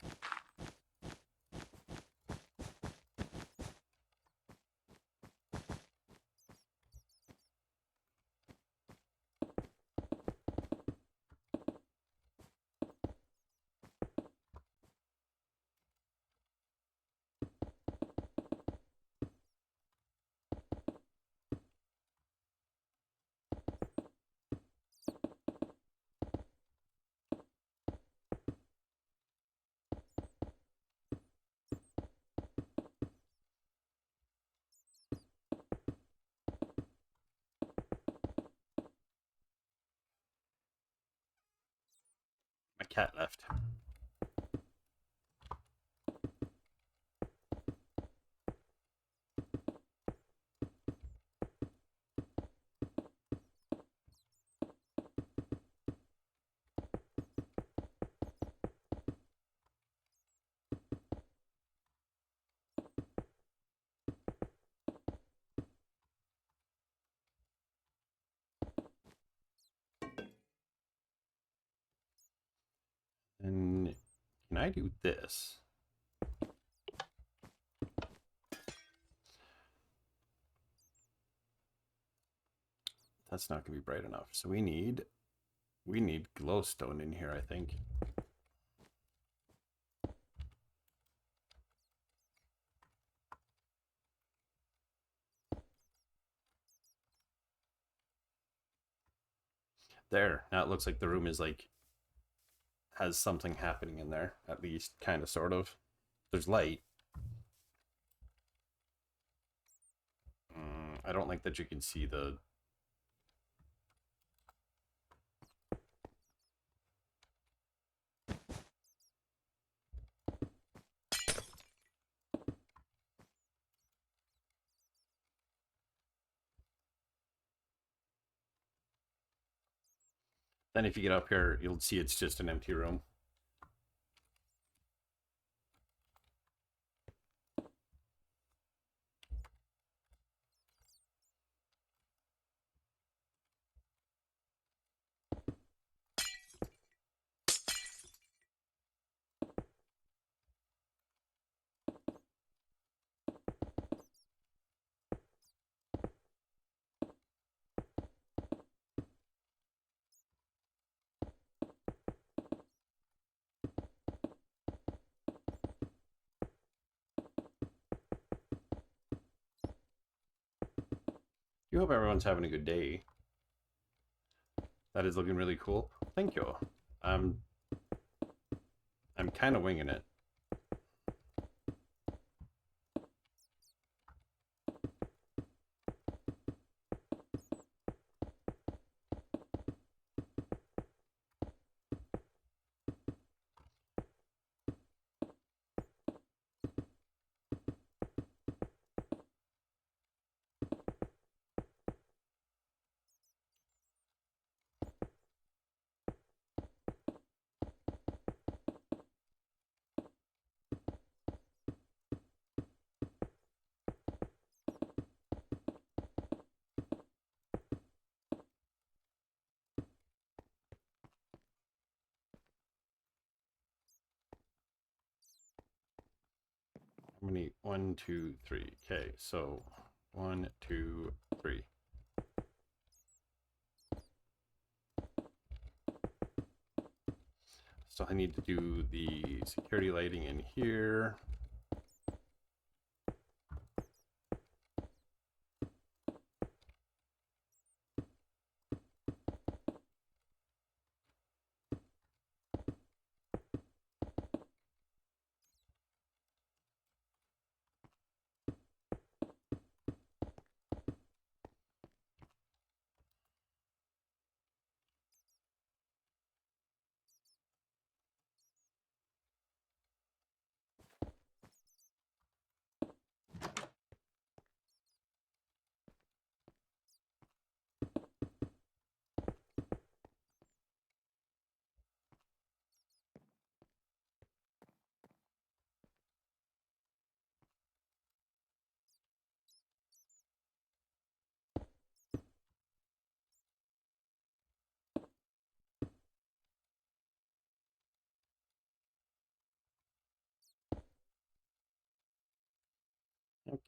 my cat left. And can I do this? That's not gonna be bright enough. So we need glowstone in here, I think. There. Now it looks like the room is like has something happening in there, at least, kind of, sort of. There's light. I don't like that you can see the. Then if you get up here, you'll see it's just an empty room. You hope everyone's having a good day. That is looking really cool. Thank you. I'm kind of winging it. How many? 1, 2, 3. Okay, so 1, 2, 3. So I need to do the security lighting in here.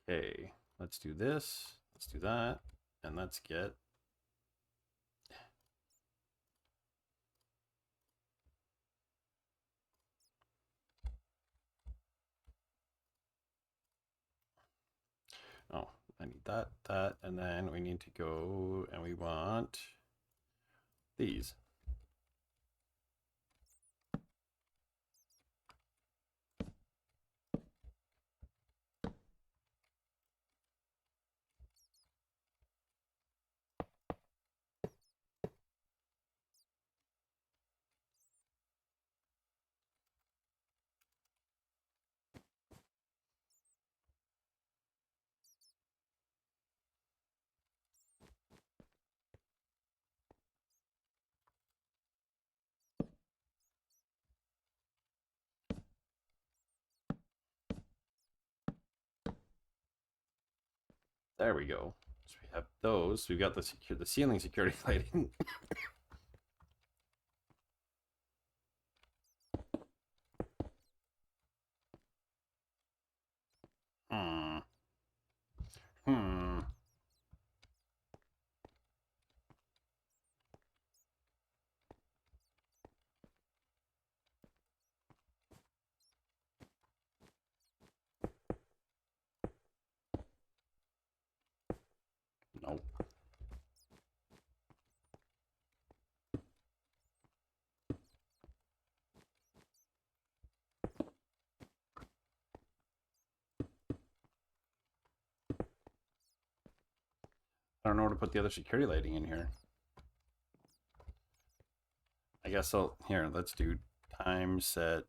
Okay, let's do this. Let's do that. And let's get oh, I need that, and then we need to go and we want these. There we go. So we have those. We've got the ceiling security lighting. Hmm. Hmm. Nope. I don't know where to put the other security lighting in here. I guess I'll here. Let's do time set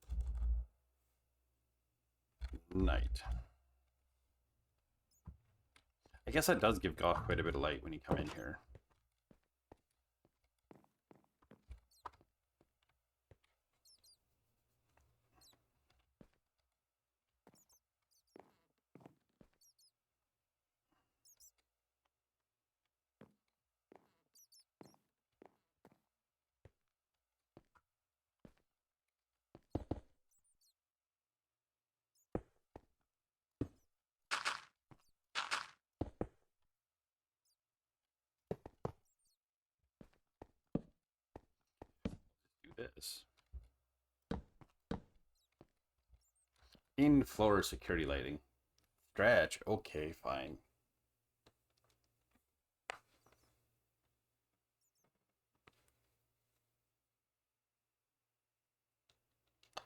night. I guess that does give Goth quite a bit of light when you come in here. Do this. In-floor security lighting. Stretch. Okay, fine.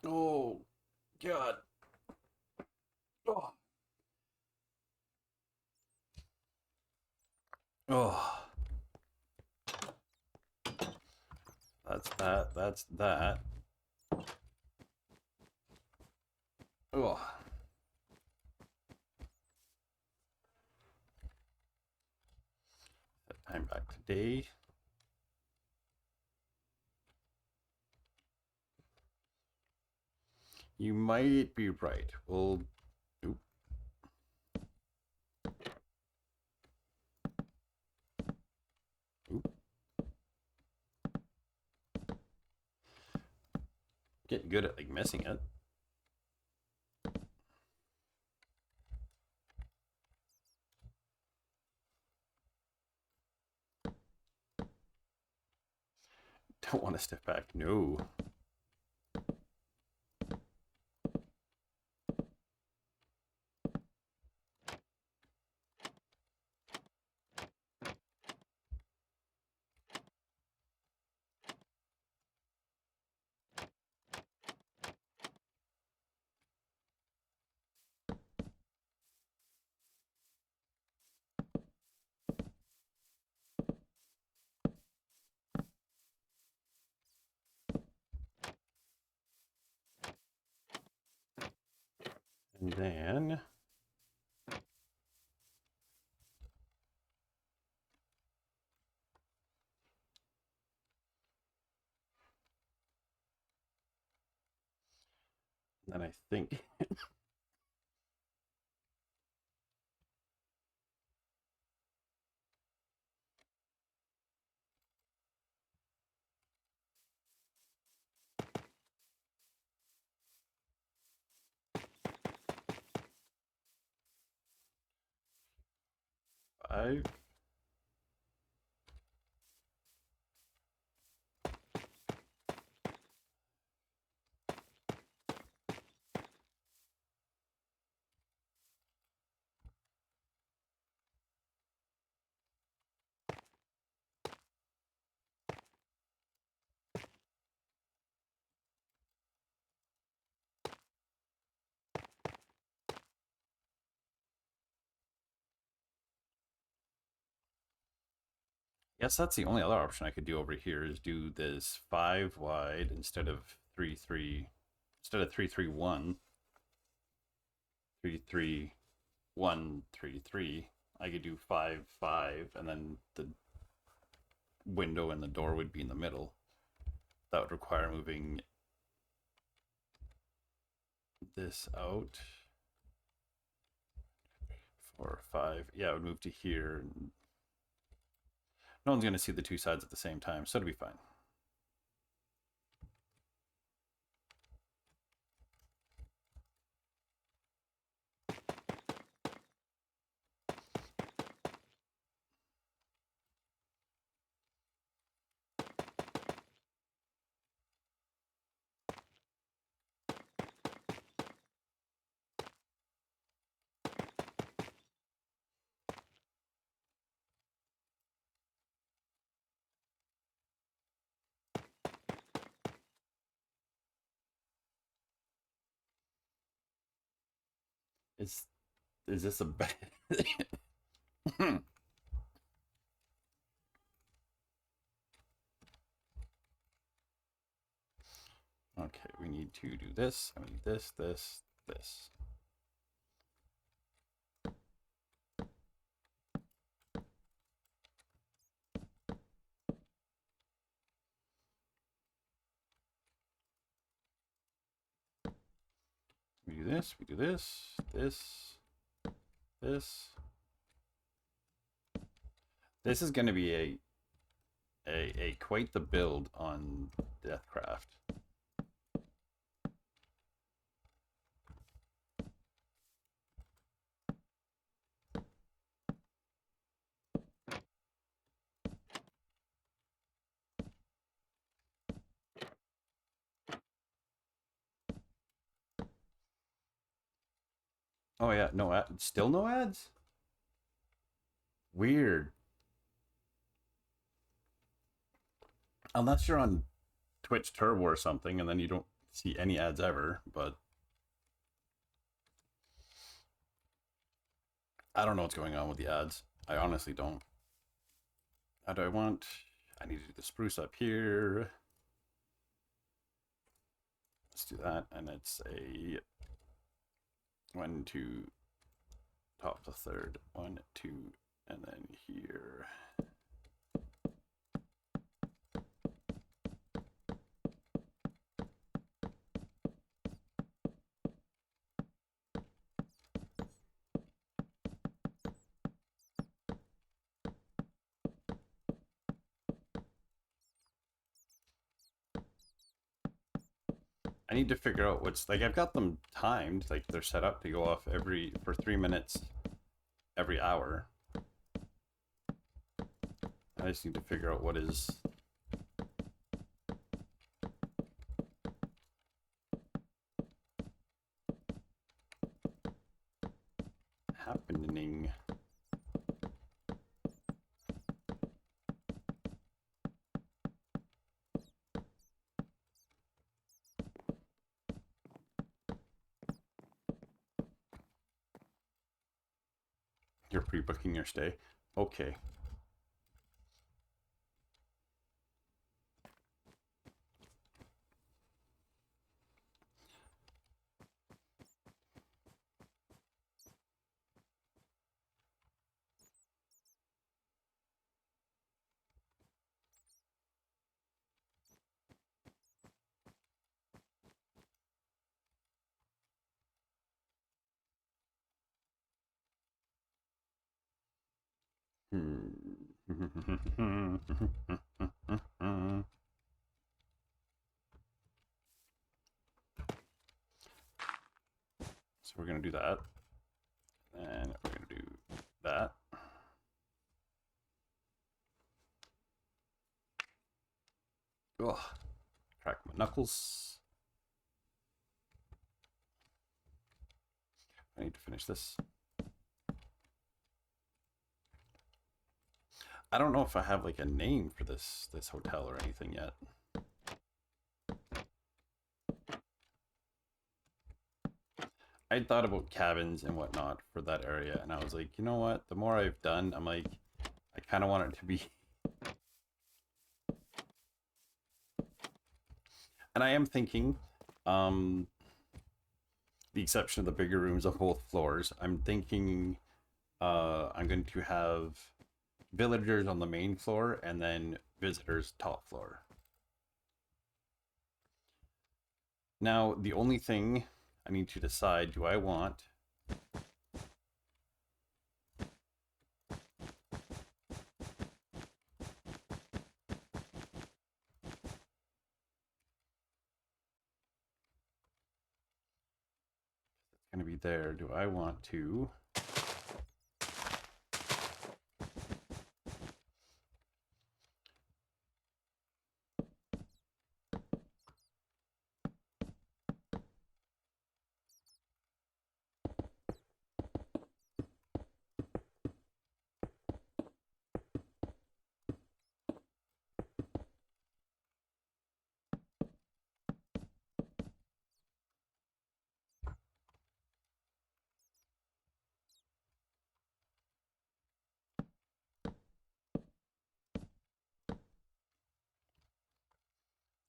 Oh, God. Oh. Oh. That's that. That's that. Oh. Time back today. You might be right. We'll. Oop. Oop. Getting good at like missing it. Don't want to step back. No. And then I think. Five. Yes, that's the only other option I could do over here is do this 5 wide instead of 3-3. Instead of 3-3-1. 3-3-1-3-3. I could do 5-5, and then the window and the door would be in the middle. That would require moving this out. 4 or 5. Yeah, it would move to here. No one's going to see the two sides at the same time, so it'll be fine. Is this a bad? Okay, we need to do this. I need this, this, this. We do this, we do this, this, this. This is going to be a quite the build on Deathcraft. Oh yeah, no ad, still no ads? Weird. Unless you're on Twitch Turbo or something, and then you don't see any ads ever, but I don't know what's going on with the ads. I honestly don't. How do I want? I need to do the spruce up here. Let's do that, and it's a 1, 2, top the third, 1, 2, and then here. I need to figure out what's, like, I've got them timed, like they're set up to go off for 3 minutes every hour. I just need to figure out what is happening. You're pre-booking your stay. Okay. So we're going to do that. And we're going to do that. Ugh. Crack my knuckles. I need to finish this. I don't know if I have like a name for this hotel or anything yet. I thought about cabins and whatnot for that area, and I was like, you know what? The more I've done, I'm like, I kind of want it to be. And I am thinking, the exception of the bigger rooms of both floors, I'm thinking I'm going to have villagers on the main floor and then visitors top floor. Now, the only thing I need to decide, do I want it's going to be there, do I want to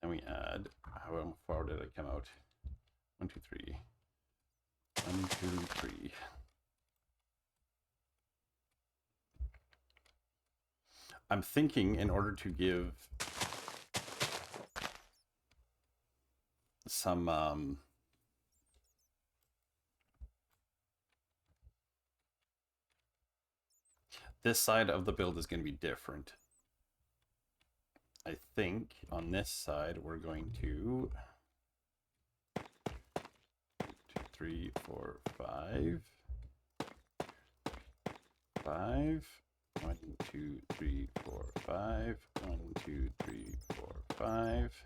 and we add, how far did it come out? 1, 2, 3. 1, 2, 3. I'm thinking in order to give some this side of the build is going to be different. I think on this side we're going to 2, 3, 4, 5. 5. 1, 2, 3, 4, 5. 1, 2, 3, 4, 5.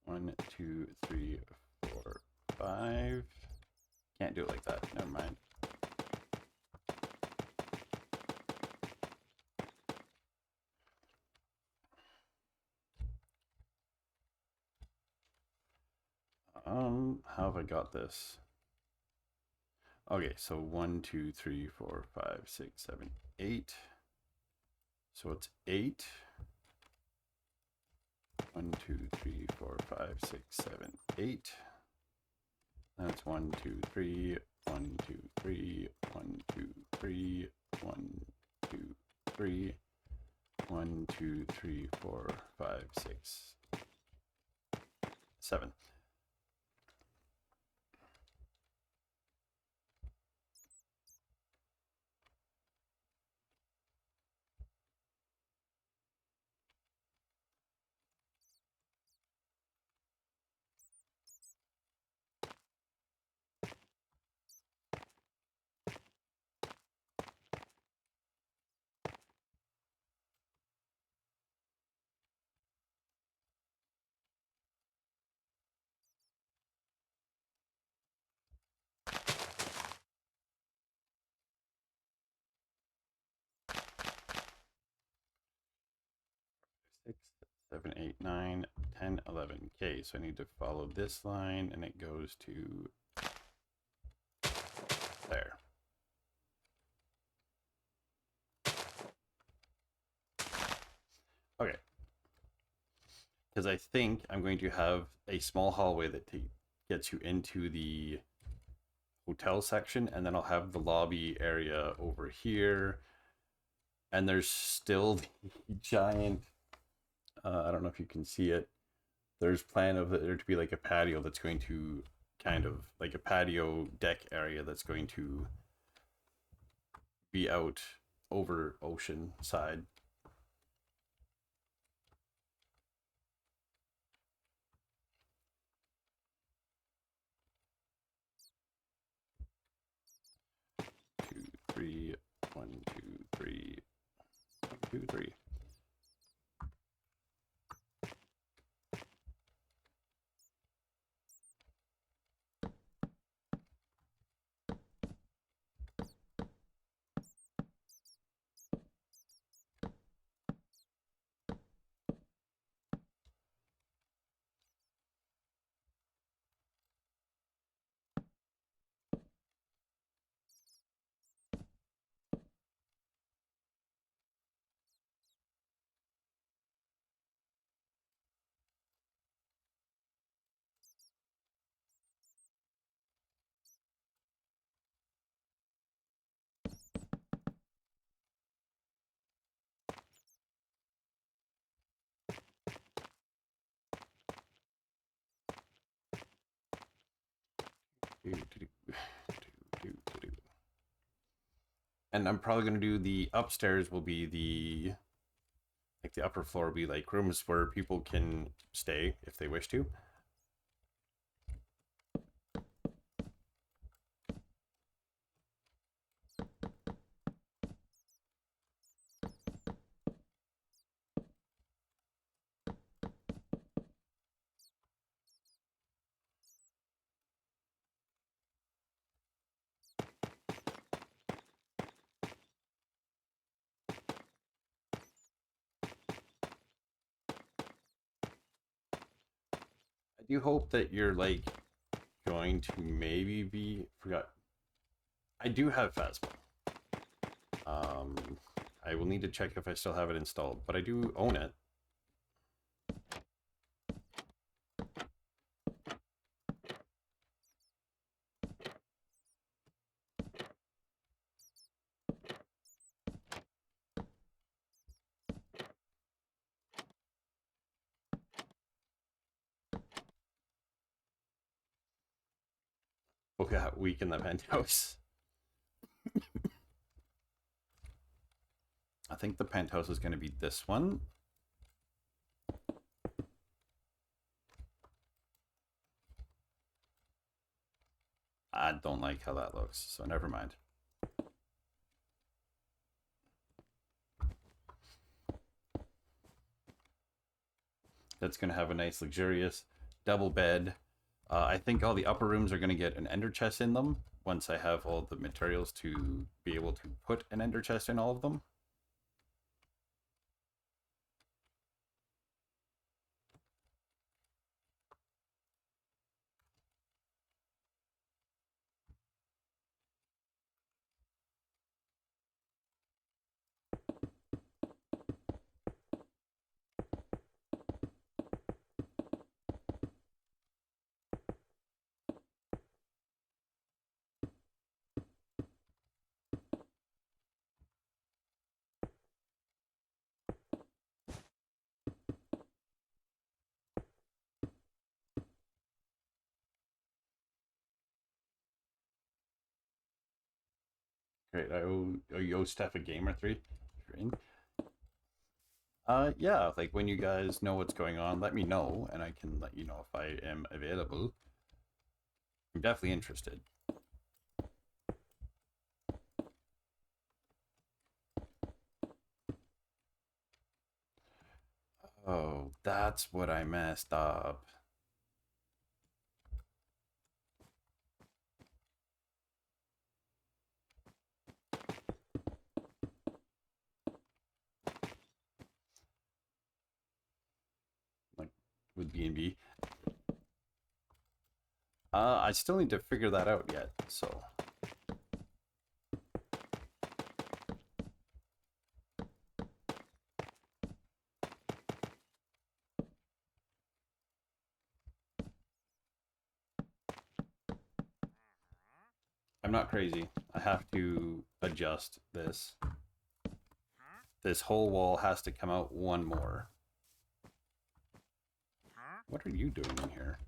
1, 2, 3, 4, 5. Can't do it like that. Never mind. I got this. Okay, so 1, 2, 3, 4, 5, 6, 7, 8. So it's 8. 1, 2, 3, 4, 5, 6, 7, 8. That's 1, 2, 3, 1, 2, 3, 1, 2, 3, 1, 2, 3, 1, 2, 3, 4, 5, 6, 7. Six, 7, 8, 9, 10, 11. Okay, so I need to follow this line and it goes to there. Okay. Because I think I'm going to have a small hallway that gets you into the hotel section, and then I'll have the lobby area over here. And there's still the giant, I don't know if you can see it. There's plan of there to be like a patio that's going to kind of like a patio deck area that's going to be out over ocean side. Two, three, 1, 2, 3, 1, 2, 3. And I'm probably going to do the upstairs will be the like the upper floor will be like rooms where people can stay if they wish to. I do hope that you're like going to maybe be forgot. I do have Phasma. I will need to check if I still have it installed, but I do own it. Look at week in the penthouse. I think the penthouse is going to be this one. I don't like how that looks, so never mind. That's going to have a nice luxurious double bed. I think all the upper rooms are going to get an ender chest in them once I have all the materials to be able to put an ender chest in all of them. Great. I owe Steph a game or three. If you're in. Yeah, like when you guys know what's going on, let me know, and I can let you know if I am available. I'm definitely interested. Oh, that's what I messed up. Like with B&B. I still need to figure that out yet, so. I'm not crazy. I have to adjust this. This whole wall has to come out one more. What are you doing in here?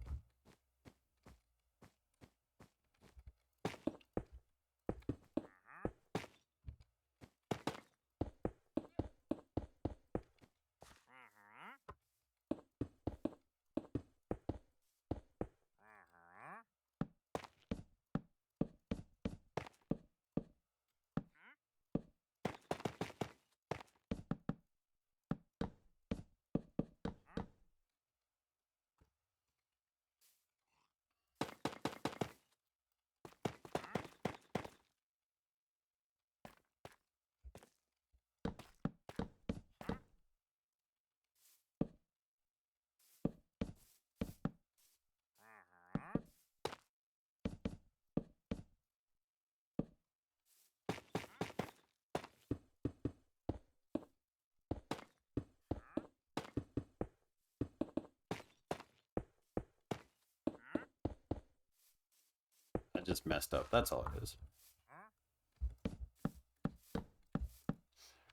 I just messed up. That's all it is.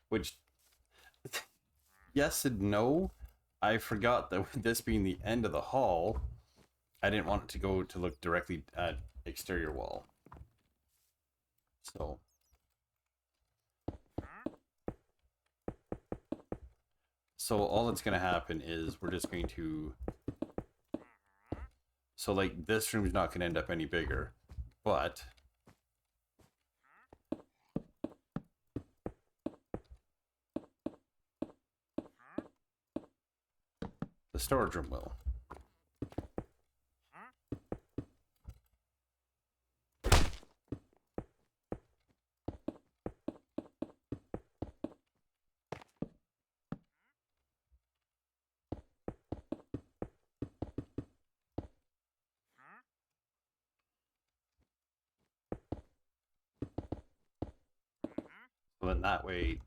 Which, yes and no. I forgot that with this being the end of the hall, I didn't want it to go to look directly at exterior wall. So all that's going to happen is we're just going to... So, like, this room's not going to end up any bigger, but... the storage room will. So then that way,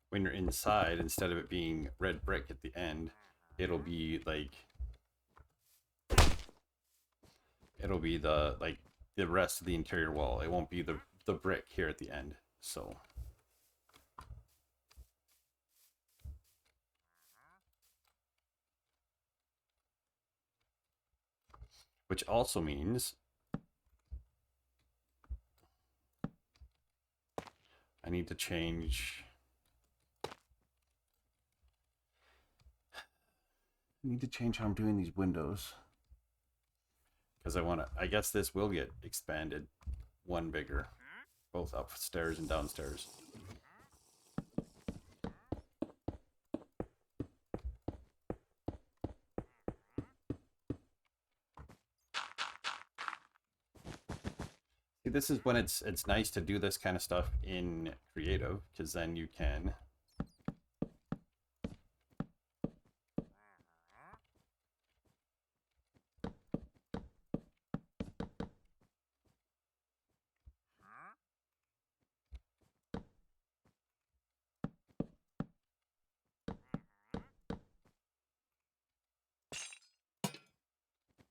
when you're inside, instead of it being red brick at the end, it'll be like... it'll be the rest of the interior wall. It won't be the brick here at the end. So... which also means I need to change... how I'm doing these windows. Because I guess this will get expanded one bigger. Both upstairs and downstairs. See, this is when it's nice to do this kind of stuff in creative, because then you can...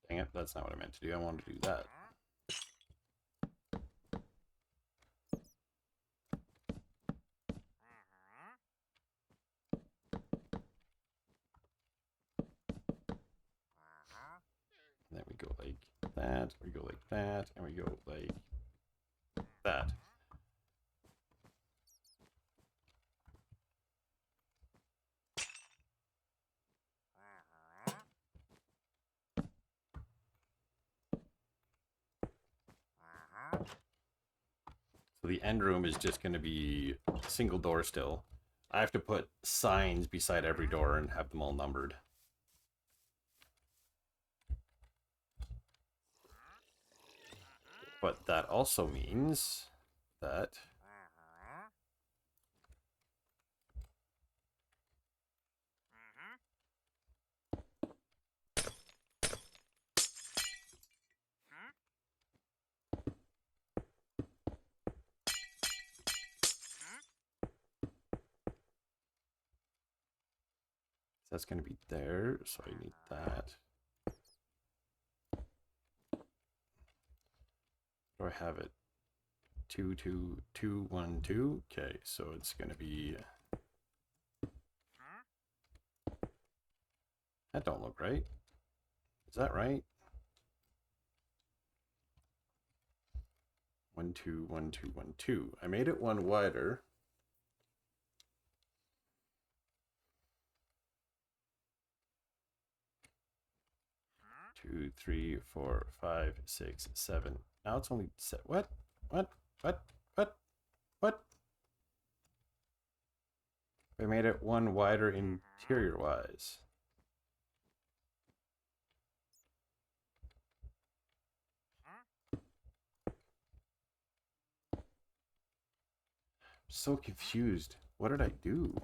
Dang it, that's not what I meant to do. I wanted to do that. And then we go like that, we go like that, and we go like that. So the end room is just going to be single door still. I have to put signs beside every door and have them all numbered. But that also means that that's going to be there, so I need that. Do I have it? 2, 2, 2, 1, 2. Okay, so it's going to be. That don't look right. Is that right? 1, 2, 1, 2, 1, 2. I made it one wider. Two, 3, 4, 5, 6, 7. Now it's only set. What? What? I made it one wider interior wise. So confused. What did I do?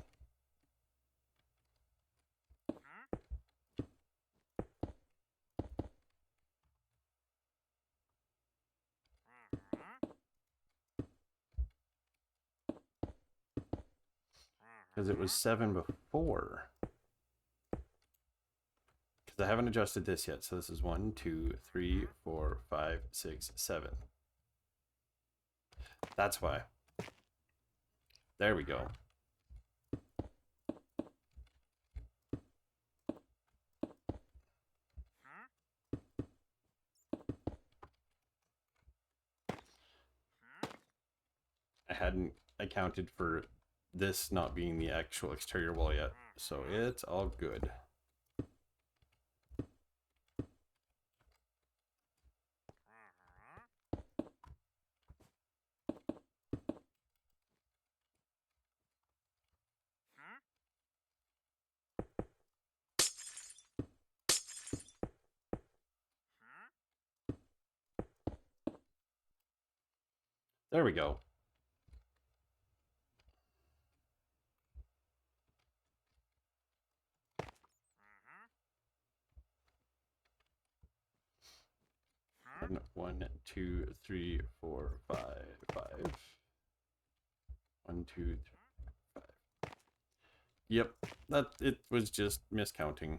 Because it was 7 before. Because I haven't adjusted this yet. So this is 1, 2, 3, 4, 5, 6, 7. That's why. There we go. I hadn't accounted for this not being the actual exterior wall yet, so it's all good. There we go. And 1, 2, 3, 4, 5, 5. 1, 2, 3, 5. Yep, that it was just miscounting.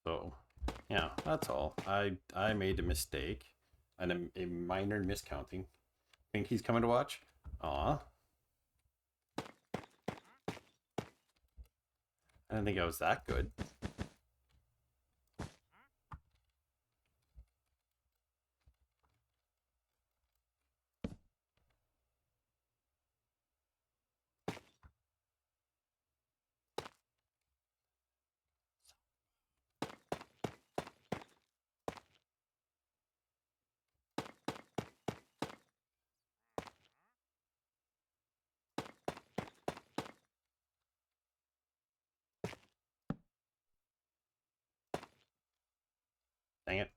So, yeah, that's all. I made a mistake and a minor miscounting. Think he's coming to watch? Aw. I didn't think I was that good. Dang it.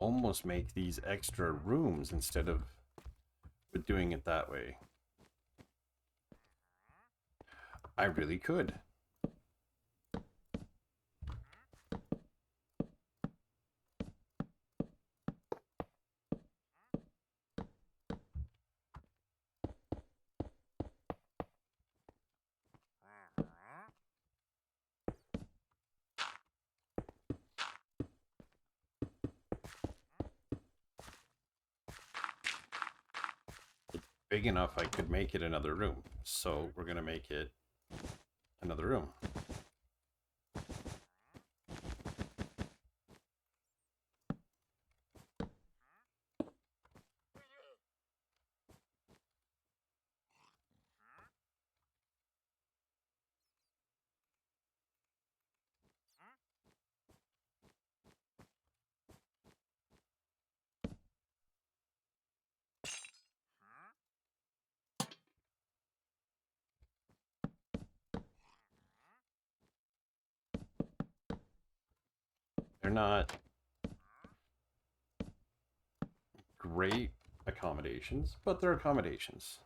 almost make these extra rooms instead of doing it that way. I really could. Big enough I could make it another room. So we're gonna make it another room. They're not great accommodations, but they're accommodations.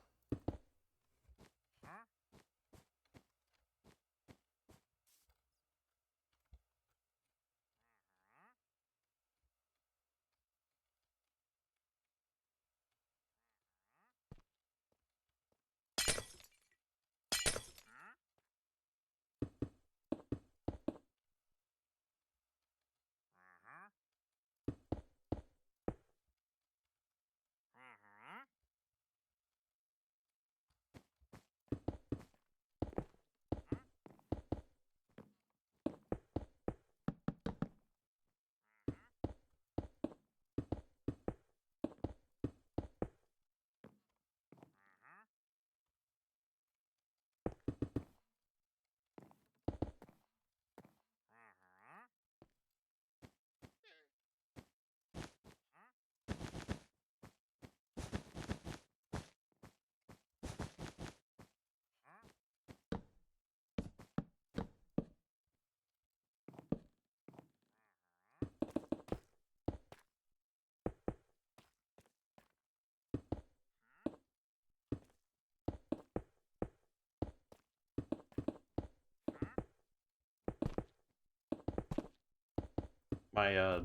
My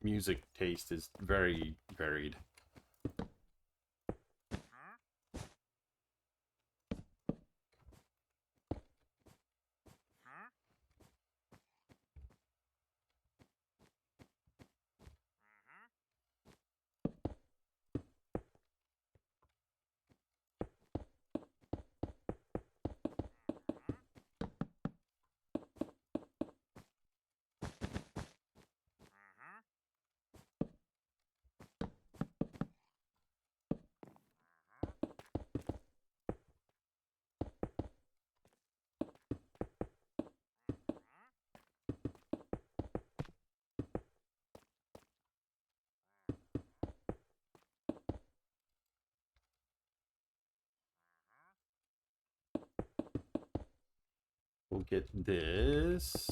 music taste is very varied. We'll get this.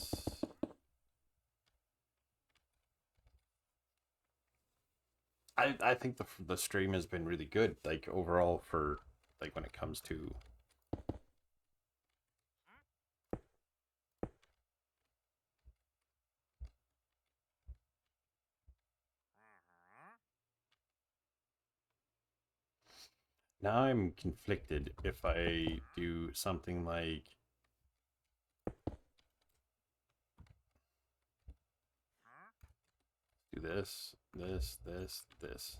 I think the stream has been really good, like overall, for like when it comes to now. I'm conflicted if I do something like do this, this, this.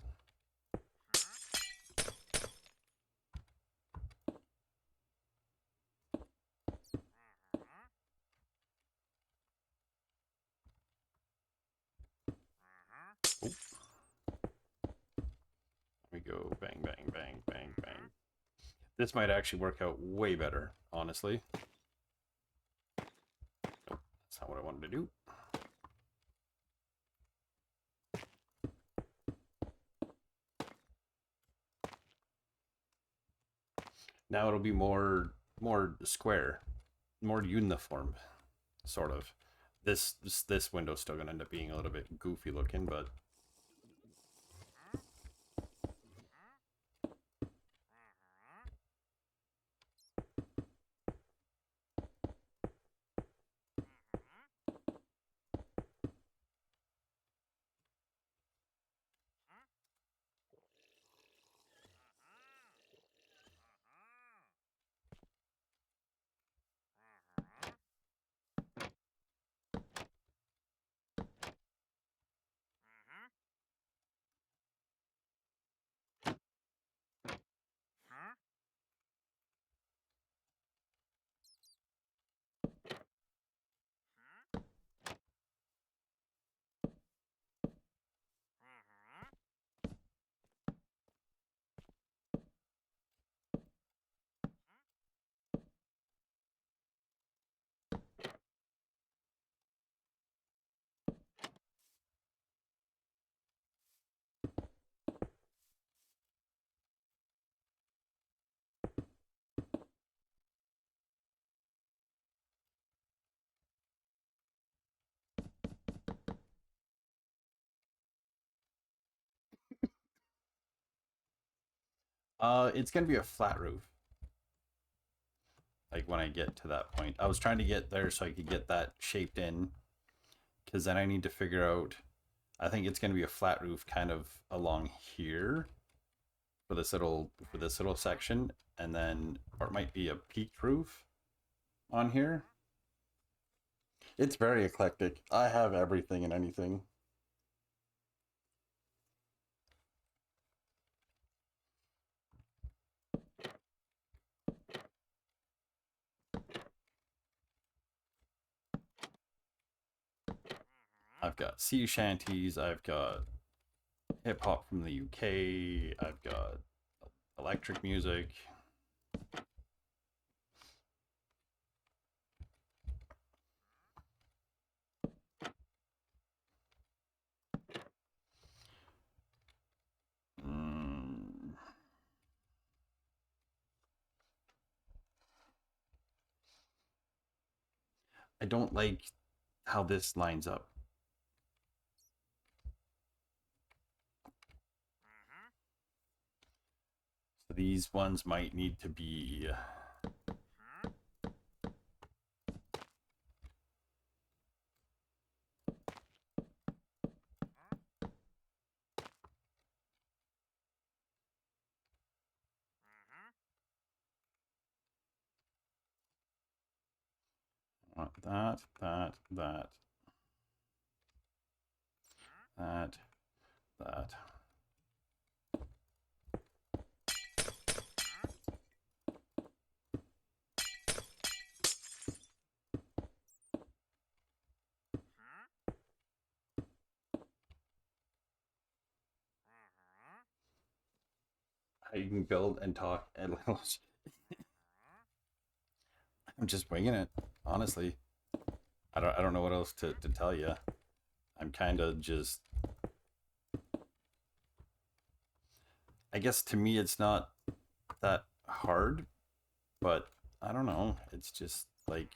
Oh. We go bang, bang, bang, bang, bang. This might actually work out way better, honestly. Nope, that's not what I wanted to do. Now it'll be more square, more uniform, sort of. This window's still gonna end up being a little bit goofy looking, but it's gonna be a flat roof. Like when I get to that point, I was trying to get there so I could get that shaped in, because then I need to figure out. I think it's gonna be a flat roof kind of along here for this little section, and then or it might be a peaked roof on here. It's very eclectic. I have everything and anything. I've got sea shanties, I've got hip hop from the UK, I've got electric music. I don't like how this lines up. So these ones might need to be that, that, that, that, that. How you can build and talk and I'm just winging it, honestly. I don't know what else to tell you. I'm kind of just I guess to me it's not that hard, but I don't know. It's just like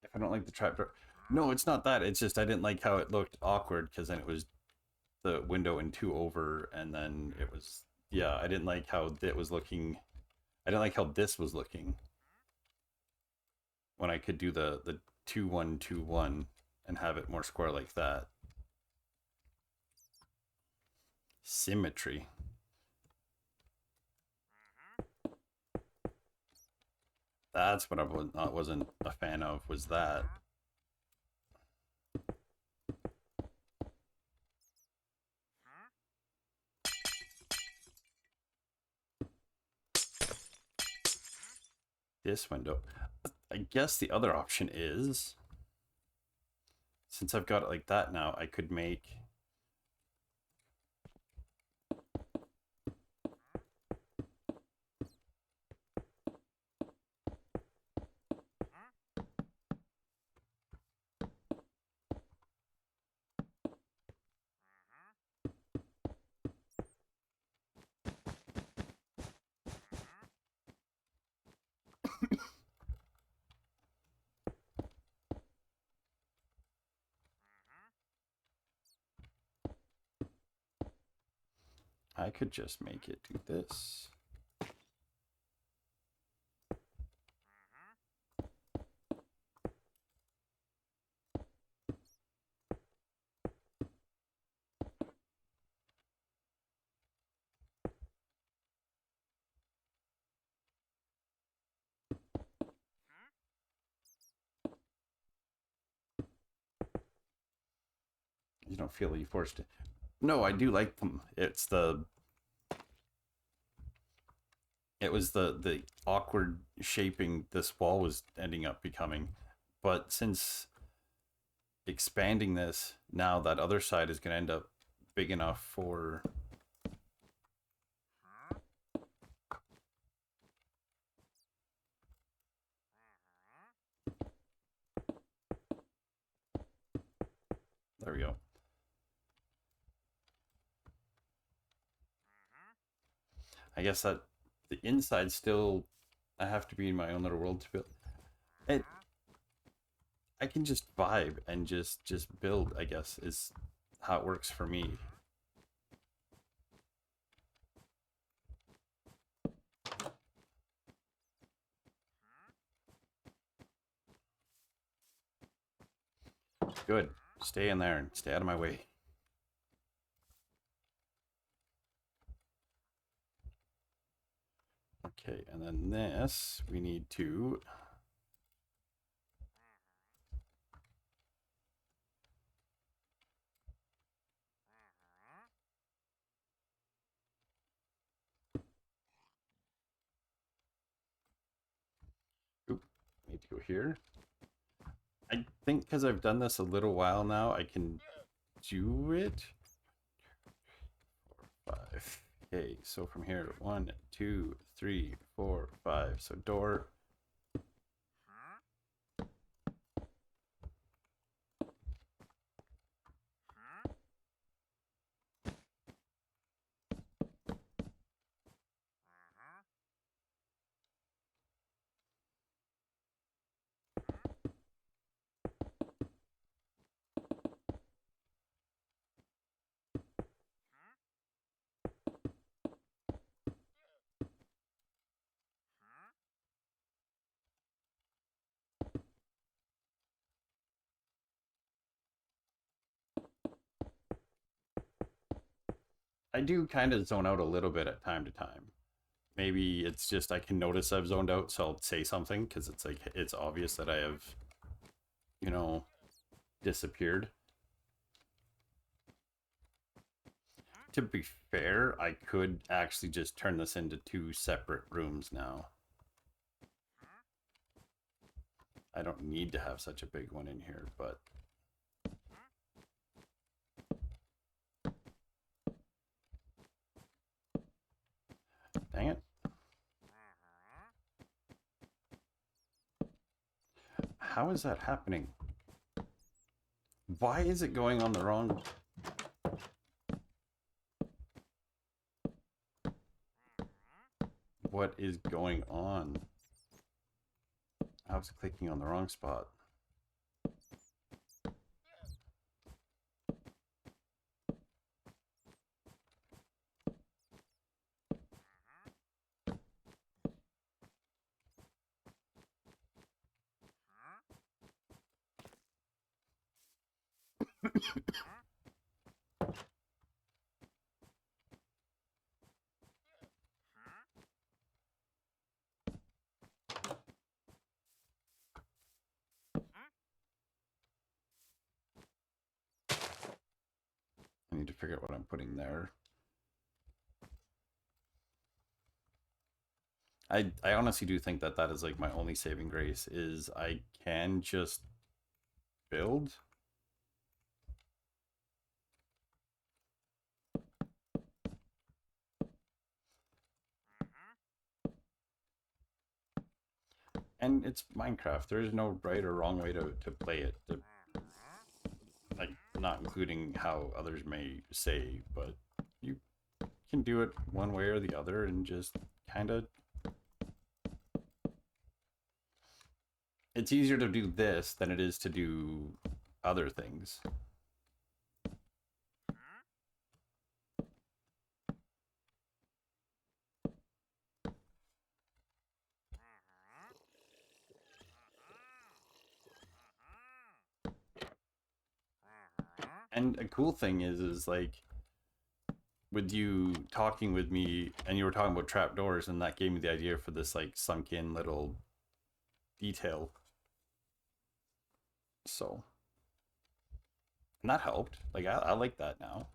if I don't like the trapdoor. No, it's not that. It's just I didn't like how it looked awkward because then it was the window and two over, and then it was yeah. I didn't like how it was looking. I didn't like how this was looking when I could do the 2-1-2-1 and have it more square like that. Symmetry. That's what I wasn't a fan of, was that. This window. I guess the other option is, since I've got it like that now, I could make I could just make it do this. You don't feel you forced it. No, I do like them. It was the awkward shaping this wall was ending up becoming. But since expanding this, now that other side is going to end up big enough for... There we go. I guess that the inside still, I have to be in my own little world to build it. I can just vibe and just build, I guess, is how it works for me. Good. Stay in there and stay out of my way. Okay, and then this, we need to... Oop, need to go here. I think because I've done this a little while now, I can do it. 4, 5. Okay, so from here, 1, 2, 3, 4, 5. So door. I do kind of zone out a little bit at time to time. Maybe it's just I can notice I've zoned out, so I'll say something because it's like it's obvious that I have, you know, disappeared. To be fair, I could actually just turn this into 2 separate rooms now. I don't need to have such a big one in here, but... Dang it. How is that happening? Why is it going on the wrong... What is going on? I was clicking on the wrong spot. I need to figure out what I'm putting there. I honestly do think that that is like my only saving grace is I can just build. And it's Minecraft. There is no right or wrong way to play it. Like, not including how others may say, but you can do it one way or the other and just kind of... It's easier to do this than it is to do other things. And a cool thing is like with you talking with me and you were talking about trapdoors, and that gave me the idea for this like sunk in little detail. So, and that helped. Like I like that now.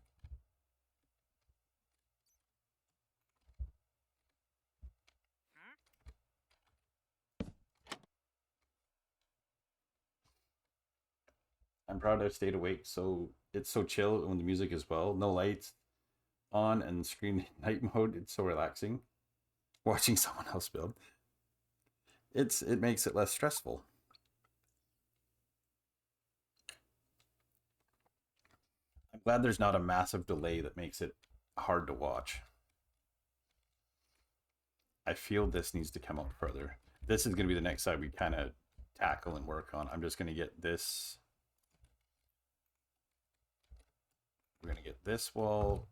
I'm proud I've stayed awake, so it's so chill when the music is well. No lights on and screen night mode. It's so relaxing. Watching someone else build. It makes it less stressful. I'm glad there's not a massive delay that makes it hard to watch. I feel this needs to come out further. This is going to be the next side we kind of tackle and work on. I'm just going to get this. We're going to get this wall.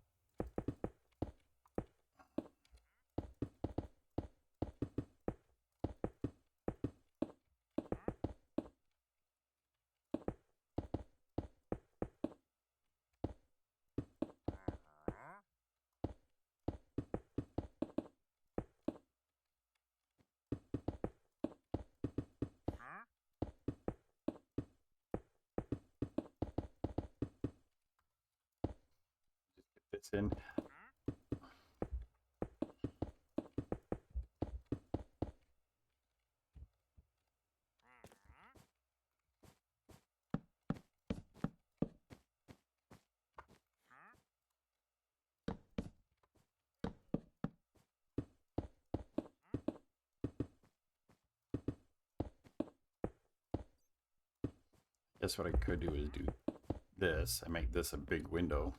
Just get this in. Guess what I could do is do this and make this a big window.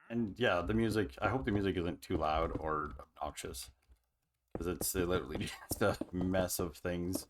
And yeah, the music, I hope the music isn't too loud or obnoxious, because it's literally just a mess of things.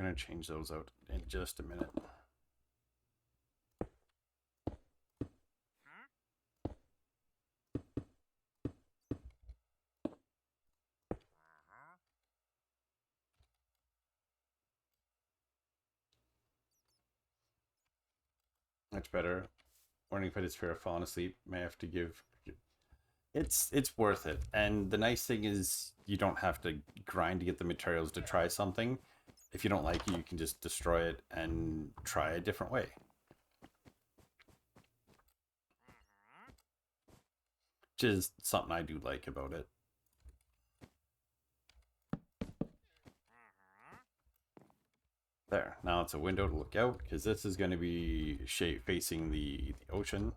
I'm gonna change those out in just a minute. Much better. Warning, if I just fear of falling asleep, may have to give. It's worth it. And the nice thing is you don't have to grind to get the materials to try something. If you don't like it, you can just destroy it and try a different way. Which is something I do like about it. There. Now it's a window to look out, because this is going to be facing the ocean.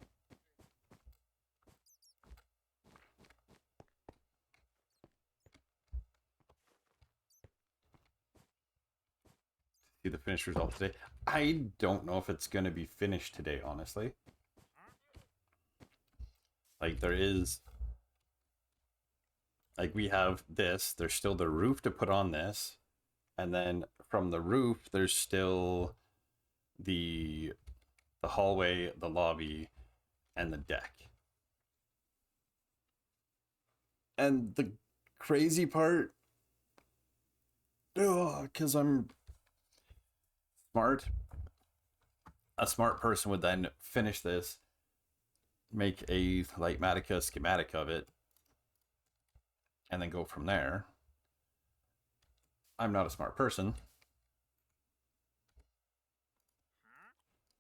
See the finished result today. I don't know if it's going to be finished today, honestly. Like, there is... Like, we have this. There's still the roof to put on this. And then from the roof, there's still the hallway, the lobby, and the deck. And the crazy part... because I'm smart. A smart person would then finish this, make a Litematica schematic of it, and then go from there. I'm not a smart person.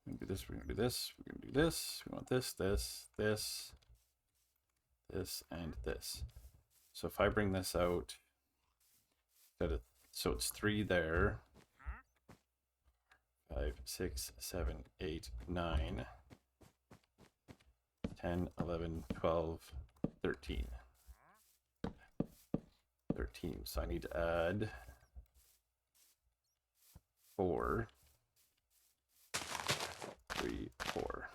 We're gonna do this, we're gonna do this, we're gonna do this. We want this, this, this, this, and this. So if I bring this out, so it's 3 there. 5, 6, 7, 8, 9, 10, 11, 12, 13. 13. So I need to add 4, 3, 4.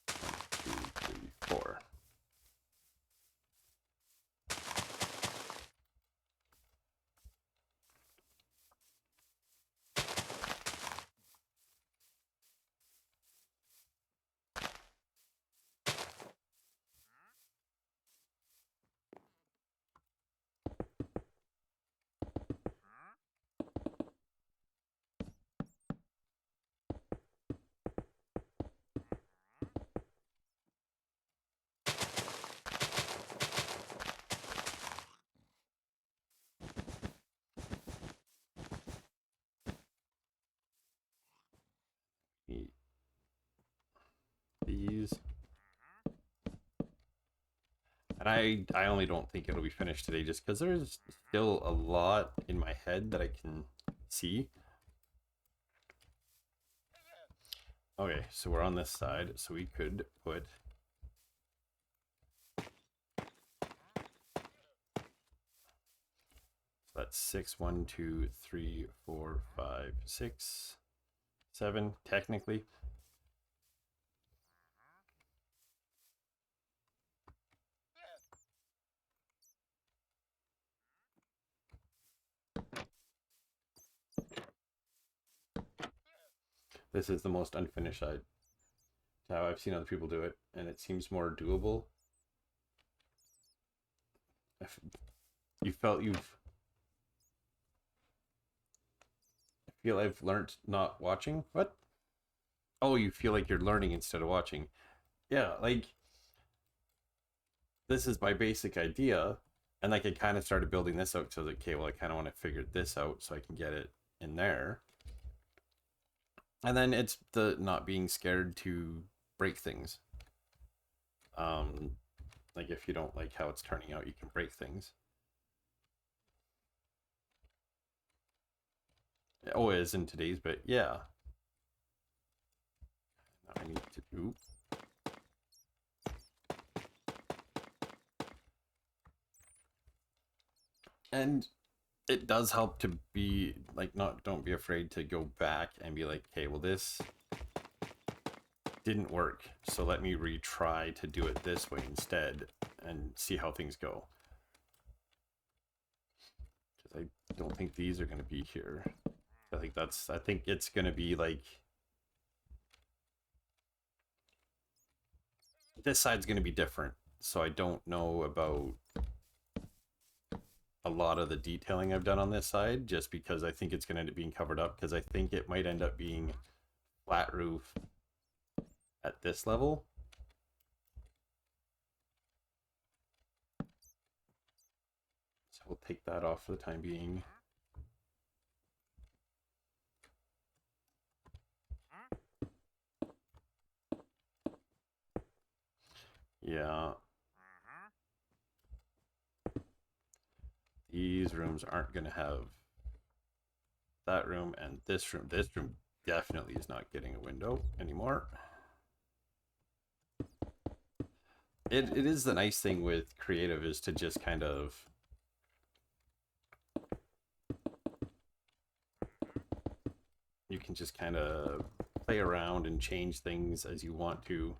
1, 2, 3, 4. These. And I only don't think it'll be finished today just because there's still a lot in my head that I can see. Okay, so we're on this side, so we could put that's 6, 1, 2, 3, 4, 5, 6, 7, technically. This is the most unfinished side. How I've seen other people do it, and it seems more doable. You felt you've. I feel I've learned not watching. What? Oh, you feel like you're learning instead of watching. Yeah, like this is my basic idea, and like I kind of started building this out. So I was like, okay, well, I kind of want to figure this out so I can get it in there. And then it's the not being scared to break things. Like if you don't like how it's turning out, you can break things. It always in today's, but yeah. Now I need to do. And it does help to be like, don't be afraid to go back and be like, okay, well, this didn't work, so let me retry to do it this way instead and see how things go. Because I don't think these are going to be here. I think it's going to be like, this side's going to be different. So I don't know about a lot of the detailing I've done on this side, just because I think it's going to end up being covered up, because I think it might end up being flat roof at this level. So we'll take that off for the time being. Yeah. These rooms aren't going to have that room and this room. This room definitely is not getting a window anymore. It is the nice thing with creative is to just kind of you can just kind of play around and change things as you want to.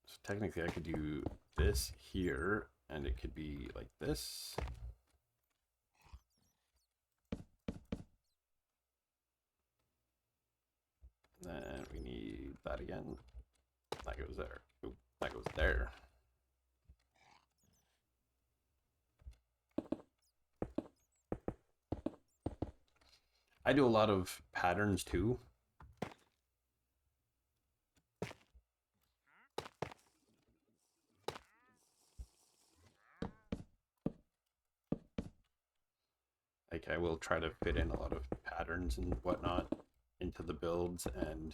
So technically I could do this here and it could be like this. Then we need that again. That goes there. Oop, that goes there. I do a lot of patterns too. Like I will try to fit in a lot of patterns and whatnot into the builds, and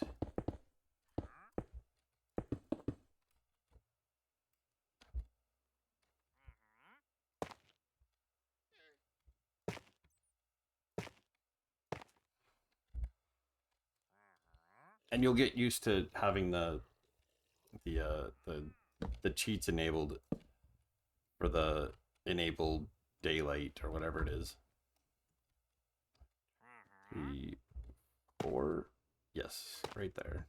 you'll get used to having the the cheats enabled for the enabled daylight or whatever it is. 3, 4, yes, right there.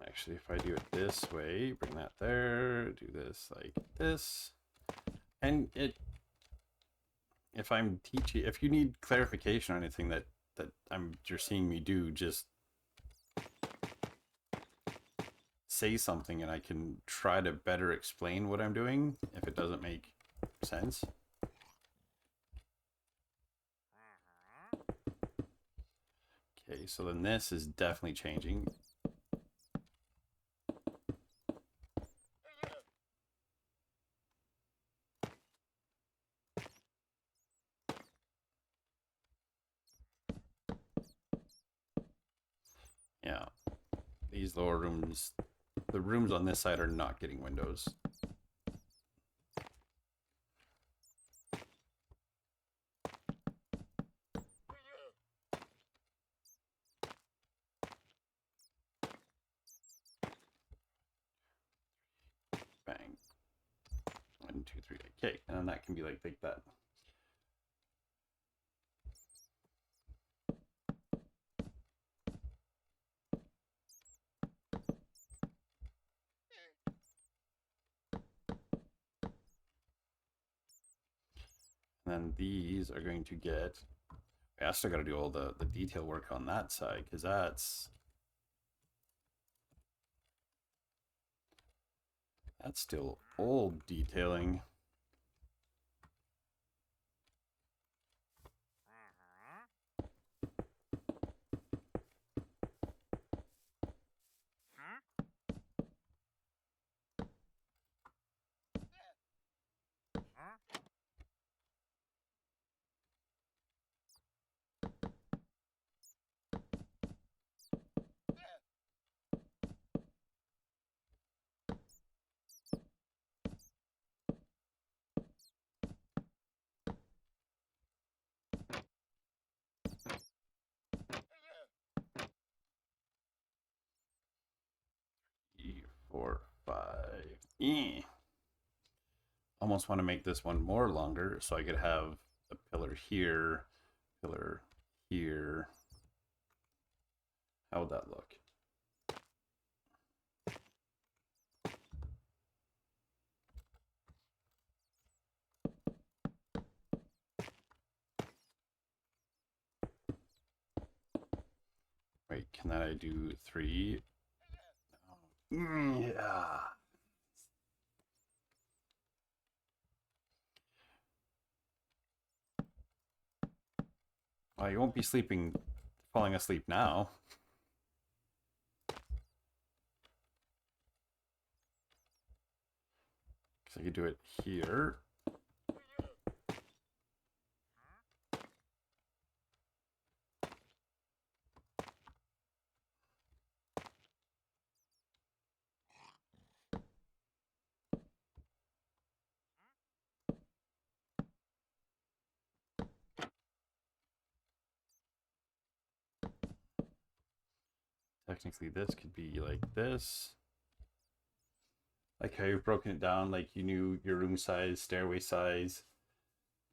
Actually, if I do it this way, bring that there, do this like this, and if I'm teaching, if you need clarification on anything that you're seeing me do, just say something and I can try to better explain what I'm doing if it doesn't make sense. Okay, so then this is definitely changing. Yeah, these lower rooms, the rooms on this side are not getting windows. Bang. 1, 2, 3. Okay, and then that can be like that. And then these are going to get, I still got to do all the detail work on that side because that's still old detailing. Three, 4, 5. Almost want to make this one more longer so I could have a pillar here, pillar here. How would that look? Wait, can I do 3? Yeah. Well, you won't be falling asleep now. Because I could do it here. Technically, this could be like this. Like how you've broken it down, like you knew your room size, stairway size.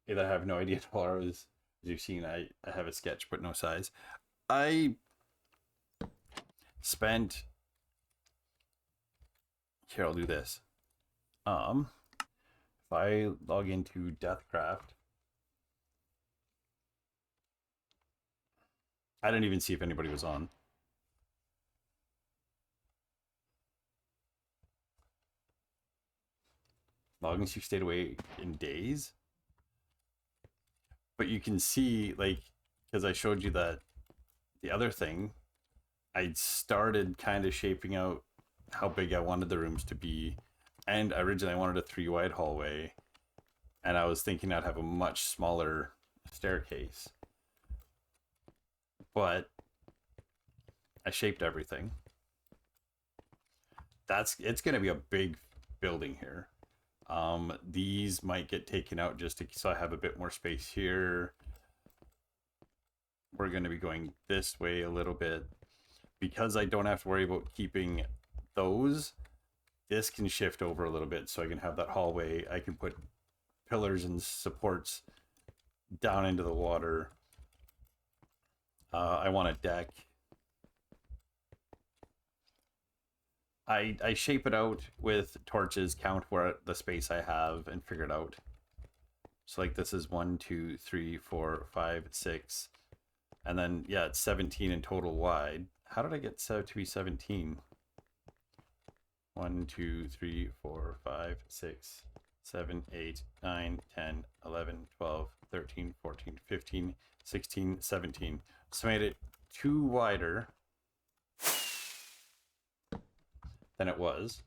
I have no idea at all. As you've seen, I have a sketch but no size. I spent, here, I'll do this. If I log into Deathcraft, I didn't even see if anybody was on. Logins you stayed away in days. But you can see, like, because I showed you that the other thing, I started kind of shaping out how big I wanted the rooms to be. And originally I wanted a 3-wide hallway. And I was thinking I'd have a much smaller staircase. but I shaped everything. It's going to be a big building here. These might get taken out just so I have a bit more space here. We're going to be going this way a little bit. Because I don't have to worry about keeping those, this can shift over a little bit so I can have that hallway. I can put pillars and supports down into the water. I want a deck. I shape it out with torches, count where the space I have, and figure it out. So like this is 1, 2, 3, 4, 5, 6. And then, yeah, it's 17 in total wide. How did I get to be 17? 1, 2, 3, 4, 5, 6, 7, 8, 9, 10, 11, 12, 13, 14, 15, 16, 17. So I made it 2 wider than it was.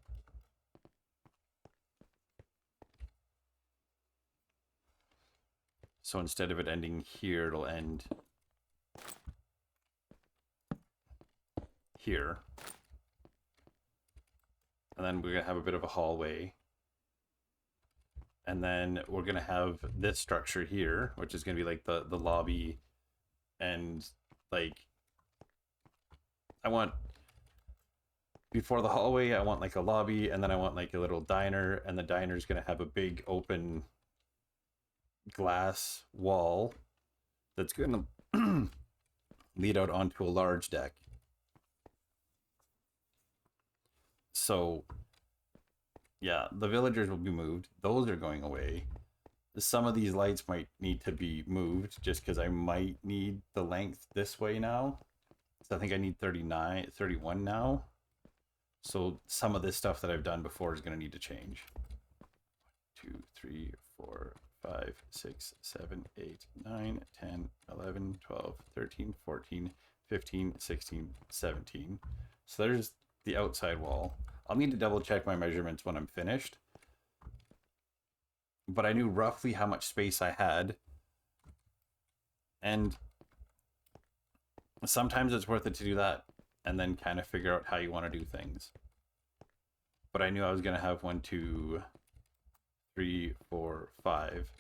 So instead of it ending here, it'll end here. And then we're gonna have a bit of a hallway. And then we're gonna have this structure here, which is gonna be like the lobby, and like I want, before the hallway, I want like a lobby, and then I want like a little diner, and the diner is gonna have a big open glass wall that's gonna lead out onto a large deck. So yeah, the villagers will be moved. Those are going away. Some of these lights might need to be moved just because I might need the length this way now. So I think I need 31 now. So some of this stuff that I've done before is going to need to change. 2, 3, 4, 5, 6, 7, 8, 9, 10, 11, 12, 13, 14, 15, 16, 17. So there's the outside wall. I'll need to double check my measurements when I'm finished. But I knew roughly how much space I had. And sometimes it's worth it to do that and then kind of figure out how you want to do things. But I knew I was going to have 1, 2, 3, 4, 5.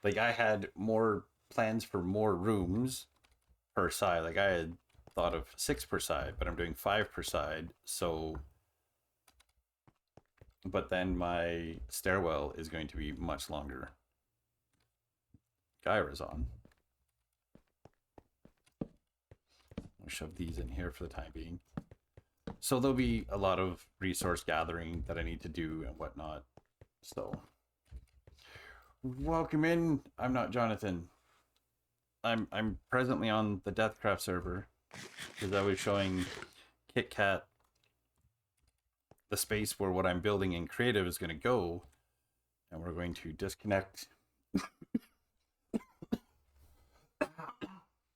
Like I had more plans for more rooms per side. Like I had thought of 6 per side, but I'm doing 5 per side. So, but then my stairwell is going to be much longer. Gyra's on. I'll shove these in here for the time being. So there'll be a lot of resource gathering that I need to do and whatnot. So, welcome in. I'm not Jonathan. I'm presently on the Deathcraft server because I was showing KitKat the space where what I'm building in creative is going to go, and we're going to disconnect.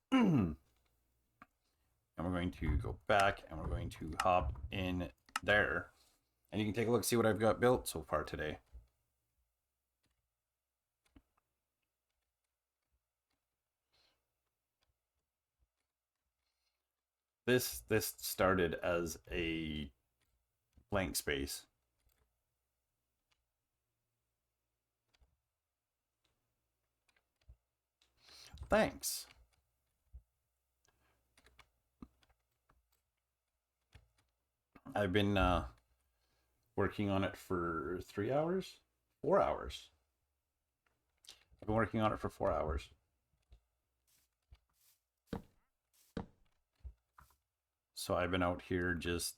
And we're going to go back and we're going to hop in there, and you can take a look, see what I've got built so far today. This started as a blank space. Thanks. I've been working on it for 3 hours? 4 hours. I've been working on it for 4 hours. So I've been out here just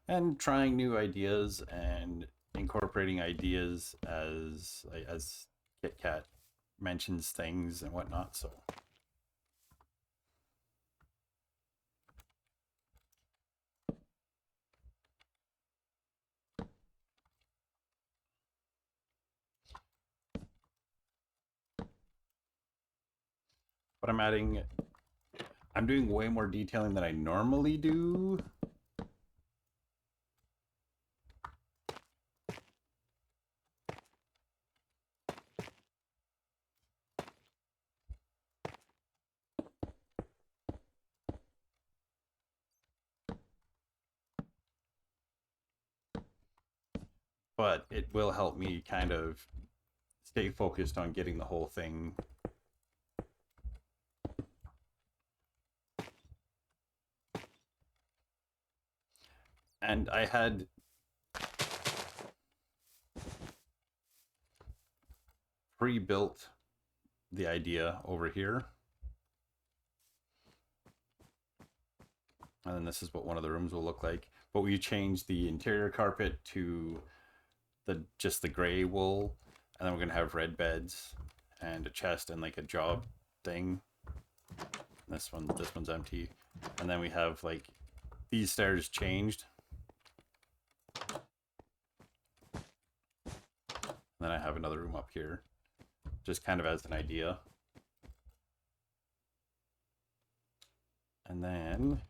and trying new ideas and incorporating ideas as KitKat mentions things and whatnot. So but I'm doing way more detailing than I normally do. but it will help me kind of stay focused on getting the whole thing. And I had pre-built the idea over here. And then this is what one of the rooms will look like. But we changed the interior carpet to just the gray wool, and then we're gonna have red beds and a chest and like a job thing. This one's empty. And then we have like these stairs changed. And then I have another room up here, just kind of as an idea. And then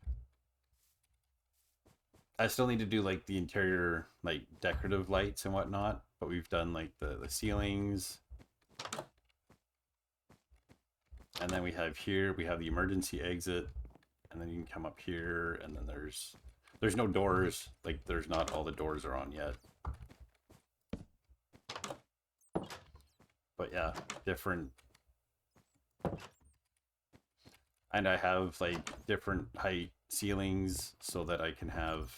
I still need to do like the interior, like decorative lights and whatnot, but we've done like the ceilings. And then we have here, we have the emergency exit, and then you can come up here, and then there's no doors, like there's not all the doors are on yet. But yeah, different. And I have like different height ceilings so that I can have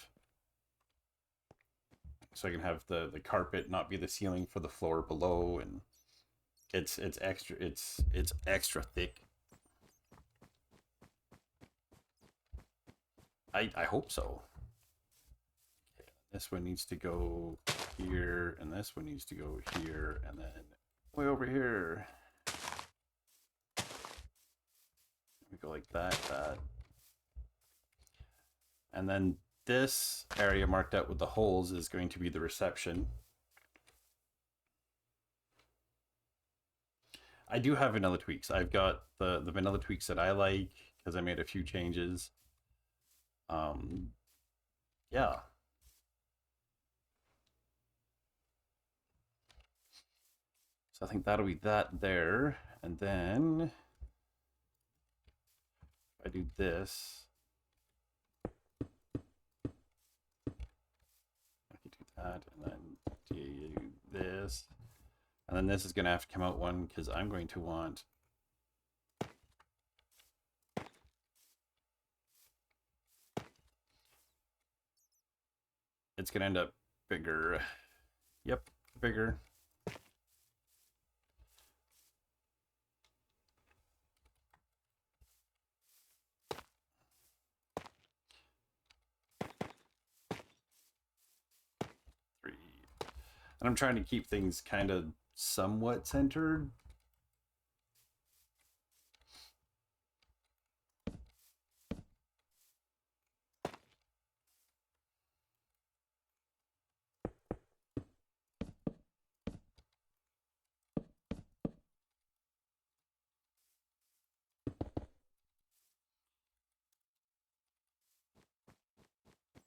the carpet not be the ceiling for the floor below, and it's extra thick. I hope so. Okay, this one needs to go here, and this one needs to go here, and then way over here. We go like that. And then this area marked out with the holes is going to be the reception. I do have vanilla tweaks. I've got the vanilla tweaks that I like because I made a few changes. Yeah. So I think that'll be that there. And then if I do this, I can do that, and then do this. And then this is going to have to come out one because I'm going to want it's going to end up bigger. Yep, bigger. And I'm trying to keep things kind of somewhat centered.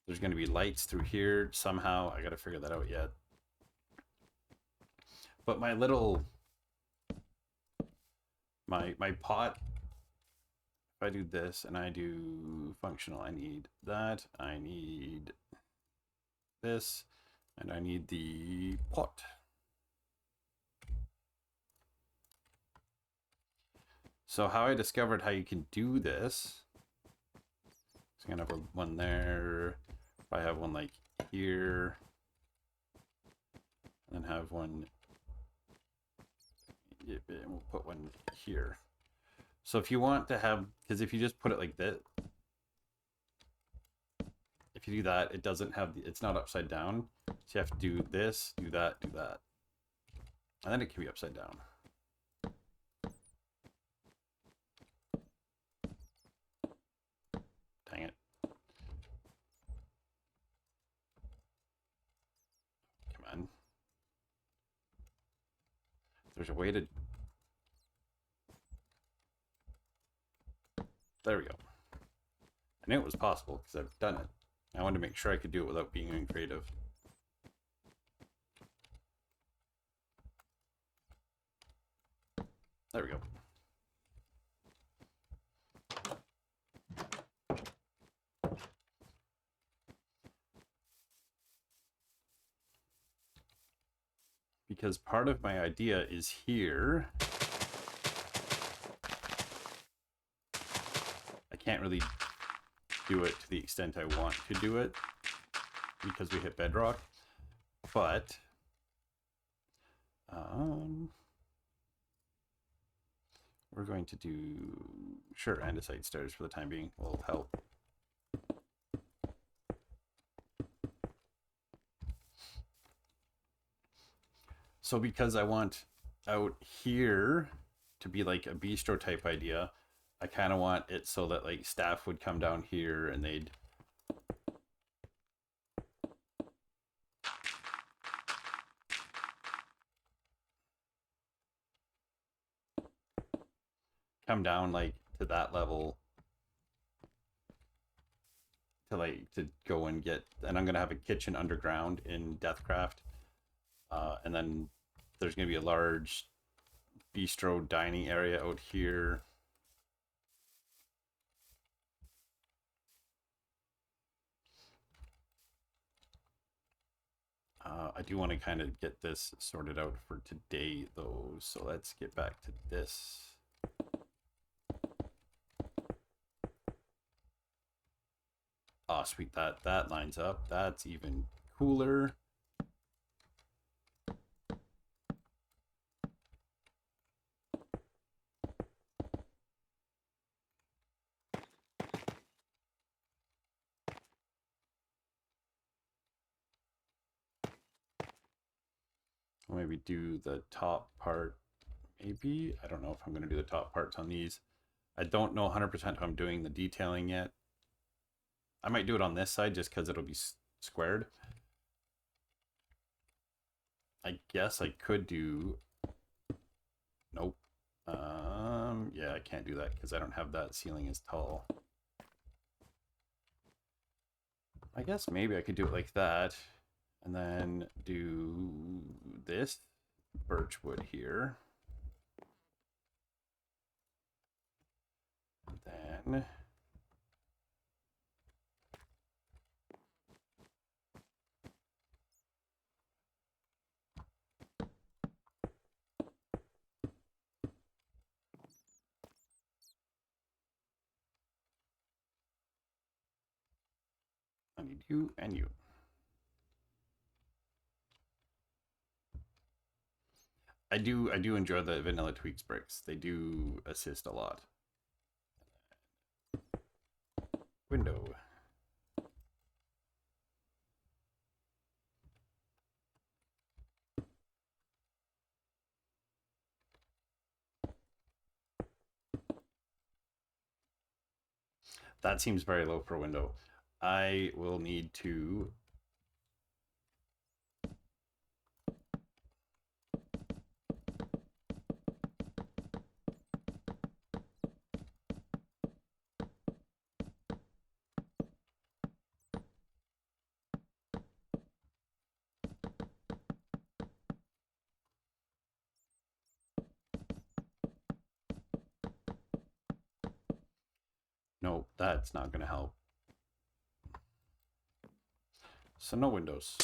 There's going to be lights through here somehow. I got to figure that out yet. But my little my pot, if I do this and I do functional, I need that, I need this, and I need the pot. So how I discovered how you can do this, so I'm gonna have one there. If I have one like here, and then have one, and we'll put one here. So if you want to have, because if you just put it like that, if you do that, it doesn't have, it's not upside down. So you have to do this, do that, and then it can be upside down. Dang it. Come on. There's a way to... There we go. I knew it was possible because I've done it. I wanted to make sure I could do it without being uncreative. There we go. because part of my idea is here. I can't really do it to the extent I want to do it because we hit bedrock, but we're going to do, sure, andesite stairs for the time being will help. So because I want out here to be like a bistro type idea, I kind of want it so that like staff would come down here and they'd come down like to that level to like to go and get, and I'm gonna have a kitchen underground in Deathcraft, and then there's gonna be a large bistro dining area out here. I do want to kind of get this sorted out for today though, so let's get back to this. Oh, sweet, that lines up. That's even cooler. Maybe do the top part. Maybe, I don't know if I'm going to do the top parts on these. I don't know 100% how I'm doing the detailing yet. I might do it on this side just because it'll be squared. I guess I could do, nope. Yeah, I can't do that because I don't have that ceiling as tall. I guess maybe I could do it like that and then do this birchwood here. And then I need you and you. I do enjoy the Vanilla Tweaks bricks. They do assist a lot. Window. That seems very low for a window. I will need to no, that's not going to help. So no windows.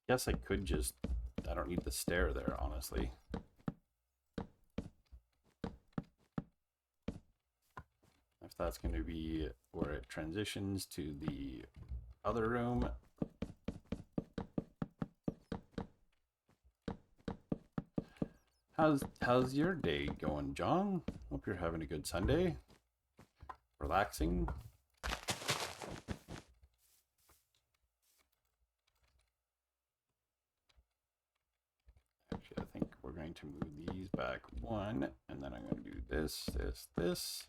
Guess I could just, I don't need the stair there, honestly. If that's going to be where it transitions to the other room. How's your day going, John? Hope you're having a good Sunday. Relaxing. Actually, I think we're going to move these back one, and then I'm going to do this, this, this.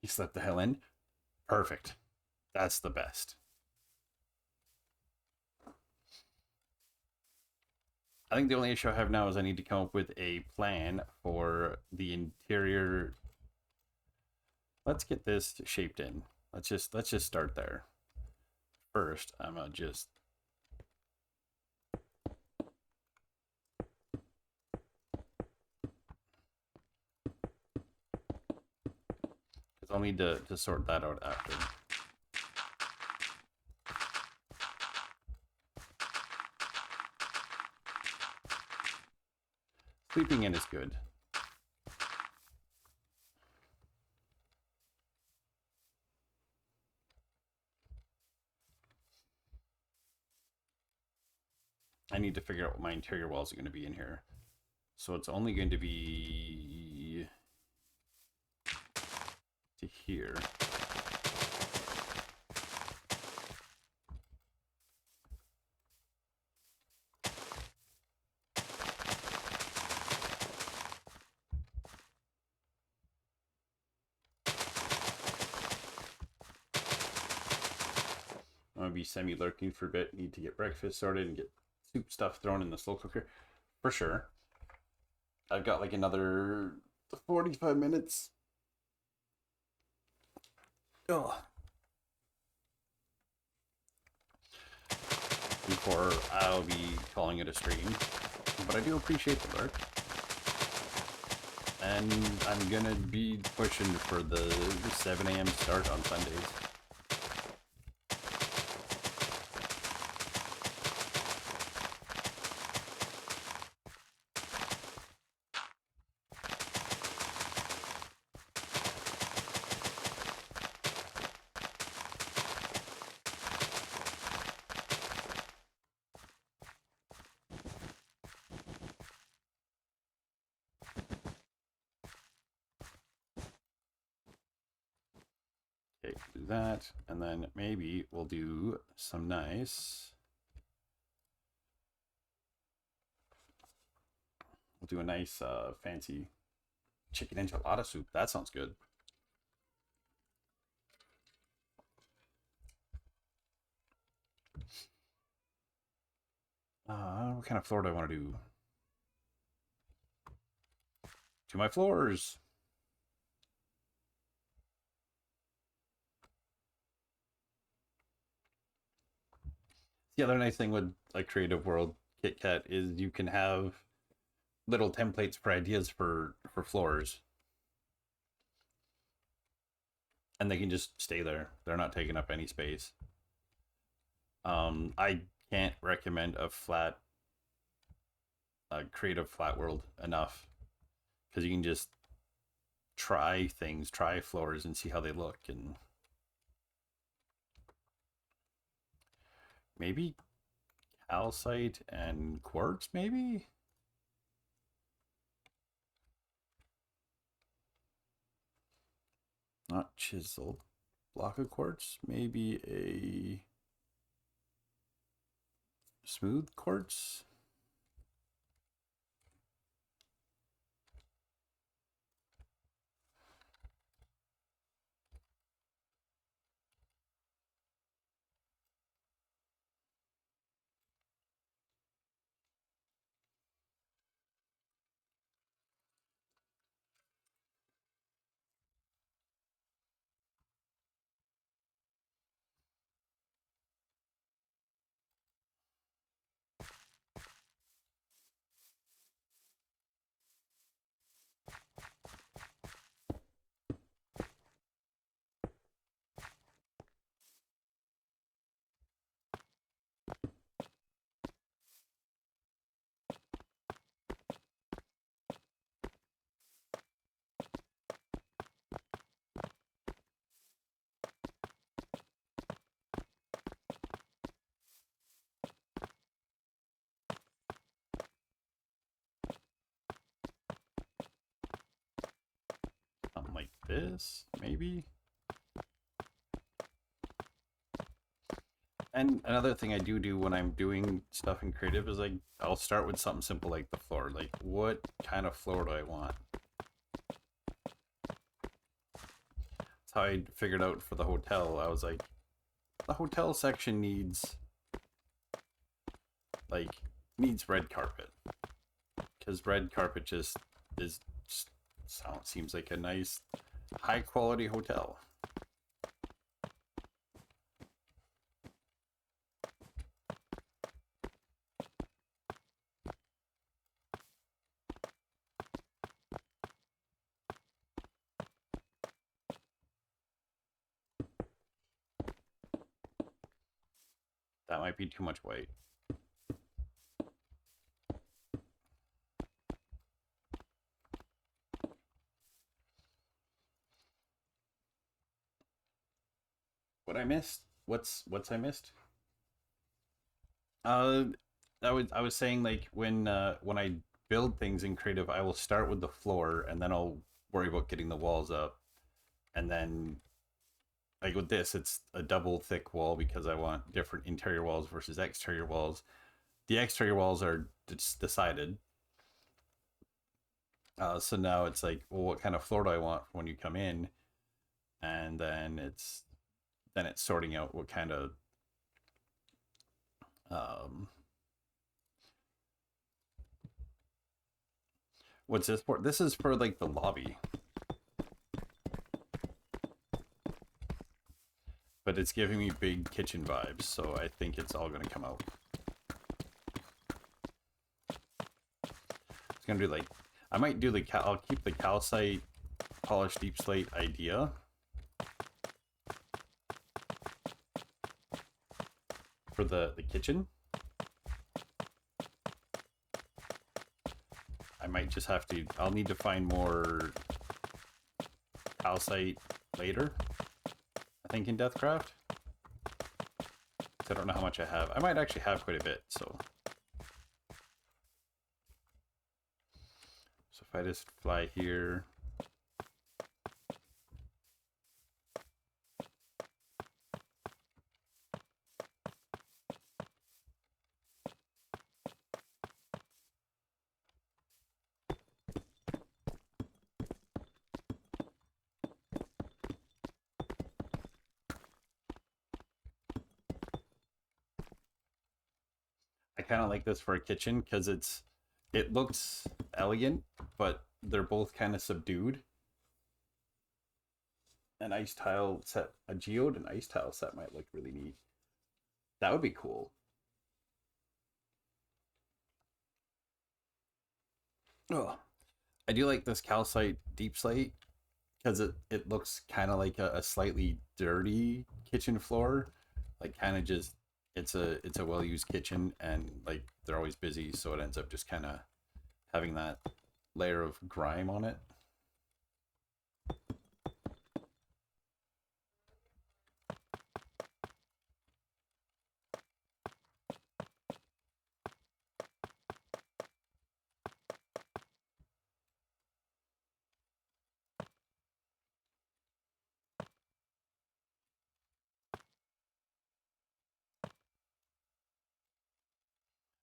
You slept the hell in? Perfect. That's the best. I think the only issue I have now is I need to come up with a plan for the interior. Let's get this shaped in. Let's just start there. First, I'm gonna just because I'll need to sort that out after. Sleeping in is good. I need to figure out what my interior walls are going to be in here. So it's only going to be to here. I'm going to be semi-lurking for a bit. Need to get breakfast sorted and get soup stuff thrown in the slow cooker. For sure. I've got like another 45 minutes. Oh. Before I'll be calling it a stream. But I do appreciate the lurk. And I'm going to be pushing for the 7 a.m. start on Sundays. Okay, do that, and then maybe we'll do some nice. We'll do a nice fancy chicken enchilada soup. That sounds good. What kind of floor do I want to do? To my floors. The other nice thing with like Creative World KitKat is you can have little templates for ideas for floors, and they can just stay there. They're not taking up any space. I can't recommend a creative flat world enough, because you can just try things, try floors, and see how they look. And maybe calcite and quartz, maybe. Not chiseled. Block of quartz, maybe a smooth quartz. Something like this, maybe. And another thing I do when I'm doing stuff in creative is I'll start with something simple like the floor. Like, what kind of floor do I want? That's how I figured out for the hotel. I was like, the hotel section needs like needs red carpet, because red carpet just seems like a nice high quality hotel. That might be too much white. What I missed? What's I missed? I was saying, like, when I build things in creative, I will start with the floor and then I'll worry about getting the walls up. And then like with this, it's a double thick wall because I want different interior walls versus exterior walls. The exterior walls are decided. So now it's like, well, what kind of floor do I want when you come in? And then it's sorting out what kind of what's this for? This is for like the lobby. But it's giving me big kitchen vibes, so I think it's all gonna come out. It's gonna do like, I might do the I'll keep the calcite polished deep slate idea. For the kitchen. I might just have to, I'll need to find more calcite later, I think, in Deathcraft. I don't know how much I have. I might actually have quite a bit, so. So if I just fly here. I kind of like this for a kitchen because it looks elegant, but they're both kind of subdued. An ice tile set, a geode and ice tile set might look really neat. That would be cool. Oh, I do like this calcite deep slate because it looks kind of like a slightly dirty kitchen floor, like kind of just it's a well used kitchen and like they're always busy, so it ends up just kind of having that layer of grime on it.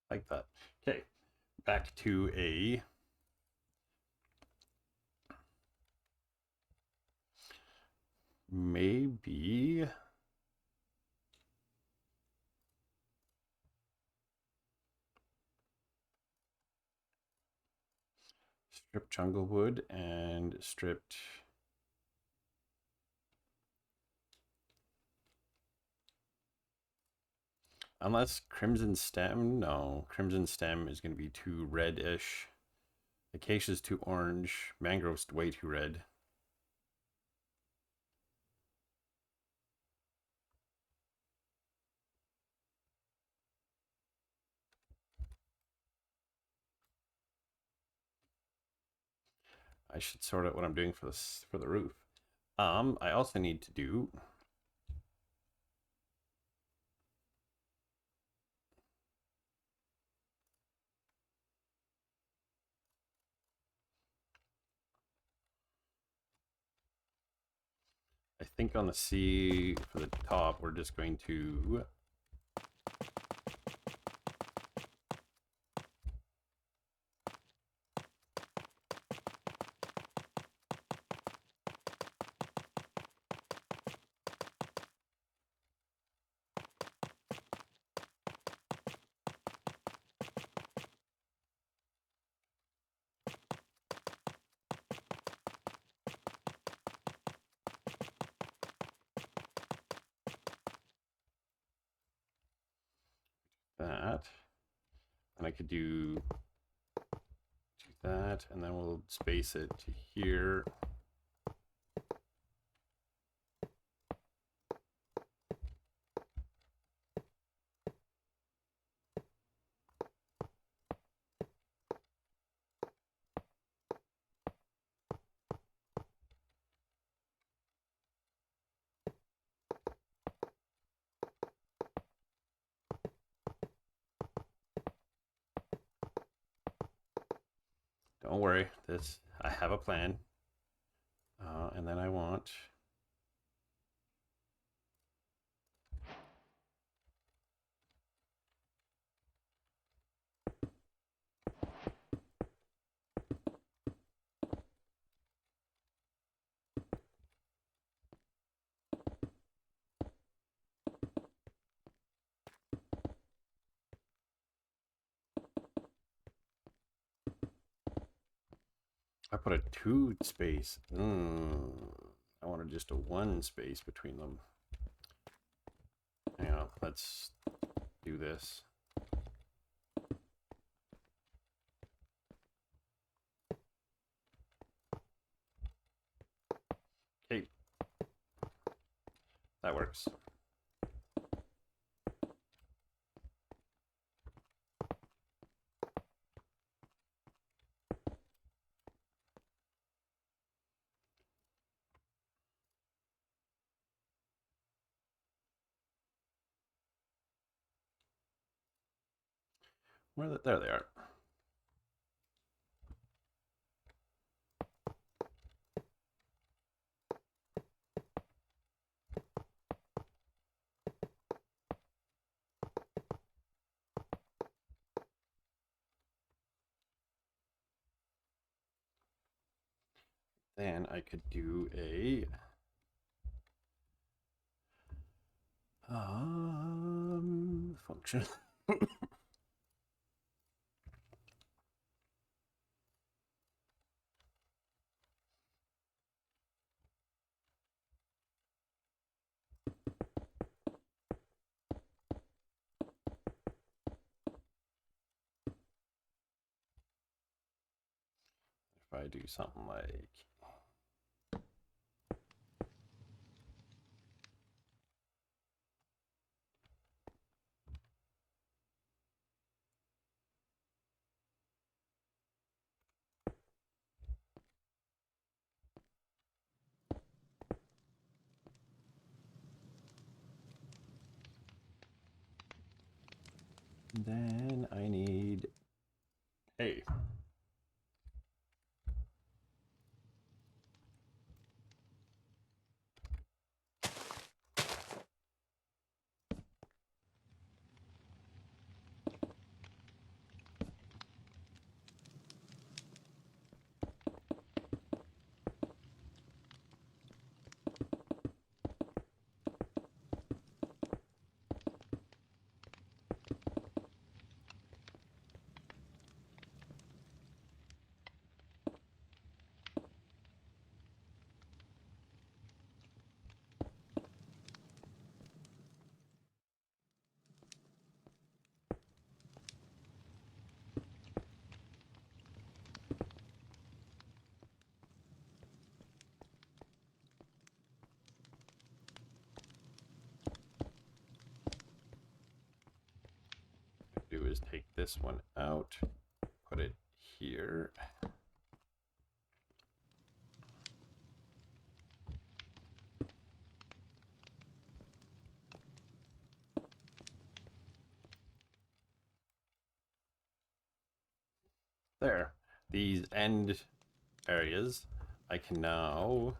Like that. Okay, back to a maybe stripped jungle wood and stripped unless crimson stem. No, crimson stem is going to be too reddish. Acacia's too orange. Mangrove's way too red. I should sort out what I'm doing for this for the roof. I also need to do I think on the C for the top, we're just going to And I could do that, and then we'll space it to here. Don't worry, I have a plan. And then I want I put a 2 space. I wanted just a 1 space between them. Hang on, let's do this. Okay, that works. There they are. Then I could do a function. If I do something like then I need hey. Do is take this one out, put it here. There. These end areas, I can now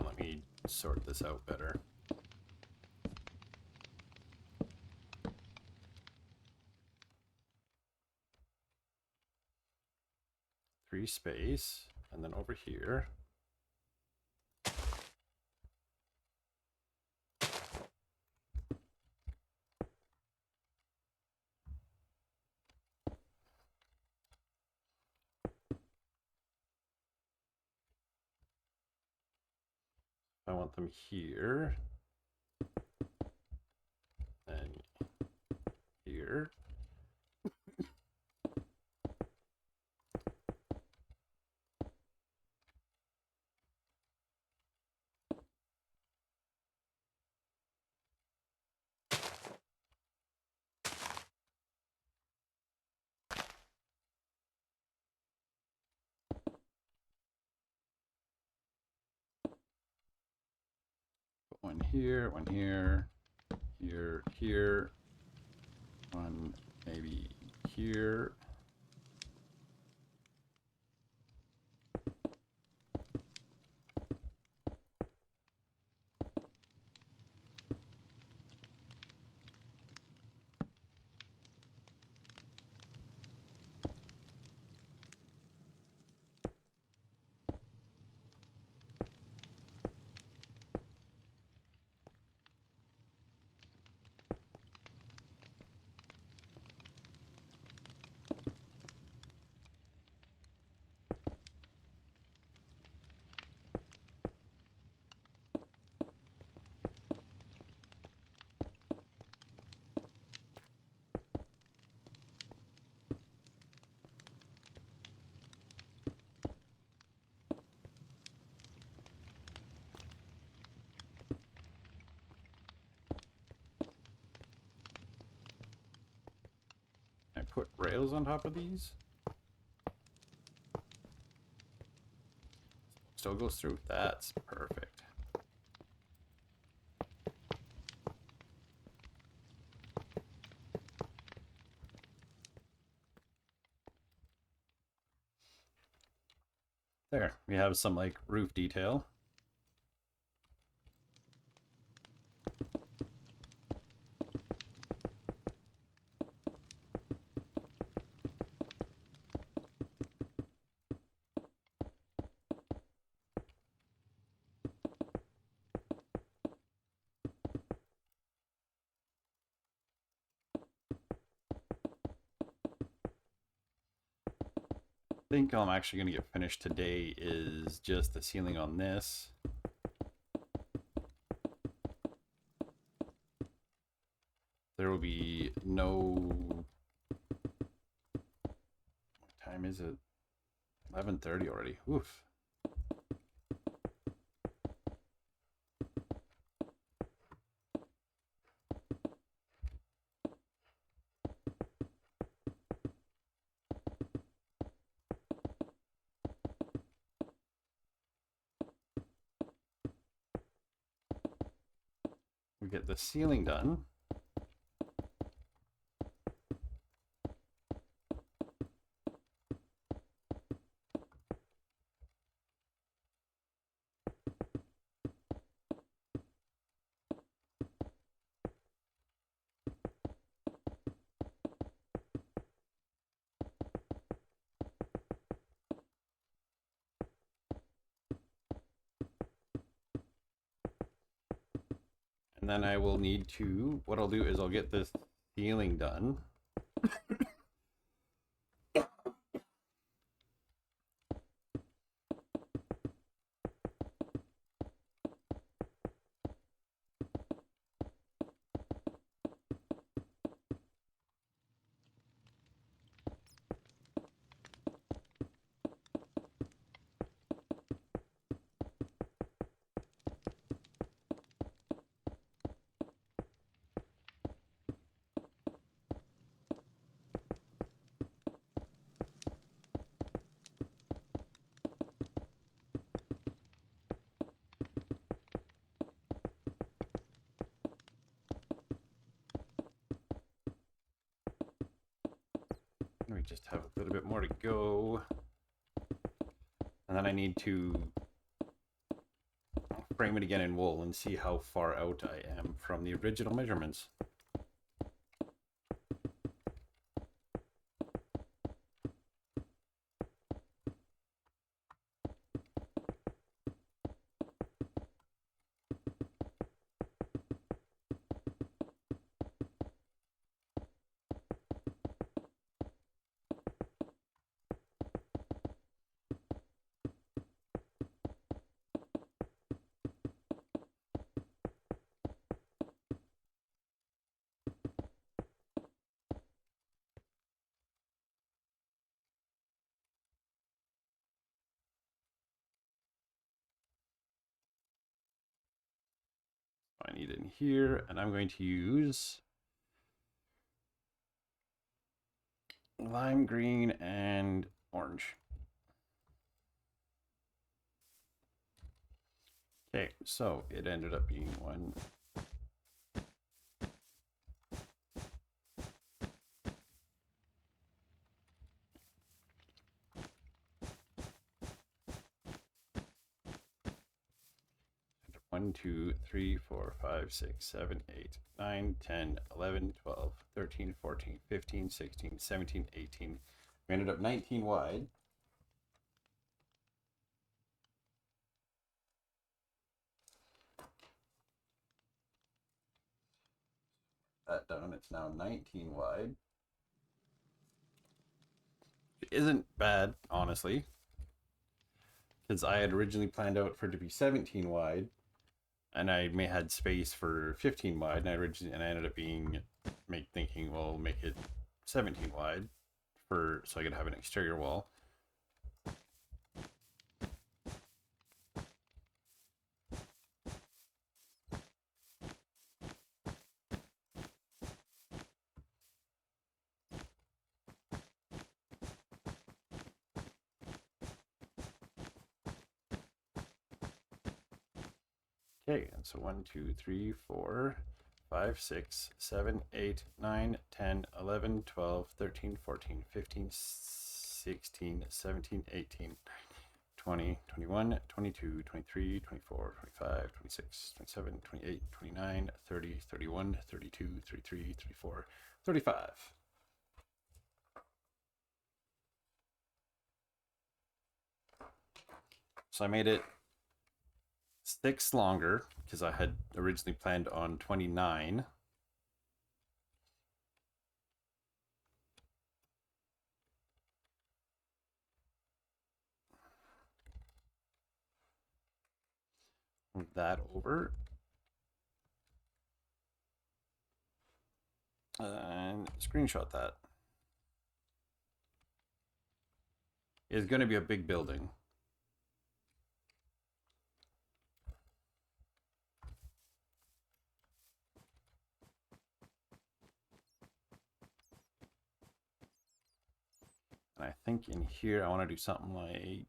let me sort this out better. Three space, and then over here. I want them here. And here. Put one here, here, one maybe here. I put rails on top of these. Still goes through. That's perfect. There, we have some like roof detail. I think all I'm actually going to get finished today is just the ceiling on this. There will be no... What time is it? 11:30 already. Oof. We get the ceiling done. And then I will need to, what I'll do is I'll get this ceiling done. We just have a little bit more to go. And then I need to frame it again in wool and see how far out I am from the original measurements. need in here, and I'm going to use lime green and orange. Okay, so it ended up being 1, 1, 2, 3, 4, 5, 6, 7, 8, 9, 10, 11, 12, 13, 14, 15, 16, 17, 18. We ended up 19 wide. That done, it's now 19 wide. It isn't bad, honestly, because I had originally planned out for it to be 17 wide, and I may had space for 15 wide, and I ended up thinking, well, make it 17 wide so I could have an exterior wall. Okay, and so 1, 2, 3, 4, 5, 6, 7, 8, 9, 10, 11, 12, 13, 14, 15, 16, 17, 18, 20, 21, 22, 23, 24, 25, 26, 27, 28, 29, 30, 31, 32, 33, 34, 35. So I made it 6 longer because I had originally planned on 29. Move that over. And screenshot that. It's going to be a big building. And I think in here I want to do something like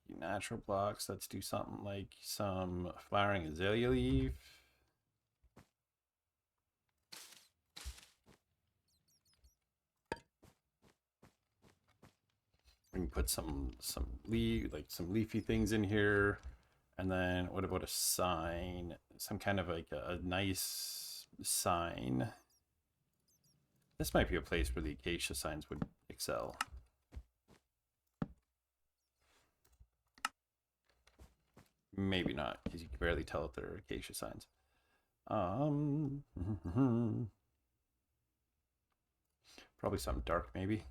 natural blocks. Let's do something like some flowering azalea leaf. We can put some leafy things in here. And then what about a sign? Some kind of like a nice sign. This might be a place where the acacia signs would excel. Maybe not, because you can barely tell if they're acacia signs. Probably something dark, maybe.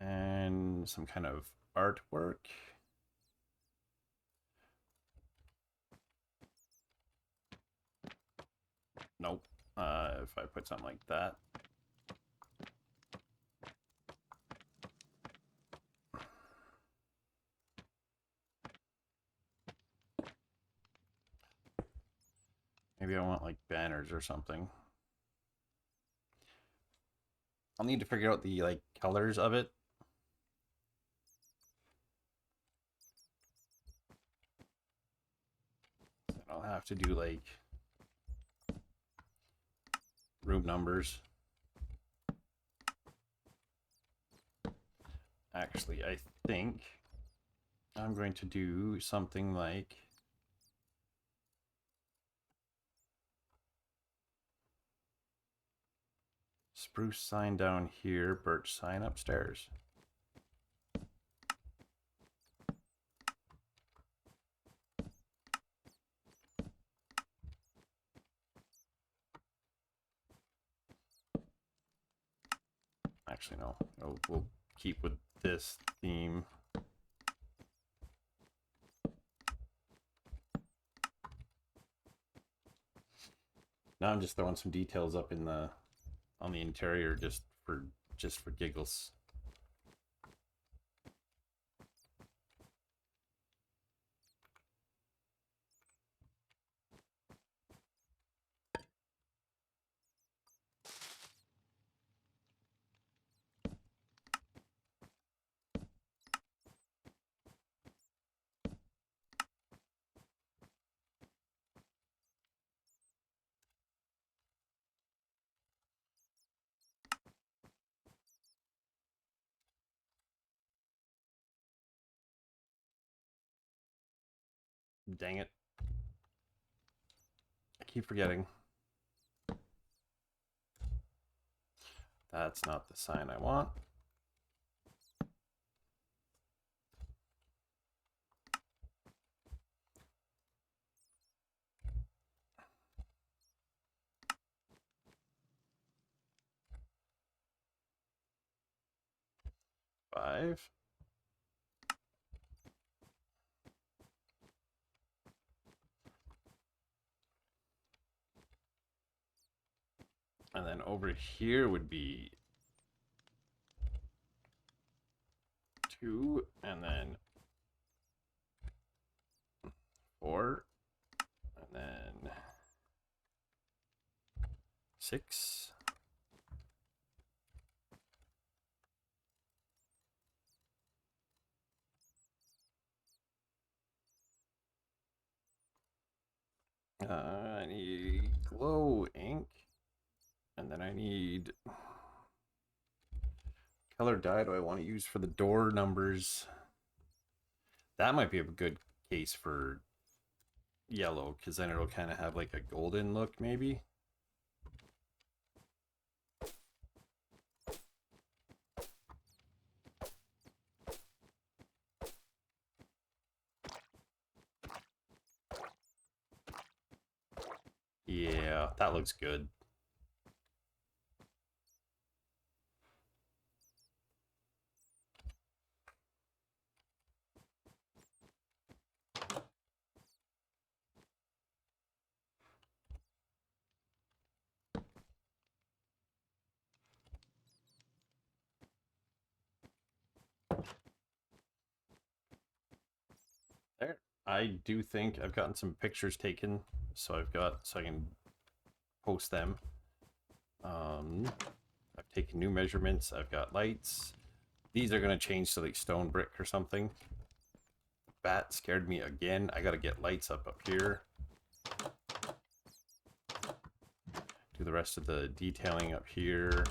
And some kind of artwork. Nope. If I put something like that. Maybe I want like banners or something. I'll need to figure out the like colors of it. I'll have to do like room numbers. Actually, I think I'm going to do something like spruce sign down here, birch sign upstairs. Actually, no. We'll keep with this theme. Now I'm just throwing some details up in the on the interior just for giggles. Dang it. I keep forgetting. That's not the sign I want. Five. And then over here would be 2, and then 4, and then 6. I need glow ink, and then I need color dye. Do I want to use for the door numbers? That might be a good case for yellow, because then it'll kind of have like a golden look, maybe. Yeah, that looks good. There. I do think I've gotten some pictures taken, so I can post them. I've taken new measurements. I've got lights. These are gonna change to like stone brick or something. Bat scared me again. I gotta get lights up here. Do the rest of the detailing up here.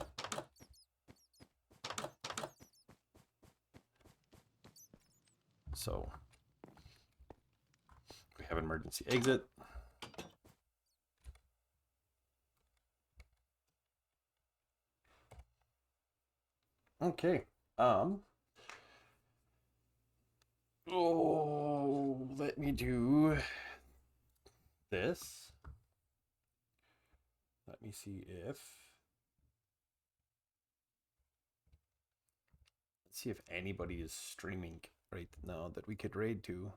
So we have an emergency exit. Okay. Oh, let me do this. Let me see if. Let's see if anybody is streaming right now that we could raid to.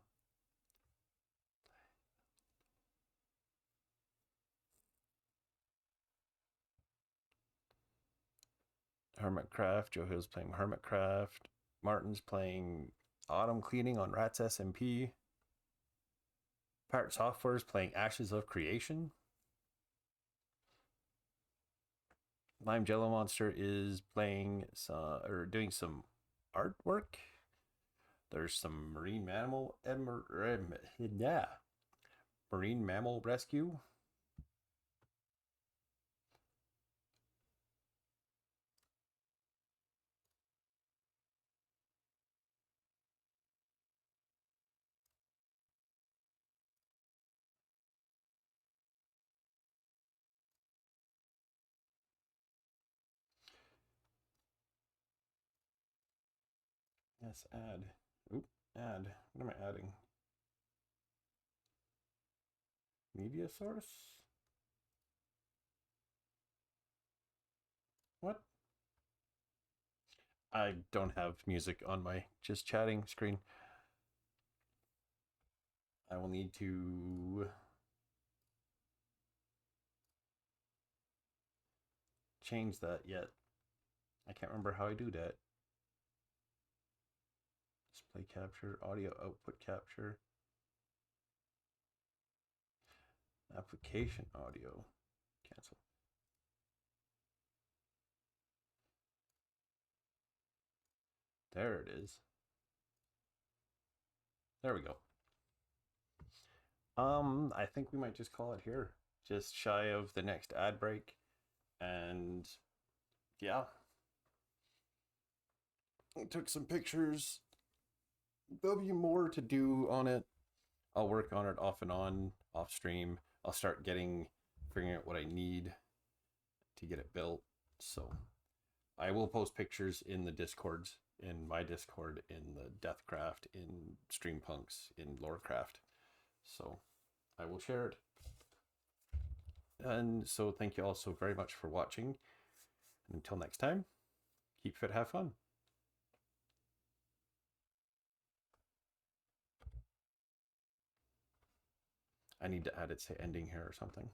Hermitcraft. Joe Hill's playing Hermitcraft. Martin's playing Autumn Cleaning on Rats SMP. Pirate Software is playing Ashes of Creation. Lime Jello Monster is playing doing some artwork. There's some marine mammal marine mammal rescue. Yes, add. Oop, add. What am I adding? Media source? What? I don't have music on my just chatting screen. I will need to change that yet. I can't remember how I do that. Display capture, audio output capture, application audio, cancel. There it is. There we go. I think we might just call it here. Just shy of the next ad break. And yeah. I took some pictures. There'll be more to do on it. I'll work on it off and on, off stream. I'll start figuring out what I need to get it built. So I will post pictures in the Discords, in my Discord, in the Deathcraft, in Streampunks, in Lorecraft. So I will share it. And so thank you all so very much for watching. And until next time, keep fit, have fun. I need to add it, say ending here or something.